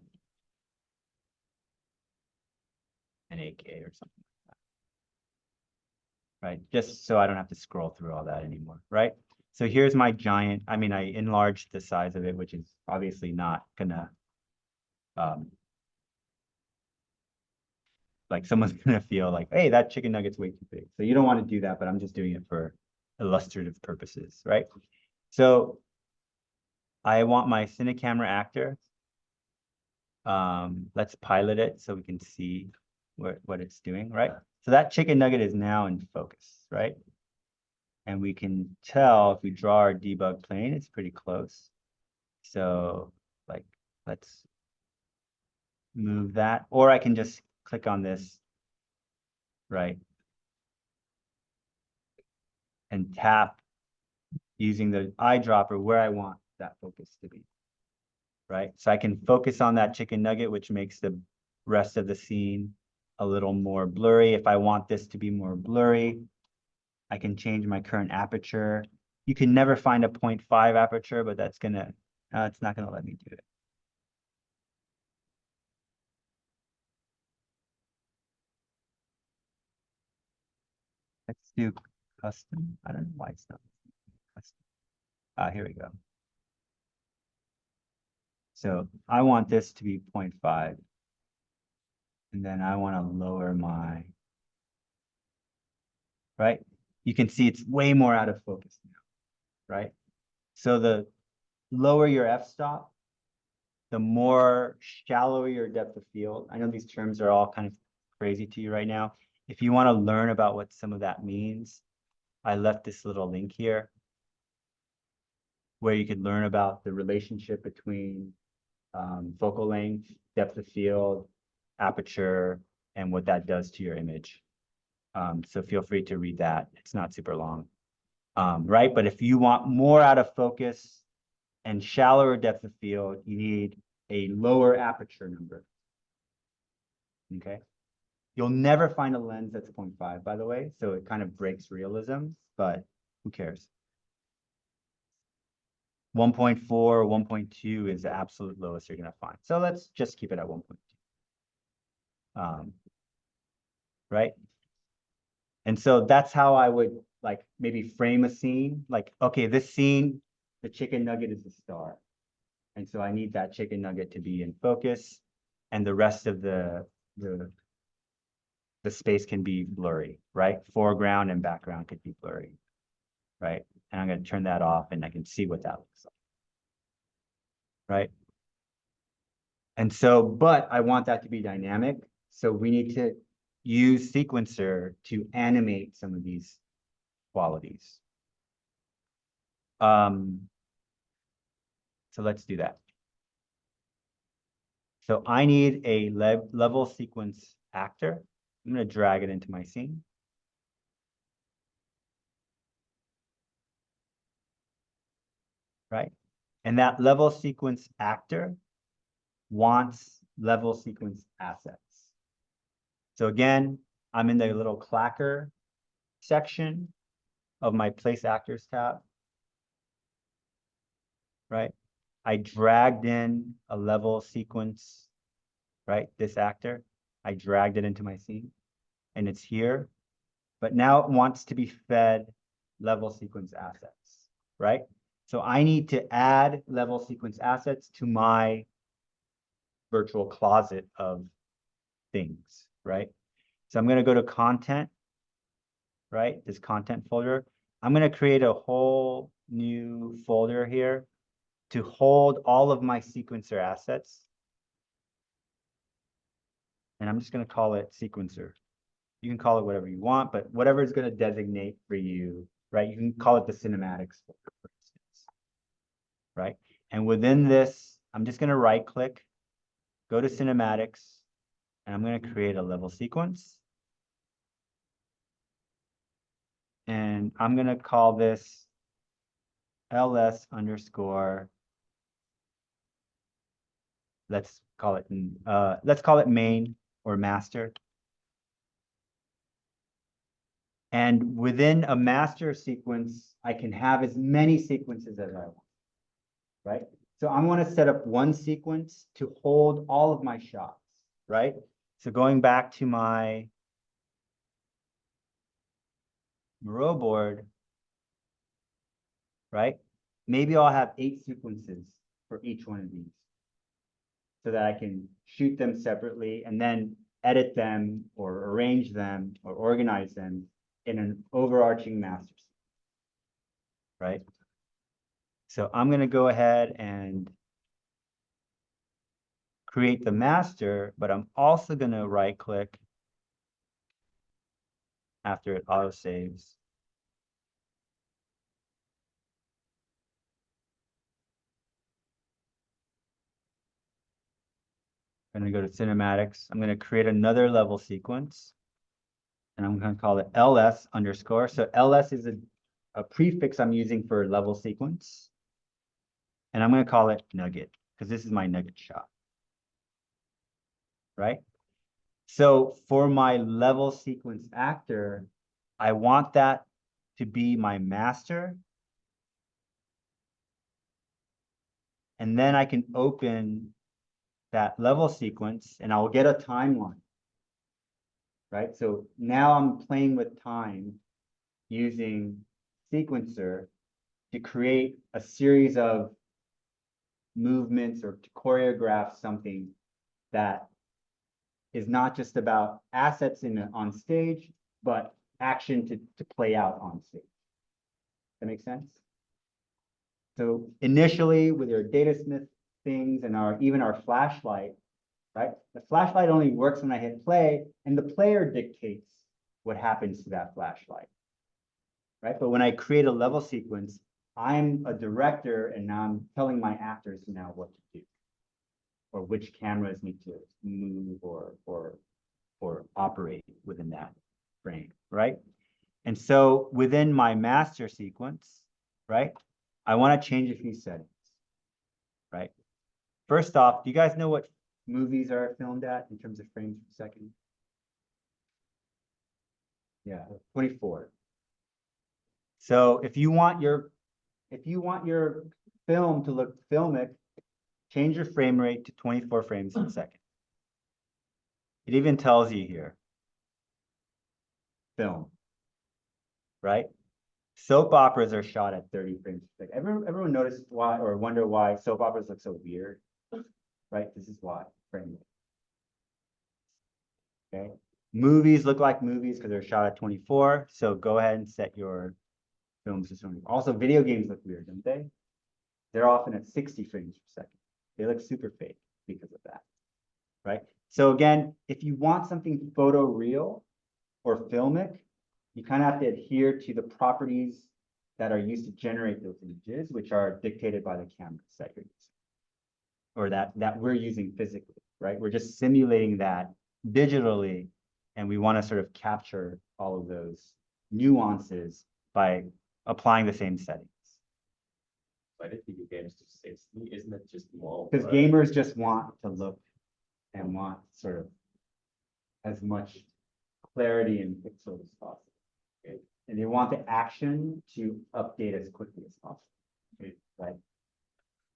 and wa.k or something like that. Right? Just so I don't have to scroll through all that anymore, right? So here's my giant, I mean, I enlarged the size of it, which is obviously not gonna, like someone's gonna feel like, hey, that chicken nugget's way too big. So you don't want to do that, but I'm just doing it for illustrative purposes, right? So I want my cine camera actor. Let's pilot it so we can see what it's doing, right? So that chicken nugget is now in focus, right? And we can tell if we draw our debug plane, it's pretty close. So like, let's move that, or I can just click on this, right? And tap using the eyedropper where I want that focus to be, right? So I can focus on that chicken nugget, which makes the rest of the scene a little more blurry. If I want this to be more blurry, I can change my current aperture. You can never find a 0.5 aperture, but that's gonna, it's not gonna let me do it. Let's do custom. I don't know why it's not custom. Here we go. So I want this to be 0.5. And then I want to lower my, right? You can see it's way more out of focus now, right? So the lower your f-stop, the more shallow your depth of field. I know these terms are all kind of crazy to you right now. If you want to learn about what some of that means, I left this little link here where you could learn about the relationship between focal length, depth of field, aperture, and what that does to your image. So feel free to read that. It's not super long, right? But if you want more out of focus and shallower depth of field, you need a lower aperture number. Okay. You'll never find a lens that's 0.5, by the way. So it kind of breaks realism, but who cares? 1.4, 1.2 is the absolute lowest you're going to find. So let's just keep it at 1.2. Right? And so that's how I would like maybe frame a scene. Like, okay, this scene, the chicken nugget is the star. And so I need that chicken nugget to be in focus, and the rest of the space can be blurry, right? Foreground and background could be blurry, right? And I'm going to turn that off and I can see what that looks like, right? And so, but I want that to be dynamic. So we need to use sequencer to animate some of these qualities. So let's do that. So I need a level sequence actor. I'm going to drag it into my scene. Right? And that level sequence actor wants level sequence assets. So again, I'm in the little clacker section of my place actors tab. Right? I dragged in a level sequence, right? This actor, I dragged it into my scene and it's here, but now it wants to be fed level sequence assets, right? So I need to add level sequence assets to my virtual closet of things, right? So I'm going to go to content, right? This content folder. I'm going to create a whole new folder here to hold all of my sequencer assets. And I'm just going to call it sequencer. You can call it whatever you want, but whatever is going to designate for you, right? You can call it the cinematics folder, for instance, right? And within this, I'm just going to right click, go to cinematics, and I'm going to create a level sequence. And I'm going to call this ls underscore, let's call it main or master. And within a master sequence, I can have as many sequences as I want, right? So I'm going to set up one sequence to hold all of my shots, right? So going back to my Moreau board, right? Maybe I'll have 8 sequences for each one of these so that I can shoot them separately and then edit them or arrange them or organize them in an overarching master sequence, right? So I'm going to go ahead and create the master, but I'm also going to right click after it auto saves. I'm going to go to cinematics. I'm going to create another level sequence and I'm going to call it ls underscore. So ls is a prefix I'm using for level sequence. And I'm going to call it nugget because this is my nugget shot. Right? So for my level sequence actor, I want that to be my master. And then I can open that level sequence and I'll get a timeline. Right? So now I'm playing with time using sequencer to create a series of movements or to choreograph something that is not just about assets on stage, but action to play out on stage. That makes sense? So initially with your datasmith things and even our flashlight, right? The flashlight only works when I hit play and the player dictates what happens to that flashlight, right? But when I create a level sequence, I'm a director and now I'm telling my actors now what to do or which cameras need to move or operate within that frame, right? And so within my master sequence, right, I want to change a few settings, right? First off, do you guys know what movies are filmed at in terms of frames per second? Yeah, 24. So if you want your film to look filmic, change your frame rate to 24 frames per second. It even tells you here, film, right? Soap operas are shot at 30 frames per second. Everyone notice why or wonder why soap operas look so weird, right? This is why, frame rate. Okay. Movies look like movies because they're shot at 24. So go ahead and set your films to 24. Also, video games look weird, don't they? They're often at 60 frames per second. They look super fake because of that, right? So again, if you want something photoreal or filmic, you kind of have to adhere to the properties that are used to generate those images, which are dictated by the cameras that you're using, or that we're using physically, right? We're just simulating that digitally, and we want to sort of capture all of those nuances by applying the same settings. Why did video games to 60? Isn't it just more? Because gamers just want to look and want sort of as much clarity in pixels as possible. Okay? And they want the action to update as quickly as possible. Okay? Right?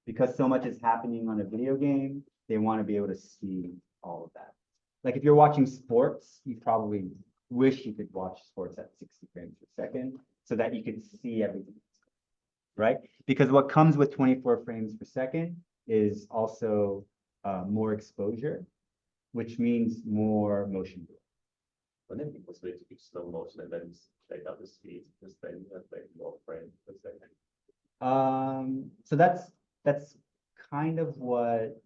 Because so much is happening on a video game, they want to be able to see all of that. Like if you're watching sports, you probably wish you could watch sports at 60 frames per second so that you could see everything. Right? Because what comes with 24 frames per second is also more exposure, which means more motion blur. Wouldn't it be possible to do slow motion and then take up the speed, because then you have like more frames per second? So that's kind of what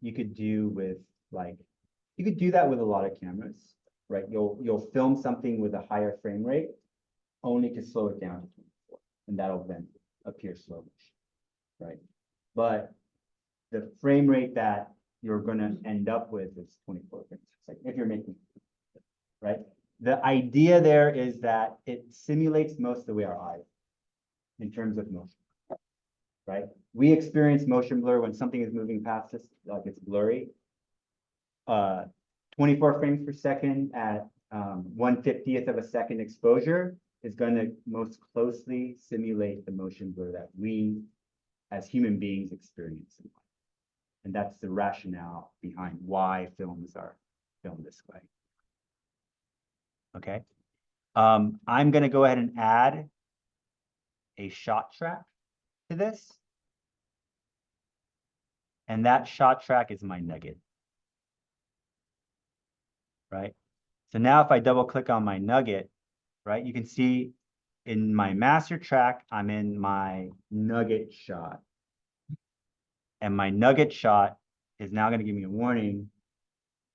you could do with like, you could do that with a lot of cameras, right? You'll film something with a higher frame rate only to slow it down to 24, and that'll then appear slow motion, right? But the frame rate that you're gonna end up with is 24 frames per second if you're making, right? The idea there is that it simulates most the way our eyes in terms of motion, right? We experience motion blur when something is moving past us, like it's blurry. 24 frames per second at 1/50th of a second exposure is going to most closely simulate the motion blur that we as human beings experience. And that's the rationale behind why films are filmed this way. Okay. I'm going to go ahead and add a shot track to this. And that shot track is my nugget. Right? So now if I double click on my nugget, right, you can see in my master track, I'm in my nugget shot. And my nugget shot is now going to give me a warning.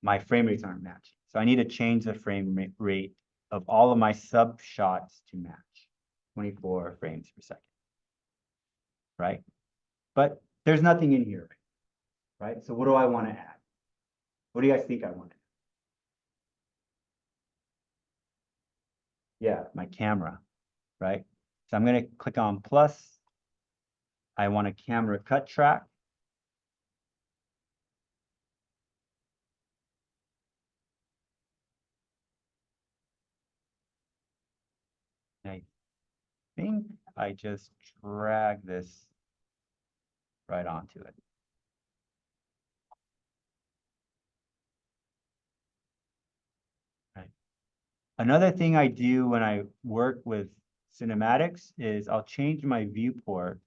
My frame rates aren't matching. So I need to change the frame rate of all of my sub shots to match 24 frames per second. Right? But there's nothing in here. Right? So what do I want to add? What do you guys think I want to add? Yeah, my camera, right? So I'm going to click on plus. I want a camera cut track. I think I just drag this right onto it. Right. Another thing I do when I work with cinematics is I'll change my viewport,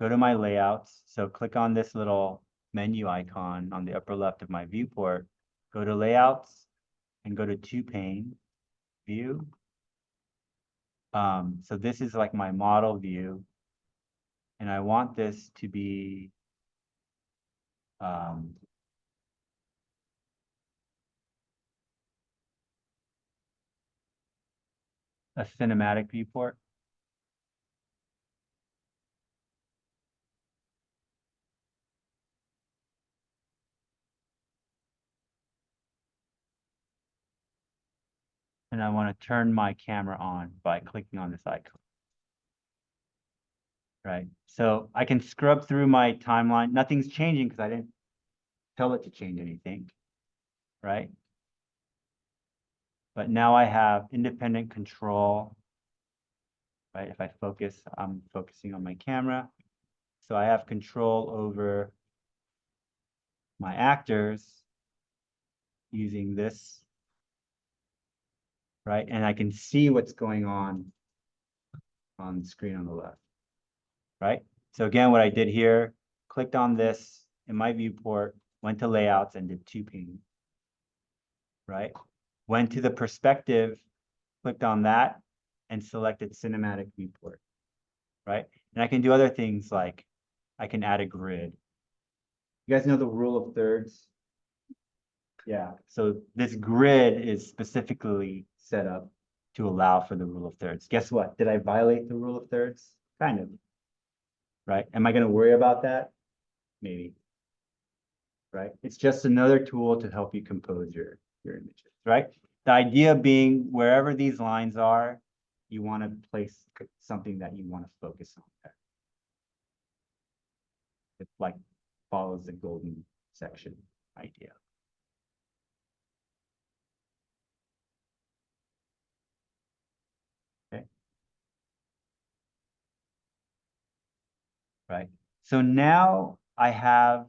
go to my layouts. So click on this little menu icon on the upper left of my viewport, go to layouts and go to two pane view. So this is like my model view, and I want this to be a cinematic viewport. And I want to turn my camera on by clicking on this icon. Right. So I can scrub through my timeline. Nothing's changing because I didn't tell it to change anything. Right. But now I have independent control. Right. If I focus, I'm focusing on my camera. So I have control over my actors using this. Right. And I can see what's going on the screen on the left. Right. So again, what I did here, clicked on this in my viewport, went to layouts and did two pane. Right. Went to the perspective, clicked on that and selected cinematic viewport. Right. And I can do other things like I can add a grid. You guys know the rule of thirds? Yeah. So this grid is specifically set up to allow for the rule of thirds. Guess what? Did I violate the rule of thirds? Kind of. Right? Am I going to worry about that? Maybe. right? It's just another tool to help you compose your images, right? The idea being wherever these lines are, you want to place something that you want to focus on there. It like follows the golden section idea. Okay. Right. So now I have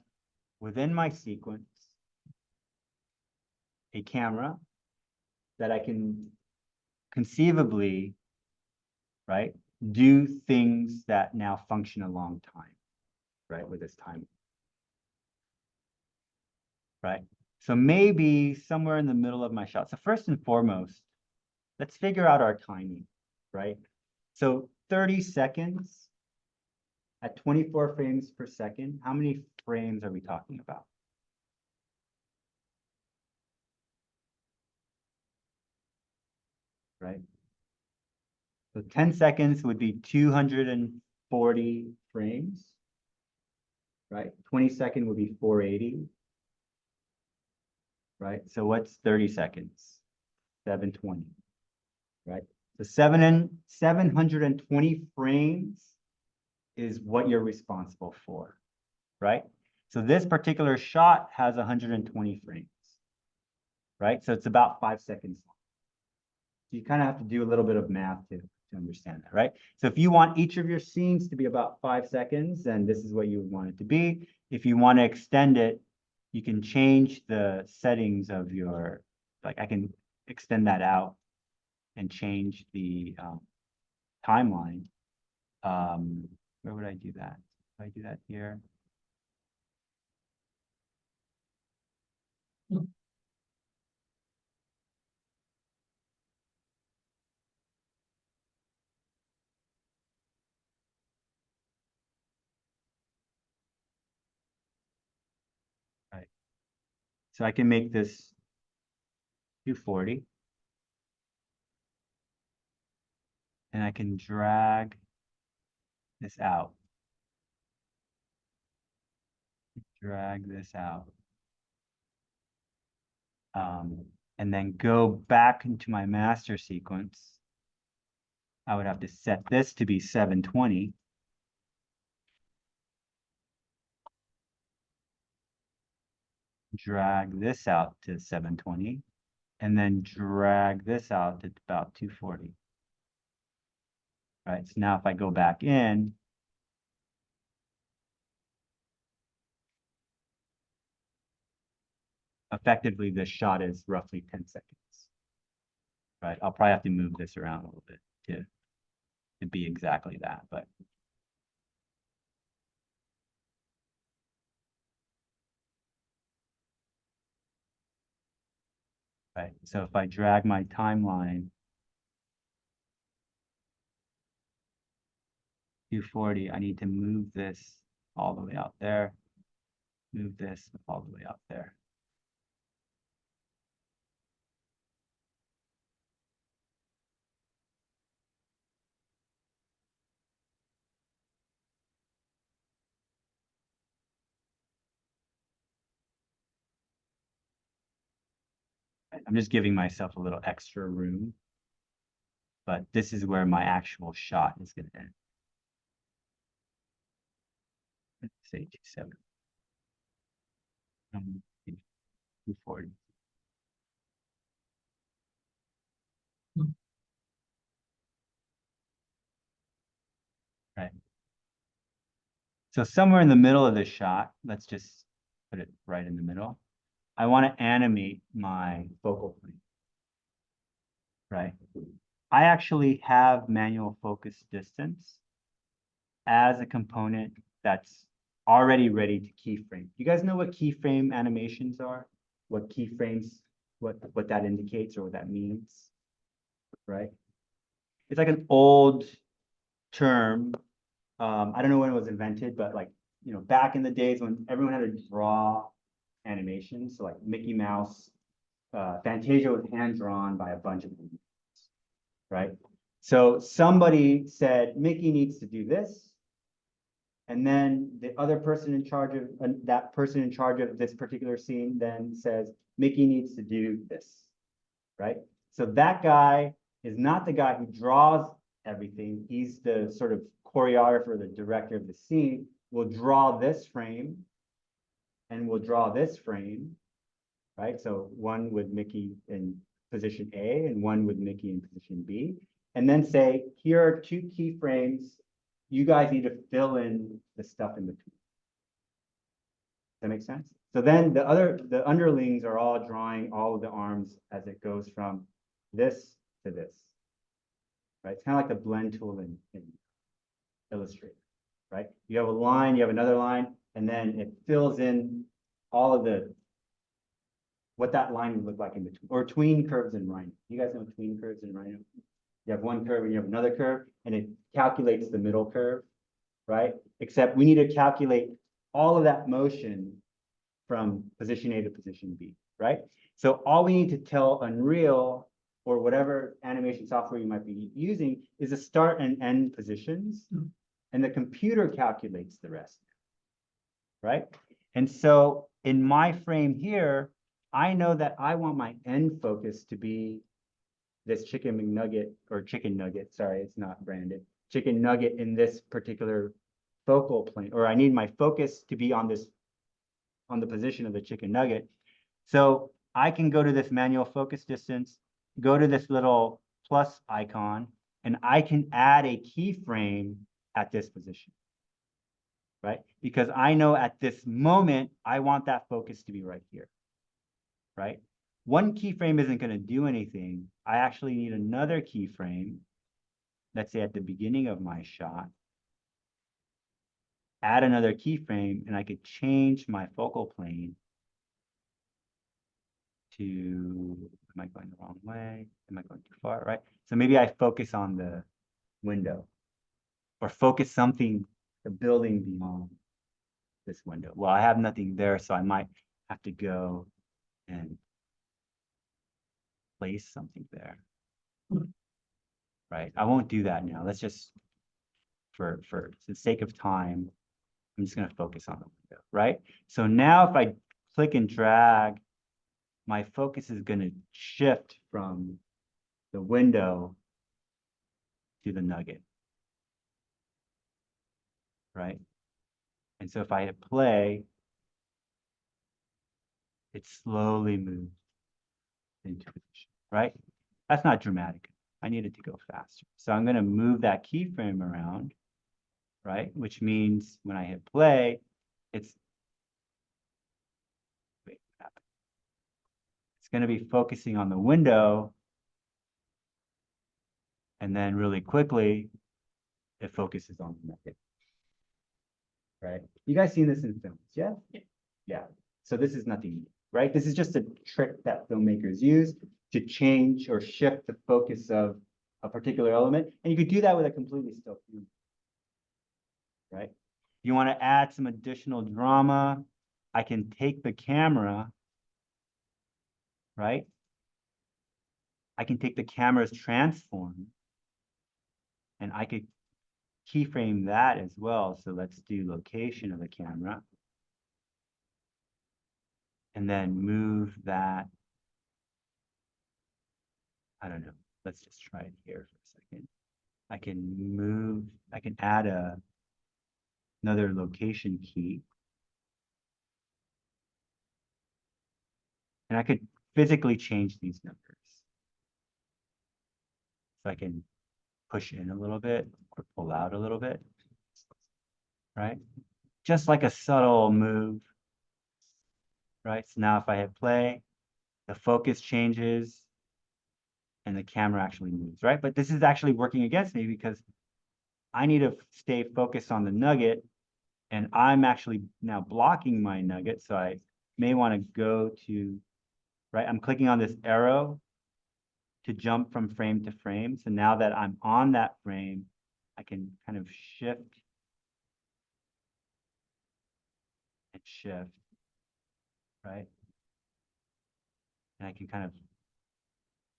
within my sequence a camera that I can conceivably, right, do things that now function a long time, right, with this time. Right. So maybe somewhere in the middle of my shot. So first and foremost, let's figure out our timing, right? So 30 seconds at 24 frames per second, how many frames are we talking about? Right? So 10 seconds would be 240 frames, right? 20 second would be 480, right? So what's 30 seconds? 720, right? So 720 frames is what you're responsible for, right? So this particular shot has 120 frames, right? So it's about 5 seconds long. So you kind of have to do a little bit of math to understand that, right? So if you want each of your scenes to be about 5 seconds, then this is what you would want it to be. If you want to extend it, you can change the settings of your, like I can extend that out and change the timeline. Where would I do that? If I do that here. Right. So I can make this 240. And I can drag this out. Drag this out. And then go back into my master sequence. I would have to set this to be 720. Drag this out to 720. And then drag this out to about 240. Right, so now if I go back in, effectively this shot is roughly 10 seconds. Right, I'll probably have to move this around a little bit to be exactly that, but right. So if I drag my timeline 240, I need to move this all the way out there, move this all the way out there. I'm just giving myself a little extra room, but this is where my actual shot is going to end. Let's say 27. 240. Right. So somewhere in the middle of this shot, let's just put it right in the middle. I want to animate my focal point. Right. I actually have manual focus distance as a component that's already ready to keyframe. You guys know what keyframe animations are? What keyframes, what that indicates or what that means, right? It's like an old term. I don't know when it was invented, but like, you know, back in the days when everyone had to draw animations, so like Mickey Mouse, Fantasia was hand drawn by a bunch of people, right? So somebody said, Mickey needs to do this. And then the other person in charge of, that person in charge of this particular scene then says, Mickey needs to do this, right? So that guy is not the guy who draws everything. He's the sort of choreographer, the director of the scene. Will draw this frame and we'll draw this frame, right? So one with Mickey in position A and one with Mickey in position B. And then say, here are two key frames. You guys need to fill in the stuff in between. Does that make sense? So then the underlings are all drawing all of the arms as it goes from this to this, right? It's kind of like the blend tool in Illustrator, right? You have a line, you have another line, and then it fills in all of what that line would look like in between, or tween curves in Rhino. You guys know tween curves in Rhino? You have one curve and you have another curve, and it calculates the middle curve, right? Except we need to calculate all of that motion from position A to position B, right? So all we need to tell Unreal or whatever animation software you might be using is the start and end positions, and the computer calculates the rest, right? And so in my frame here, I know that I want my end focus to be this chicken McNugget or chicken nugget. Sorry, it's not branded. Chicken nugget in this particular focal plane, or I need my focus to be on the position of the chicken nugget. So I can go to this manual focus distance, go to this little plus icon, and I can add a keyframe at this position, right? Because I know at this moment, I want that focus to be right here, right? One keyframe isn't going to do anything. I actually need another keyframe, let's say at the beginning of my shot, add another keyframe, and I could change my focal plane to, am I going the wrong way? Am I going too far, right? So maybe I focus on the window or focus something, the building beyond this window. Well, I have nothing there, so I might have to go and place something there, right? I won't do that now. Let's just, for the sake of time, I'm just going to focus on the window, right? So now if I click and drag, my focus is going to shift from the window to the nugget, right? And so if I hit play, it slowly moves into position, right? That's not dramatic. I need it to go faster. So I'm going to move that keyframe around, right? Which means when I hit play, it's going to be focusing on the window. And then really quickly, it focuses on the nugget. Right? You guys seen this in films, yeah? Yeah. So this is nothing new, right? This is just a trick that filmmakers use to change or shift the focus of a particular element. And you could do that with a completely still film, right? You want to add some additional drama, I can take the camera, right? I can take the camera's transform and I could keyframe that as well. So let's do location of the camera. And then move that. I don't know. Let's just try it here for a second. I can add another location key. And I could physically change these numbers. So I can push in a little bit or pull out a little bit, right? Just like a subtle move, right? So now if I hit play, the focus changes and the camera actually moves, right? But this is actually working against me because I need to stay focused on the nugget and I'm actually now blocking my nugget. So I may want to go to, right? I'm clicking on this arrow to jump from frame to frame. So now that I'm on that frame, I can kind of shift and shift, right? And I can kind of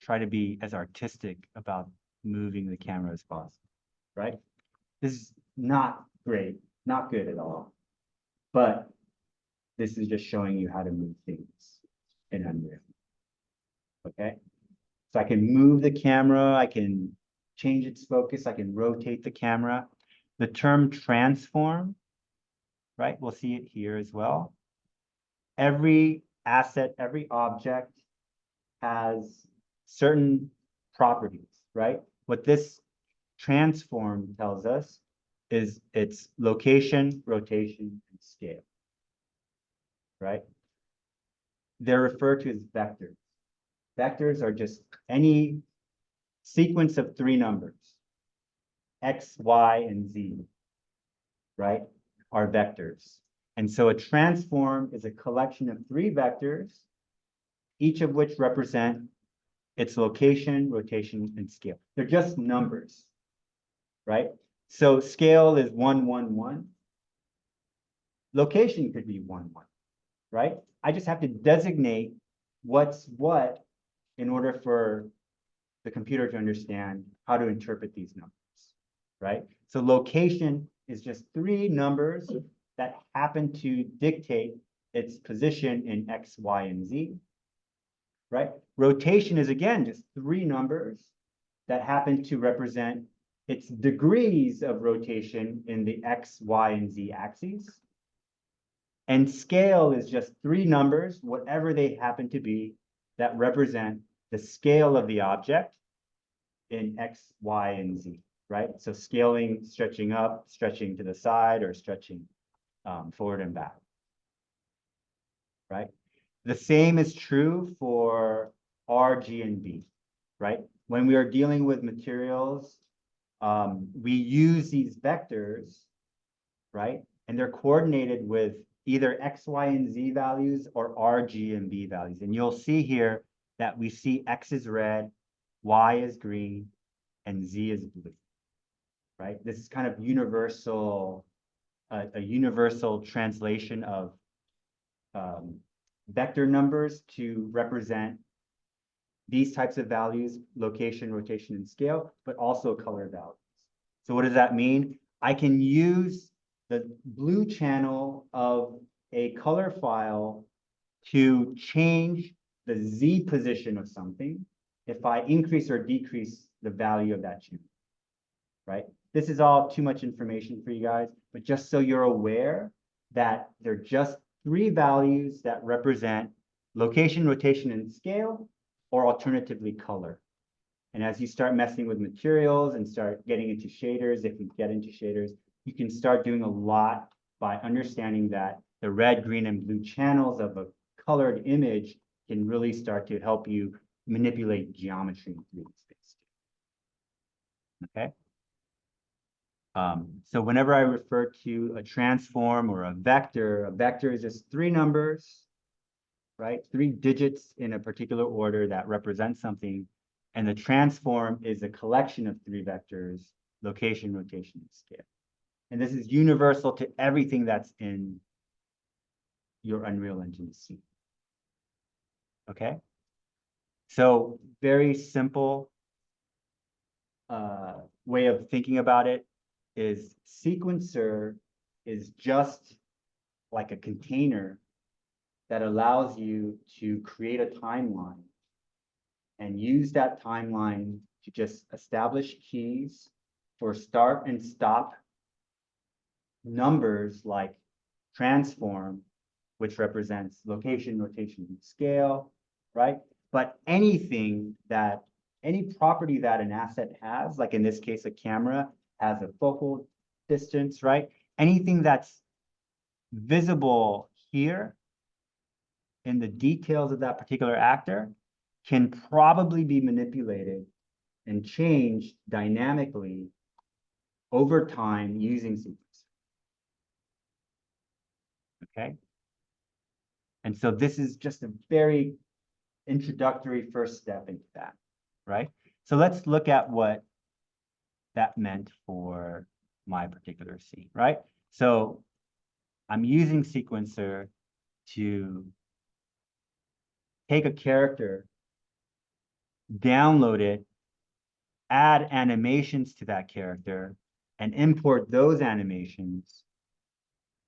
try to be as artistic about moving the camera as possible, right? This is not great Not good at all. But this is just showing you how to move things in Unreal. Okay, so I can move the camera, I can change its focus, I can rotate the camera. The term transform, right? We'll see it here as well. Every asset, every object has certain properties, right? What this transform tells us is its location, rotation, and scale, right? They're referred to as vectors. Vectors are just any sequence of 3 numbers, X, Y, and Z, right, are vectors. And so a transform is a collection of 3 vectors, each of which represent its location, rotation, and scale. They're just numbers, right? So scale is 1, 1, 1. Location could be 1, 1, right? I just have to designate what's what in order for the computer to understand how to interpret these numbers, right? So location is just 3 numbers that happen to dictate its position in X, Y, and Z, right? Rotation is again just 3 numbers that happen to represent its degrees of rotation in the X, Y, and Z axes. And scale is just 3 numbers, whatever they happen to be, that represent the scale of the object in X, Y, and Z, right? So scaling, stretching up, stretching to the side, or stretching forward and back, right? The same is true for R, G, and B, right? When we are dealing with materials, we use these vectors, right? And they're coordinated with either X, Y, and Z values or R, G, and B values. And you'll see here that we see X is red, Y is green, and Z is blue, right? This is kind of universal, a universal translation of vector numbers to represent these types of values, location, rotation, and scale, but also color values. So what does that mean? I can use the blue channel of a color file to change the Z position of something if I increase or decrease the value of that channel, right? This is all too much information for you guys, but just so you're aware that they're just 3 values that represent location, rotation, and scale, or alternatively color. And as you start messing with materials and start getting into shaders, if you get into shaders, you can start doing a lot by understanding that the red, green, and blue channels of a colored image can really start to help you manipulate geometry in 3D space. Okay. So whenever I refer to a transform or a vector is just 3 numbers, right? 3 digits in a particular order that represent something. And the transform is a collection of 3 vectors, location, rotation, and scale. And this is universal to everything that's in your Unreal Engine scene. Okay? So very simple way of thinking about it is sequencer is just like a container that allows you to create a timeline and use that timeline to just establish keys for start and stop numbers like transform, which represents location, rotation, and scale, right? But anything that, any property that an asset has, like in this case, a camera has a focal distance, right? Anything that's visible here in the details of that particular actor can probably be manipulated and changed dynamically over time using sequence. Okay. And so this is just a very introductory first step into that, right? So let's look at what that meant for my particular scene, right? So I'm using sequencer to take a character, download it, add animations to that character, and import those animations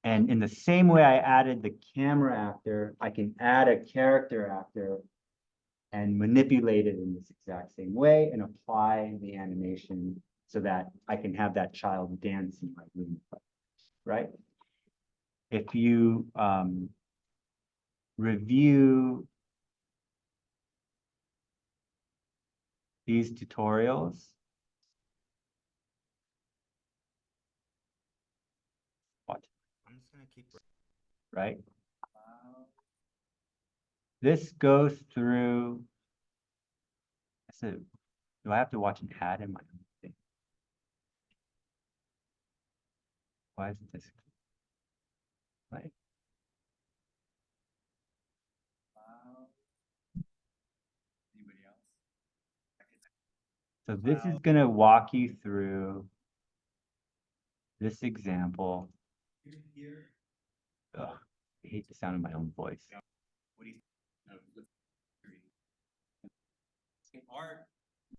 And in the same way I added the camera actor, I can add a character actor and manipulate it in this exact same way and apply the animation so that I can have that child dancing like Looney Tunes, right? If you review these tutorials, watch. I'm just gonna keep, right? This goes through. So, do I have to watch an ad in my own thing? Why isn't this? Right. Anybody else? So this is gonna walk you through this example. Ugh, I hate the sound of my own voice.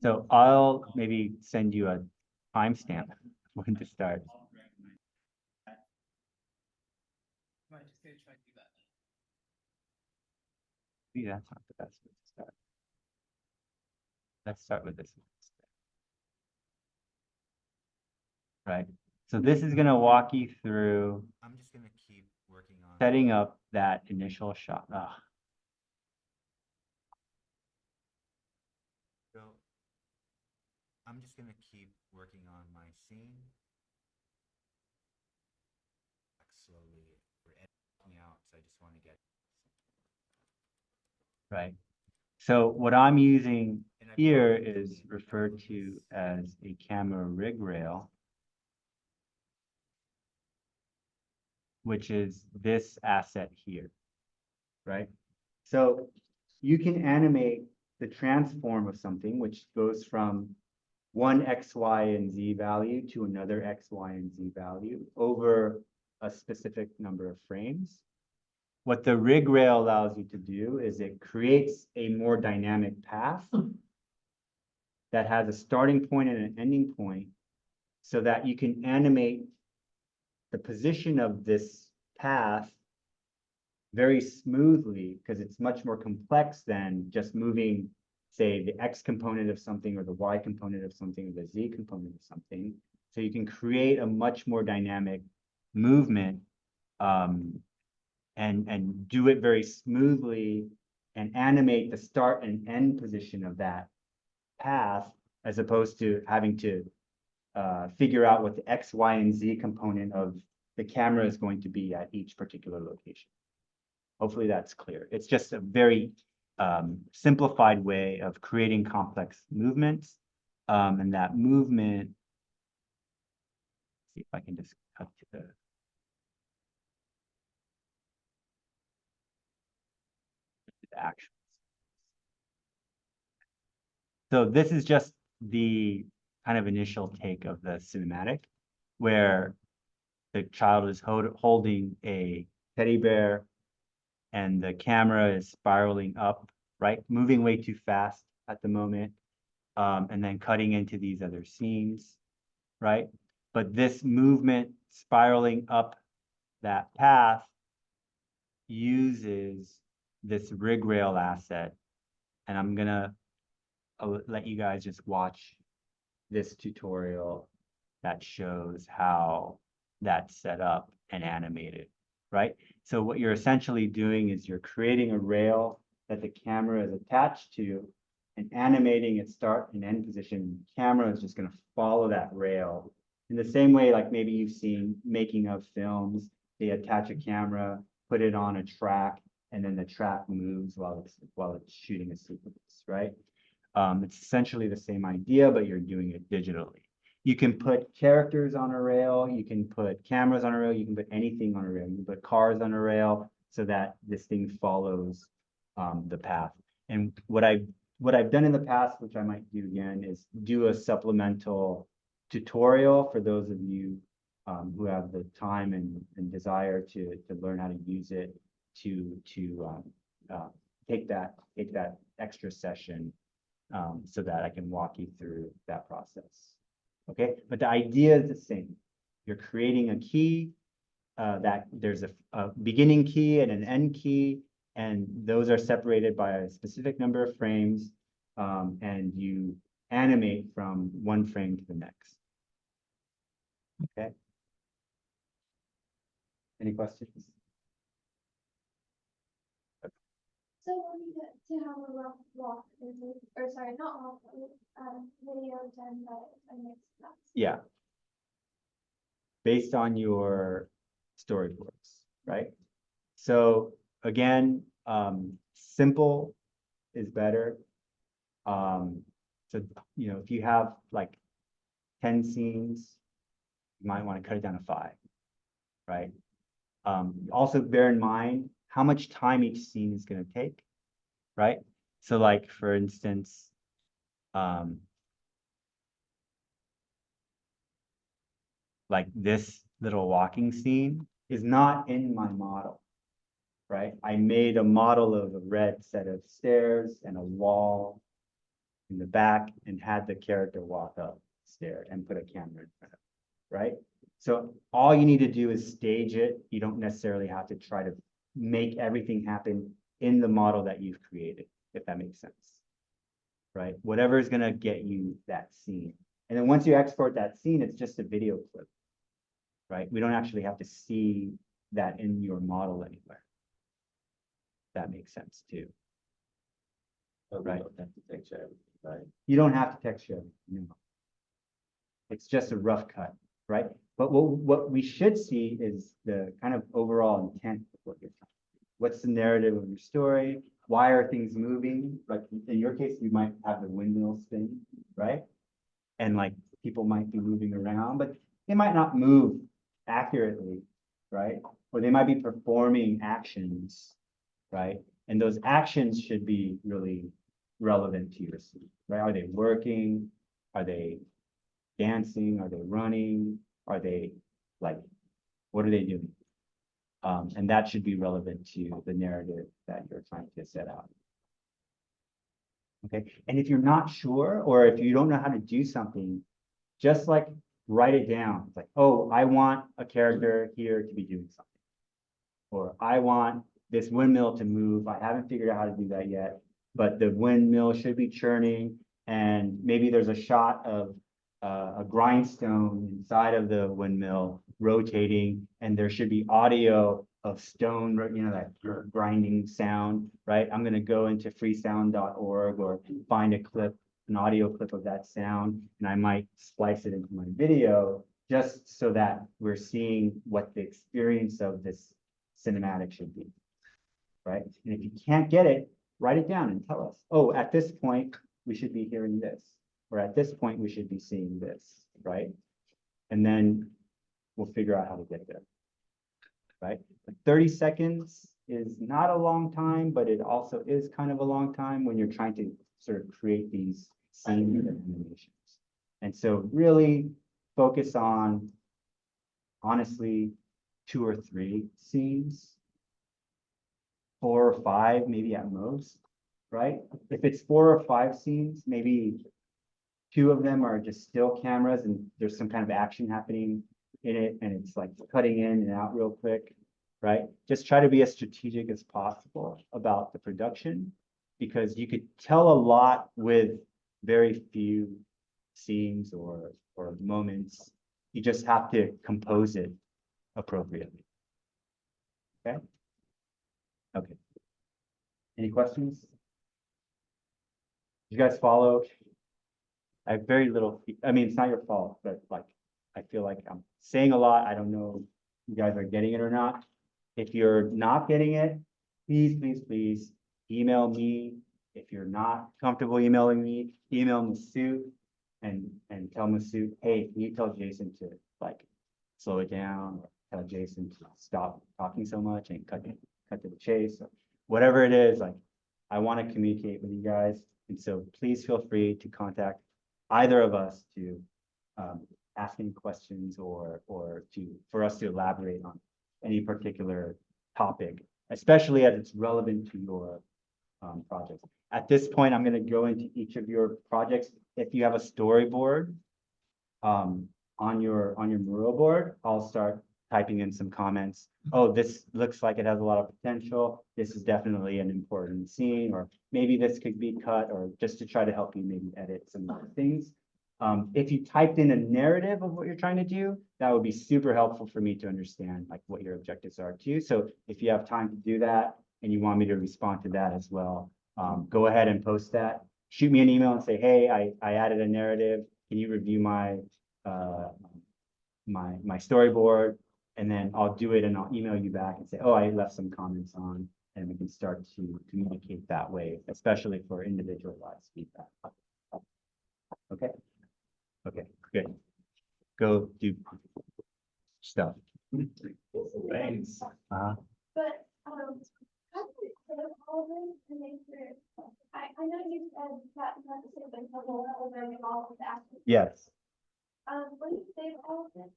So I'll maybe send you a timestamp when to start. Maybe that's not the best way to start. Let's start with this. Right. So this is gonna walk you through. I'm just gonna keep working on setting up that initial shot. So I'm just gonna keep working on my scene. Slowly, we're editing out, so I just want to get right. So what I'm using here is referred to as a camera rig rail, which is this asset here, right? So you can animate the transform of something, which goes from one X, Y, and Z value to another X, Y, and Z value over a specific number of frames. What the rig rail allows you to do is it creates a more dynamic path that has a starting point and an ending point so that you can animate the position of this path very smoothly because it's much more complex than just moving, say, the X component of something or the Y component of something or the Z component of something. So you can create a much more dynamic movement and do it very smoothly and animate the start and end position of that path as opposed to having to figure out what the X, Y, and Z component of the camera is going to be at each particular location. Hopefully that's clear. It's just a very simplified way of creating complex movements. And that movement, see if I can just cut to the actions. So this is just the kind of initial take of the cinematic where the child is holding a teddy bear and the camera is spiraling up, right? Moving way too fast at the moment, and then cutting into these other scenes, right? But this movement spiraling up that path uses this rig rail asset. And I'm gonna let you guys just watch this tutorial that shows how that's set up and animated, right? So what you're essentially doing is you're creating a rail that the camera is attached to and animating its start and end position. The camera is just going to follow that rail in the same way like maybe you've seen making of films. They attach a camera, put it on a track, and then the track moves while it's shooting a sequence, right? It's essentially the same idea, but you're doing it digitally. You can put characters on a rail, you can put cameras on a rail, you can put anything on a rail, you can put cars on a rail so that this thing follows the path. And what I've done in the past, which I might do again, is do a supplemental tutorial for those of you who have the time and desire to learn how to use it to take that extra session so that I can walk you through that process. Okay, but the idea is the same. You're creating a key, that there's a beginning key and an end key, and those are separated by a specific number of frames, and you animate from one frame to the next. Okay. Any questions? So when you get to have a rough walk, or sorry, not walk, video done by a mixed class. Yeah. Based on your storyboards, right? So again, simple is better. So, if you have like 10 scenes, you might want to cut it down to 5, right? Also bear in mind how much time each scene is going to take, right? So like, for instance, like this little walking scene is not in my model, right? I made a model of a red set of stairs and a wall in the back and had the character walk up stair and put a camera in front of it, right? So all you need to do is stage it. You don't necessarily have to try to make everything happen in the model that you've created, if that makes sense, right? Whatever is gonna get you that scene. And then once you export that scene, it's just a video clip, right? We don't actually have to see that in your model anywhere. That makes sense too. So we Right. don't have to texture everything, right? You don't have to texture it, no. It's just a rough cut, right? But what we should see is the kind of overall intent of what you're trying to do. What's the narrative of your story? Why are things moving? Like in your case, you might have the windmill spin, right? And like people might be moving around, but they might not move accurately, right? Or they might be performing actions, right? And those actions should be really relevant to your scene, right? Are they working? Are they dancing? Are they running? Are they like, what are they doing? And that should be relevant to the narrative that you're trying to set out. Okay, and if you're not sure, or if you don't know how to do something, just like write it down. It's like, oh, I want a character here to be doing something. Or I want this windmill to move. I haven't figured out how to do that yet, but the windmill should be churning, and maybe there's a shot of a grindstone inside of the windmill rotating, and there should be audio of stone, that grinding sound, right? I'm going to go into freesound.org or find a clip, an audio clip of that sound, and I might splice it into my video just so that we're seeing what the experience of this cinematic should be, right? And if you can't get it, write it down and tell us, oh, at this point, we should be hearing this, or at this point, we should be seeing this, right? And then we'll figure out how to get there, right? Like 30 seconds is not a long time, but it also is kind of a long time when you're trying to sort of create these scenes and animations. And so really focus on, honestly, 2 or 3 scenes, 4 or 5, maybe at most, right? If it's 4 or 5 scenes, maybe 2 of them are just still cameras and there's some kind of action happening in it, and it's like cutting in and out real quick, right? Just try to be as strategic as possible about the production, because you could tell a lot with very few scenes or moments. You just have to compose it appropriately. Okay. Okay. Any questions? You guys follow? I have very little, I mean, it's not your fault, but like, I feel like I'm saying a lot. I don't know if you guys are getting it or not. If you're not getting it, please, please, please email me. If you're not comfortable emailing me, email Masood and tell Masood, hey, can you tell Jason to like slow it down, or tell Jason to stop talking so much and cut to the chase, or whatever it is. Like, I want to communicate with you guys, and so please feel free to contact either of us to ask any questions or for us to elaborate on any particular topic, especially as it's relevant to your projects. At this point, I'm going to go into each of your projects. If you have a storyboard on your mural board, I'll start typing in some comments. Oh, this looks like it has a lot of potential. This is definitely an important scene, or maybe this could be cut, or just to try to help you maybe edit some other things. If you typed in a narrative of what you're trying to do, that would be super helpful for me to understand like what your objectives are too. So if you have time to do that and you want me to respond to that as well, go ahead and post that. Shoot me an email and say, hey, I added a narrative. Can you review my my storyboard? And then I'll do it and I'll email you back and say, oh, I left some comments on, and we can start to communicate that way, especially for individualized feedback. Okay. Okay, good. Go do stuff. Thanks. But, how do you sort of all this and make sure, I know you said that not to say like the whole over all of the actions. Yes. When you save all of this,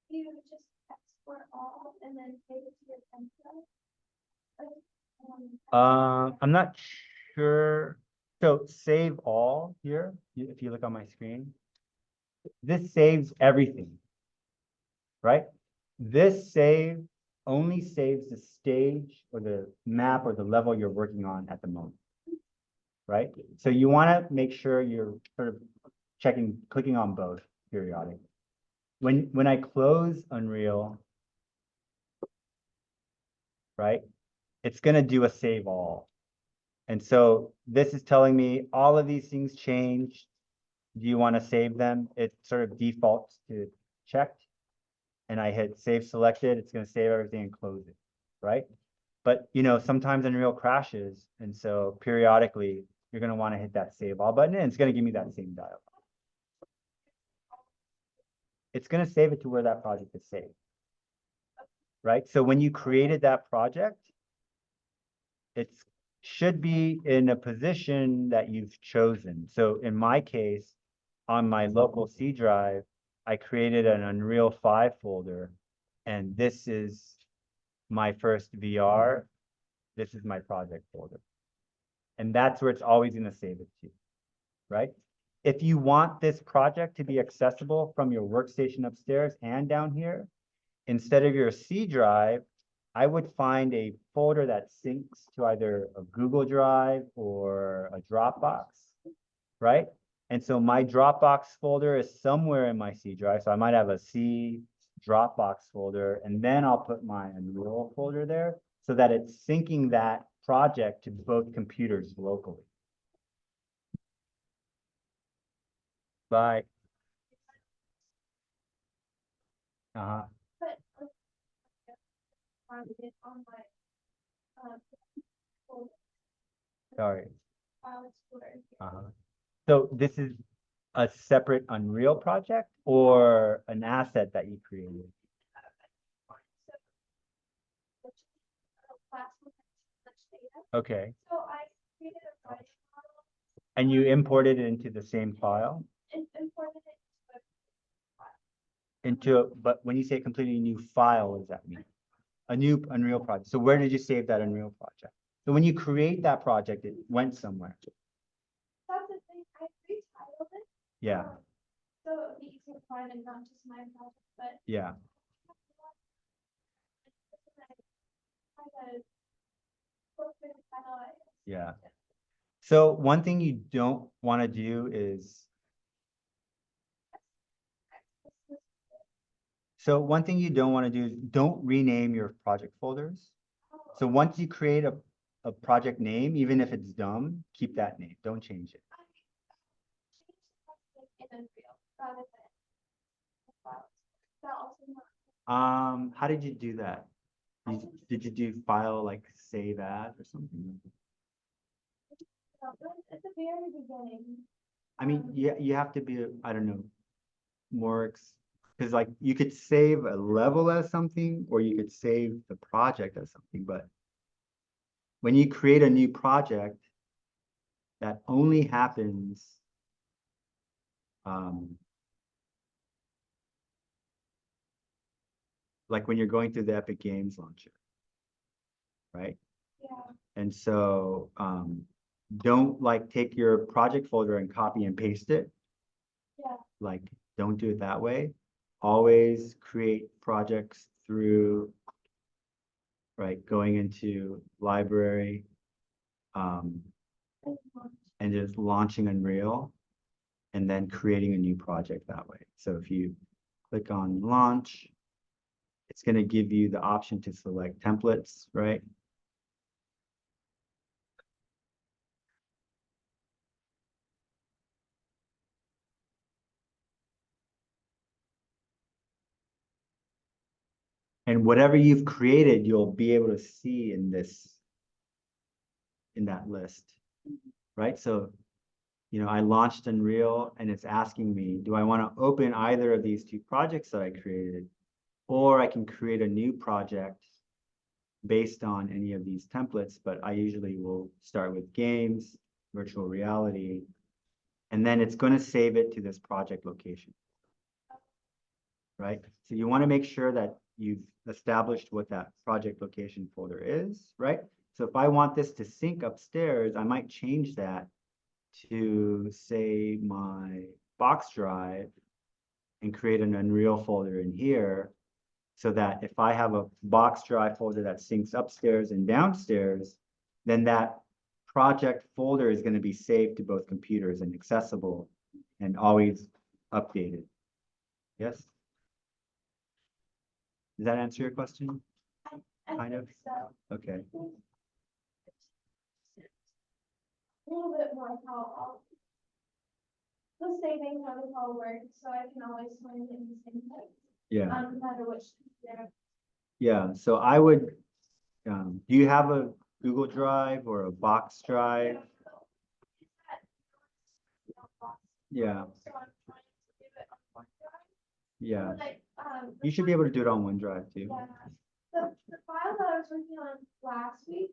you just export all and then save it to your template. I'm not sure. So save all here, if you look on my screen. This saves everything, right? This save only saves the stage or the map or the level you're working on at the moment, right? So you want to make sure you're sort of clicking on both periodically. When I close Unreal, right, it's going to do a save all. And so this is telling me all of these things changed. Do you want to save them? It sort of defaults to checked. And I hit save selected. It's going to save everything and close it, right? But you know, sometimes Unreal crashes. And so periodically you're going to want to hit that save all button and it's going to give me that same dialog. It's going to save it to where that project is saved, right? So when you created that project, it should be in a position that you've chosen. So in my case, on my local C drive, I created an Unreal 5 folder, and this is my first VR. This is my project folder. And that's where it's always going to save it to, right? If you want this project to be accessible from your workstation upstairs and down here, instead of your C drive, I would find a folder that syncs to either a Google Drive or a Dropbox, right? And so my Dropbox folder is somewhere in my C drive. So I might have a C Dropbox folder, and then I'll put my Unreal folder there so that it's syncing that project to both computers locally. Bye. But it on my, folder, Sorry. file explorer. So this is a separate Unreal project or an asset that you created? Okay. So I created a project model And you imported it into the same file? and imported it But when you say completely new file, what does that mean? A new Unreal project. So where did you save that Unreal project? So when you create that project, it went somewhere. that's the thing, I retitled it. Yeah, So it would be easier to find and not just my project, but. yeah. Yeah. So one thing you don't want to do is, don't rename your project folders. So once you create a project name, even if it's dumb, keep that name. Don't change it. How did you do that? Did you do file like save as or something? At the very beginning. I mean, you have to be, I don't know, more, because like you could save a level as something, or you could save the project as something, but when you create a new project, that only happens like when you're going through the Epic Games launcher, right? Yeah. And so don't like take your project folder and copy and paste it. Yeah. Like, don't do it that way. Always create projects through, right, going into library, and just launching Unreal and then creating a new project that way. So if you click on launch, it's going to give you the option to select templates, right? And whatever you've created, you'll be able to see in that list, right? So, you know, I launched Unreal and it's asking me, do I want to open either of these two projects that I created? Or I can create a new project based on any of these templates, but I usually will start with games, virtual reality, and then it's going to save it to this project location, right? So you want to make sure that you've established what that project location folder is, right? So if I want this to sync upstairs, I might change that to say my box drive and create an Unreal folder in here so that if I have a box drive folder that syncs upstairs and downstairs, then that project folder is going to be saved to both computers and accessible and always updated. Yes? Does that answer your question? I Kind of. think so. Okay. A little bit more how the saving how this all works, so I can always find it in the same place, Yeah. no matter which there. Yeah. So I would, do you have a Google Drive or a box drive? Yeah. So I'm trying to do it on OneDrive. Yeah. Like, You should be able to do it on OneDrive too. yeah, the file that I was working on last week,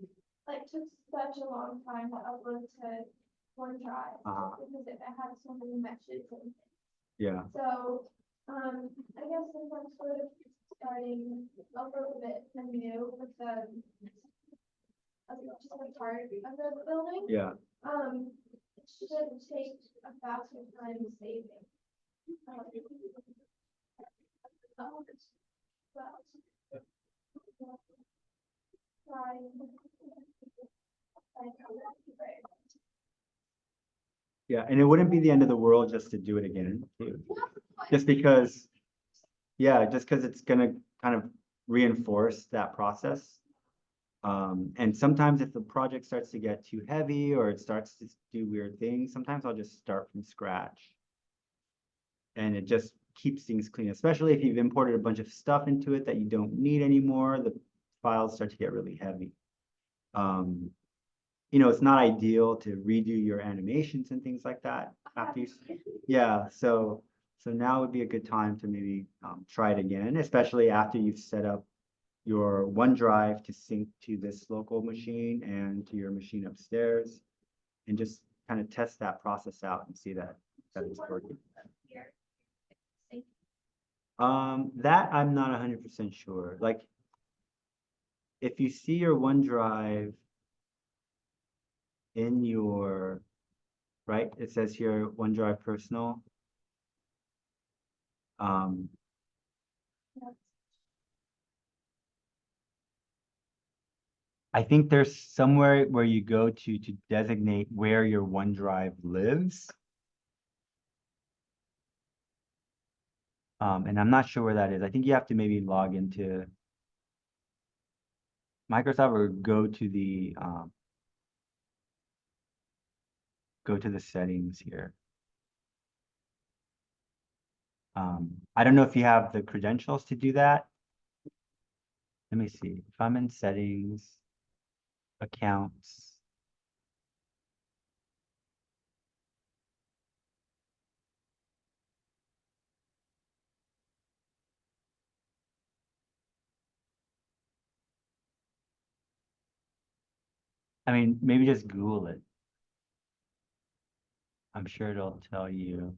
like, took such a long time to upload to OneDrive. Because it had so many meshes and Yeah. so, I guess since I'm sort of starting a little bit new with the just a part of the building, Yeah. it should take a faster time saving. Yeah. And it wouldn't be the end of the world just to do it again, too. Just because, yeah, just because it's gonna kind of reinforce that process. And sometimes if the project starts to get too heavy or it starts to do weird things, sometimes I'll just start from scratch. And it just keeps things clean, especially if you've imported a bunch of stuff into it that you don't need anymore, the files start to get really heavy. You know, it's not ideal to redo your animations and things like that after you, yeah, so now would be a good time to maybe try it again, especially after you've set up your OneDrive to sync to this local machine and to your machine upstairs, and just kind of test that process out and see that it's working. That I'm not 100% sure. Like, if you see your OneDrive in your, right, it says here OneDrive personal. I think there's somewhere where you go to designate where your OneDrive lives. And I'm not sure where that is. I think you have to maybe log into Microsoft or go to the settings here. I don't know if you have the credentials to do that. Let me see. If I'm in settings, accounts. I mean, maybe just Google it. I'm sure it'll tell you.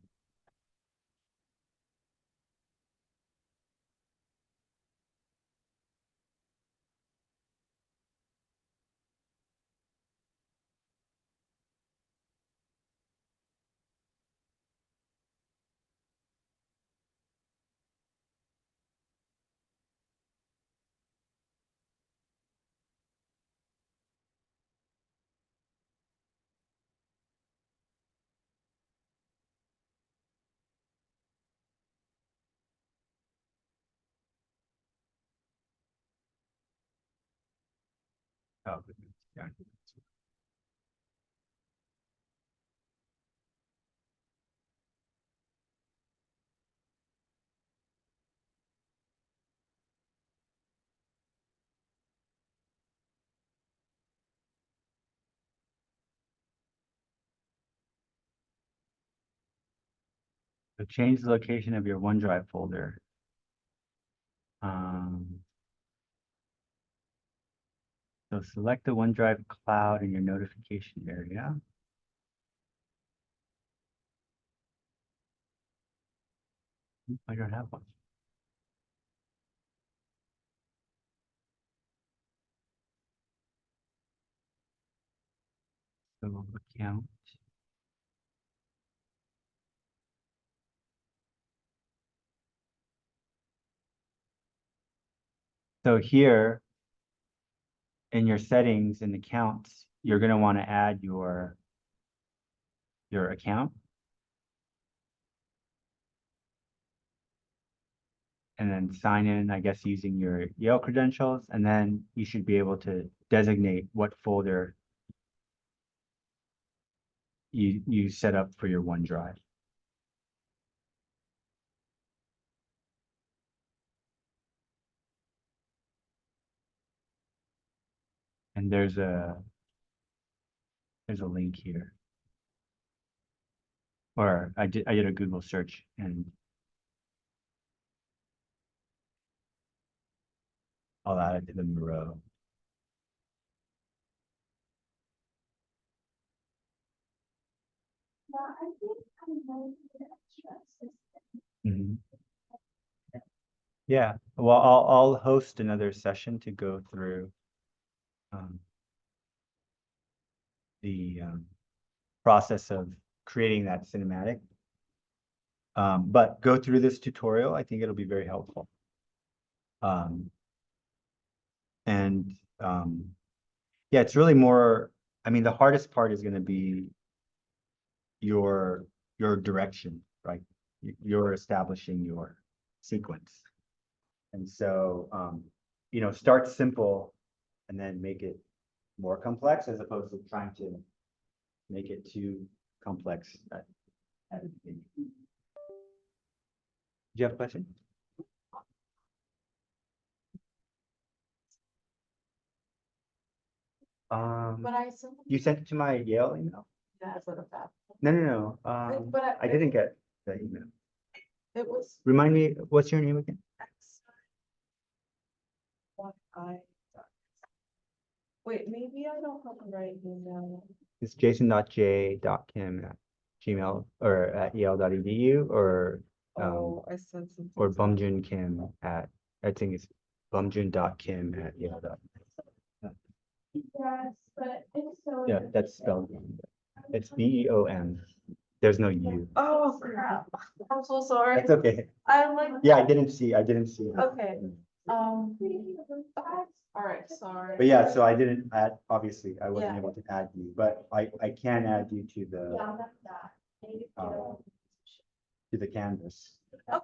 Oh, yeah. So change the location of your OneDrive folder. So select the OneDrive cloud in your notification area. I don't have one. So account. So here in your settings and accounts, you're going to want to add your account. And then sign in, I guess, using your Yale credentials, and then you should be able to designate what folder you set up for your OneDrive. And there's a link here. Or I did a Google search and I'll add it to the Miro. Yeah, I think I know the extra system. Mhm. Yeah, well, I'll host another session to go through the process of creating that cinematic. But go through this tutorial. I think it'll be very helpful. And yeah, it's really more, I mean, the hardest part is going to be your direction, right? You're establishing your sequence. And so, you know, start simple and then make it more complex as opposed to trying to make it too complex at the beginning. Do you have a question? But I sent You sent it to my Yale email? that sort of that. No. But I didn't get the email. It was Remind me, what's your name again? wa.k. Wait, maybe I don't have the right email. It's jason.j.kim@gmail or at yale.edu or Oh, I sent something. or bumjunkim at, I think it's bumjun.kim@yale. Yes, but if so. Yeah, that's spelled wrong. It's BEOM. There's no U. Oh, crap. I'm so sorry. That's okay. I'm like. Yeah, I didn't see. Okay. All right, sorry. But yeah, so I didn't add, obviously, I wasn't Yeah. able to add you, but I can add you to the Yeah, that's that. to the canvas. Oh.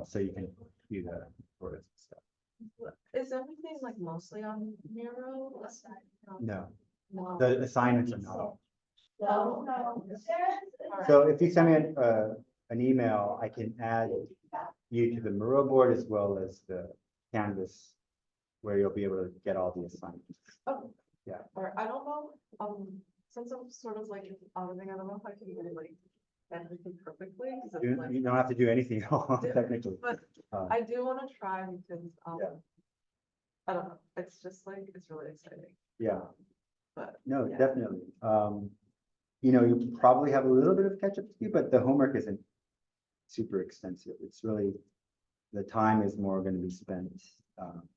So you can do the photos and stuff. Is everything like mostly on Miro? No, No. the assignments are not all. No, no. So if you send me an email, I can add you to the Miro board as well as the canvas where you'll be able to get all the assignments. Oh. Yeah. Or I don't know, since I'm sort of like auditing, I don't know if I can do like everything perfectly. 'Cause it's like- You don't have to do anything at all, technically. But I do want to try because, Yeah. I don't know, it's just like, it's really exciting, Yeah, but. no, yeah. definitely. You know, you probably have a little bit of catch up to do, but the homework isn't super extensive. It's really, the time is more going to be spent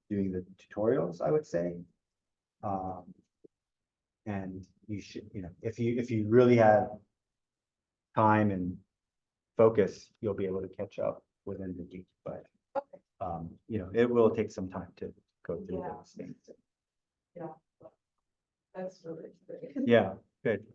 doing the tutorials, I would say. And you should, you know, if you really have time and focus, you'll be able to catch up within the week, but you know, it will take some time to go through Yeah. those things. Yeah. That's really exciting. Yeah, good.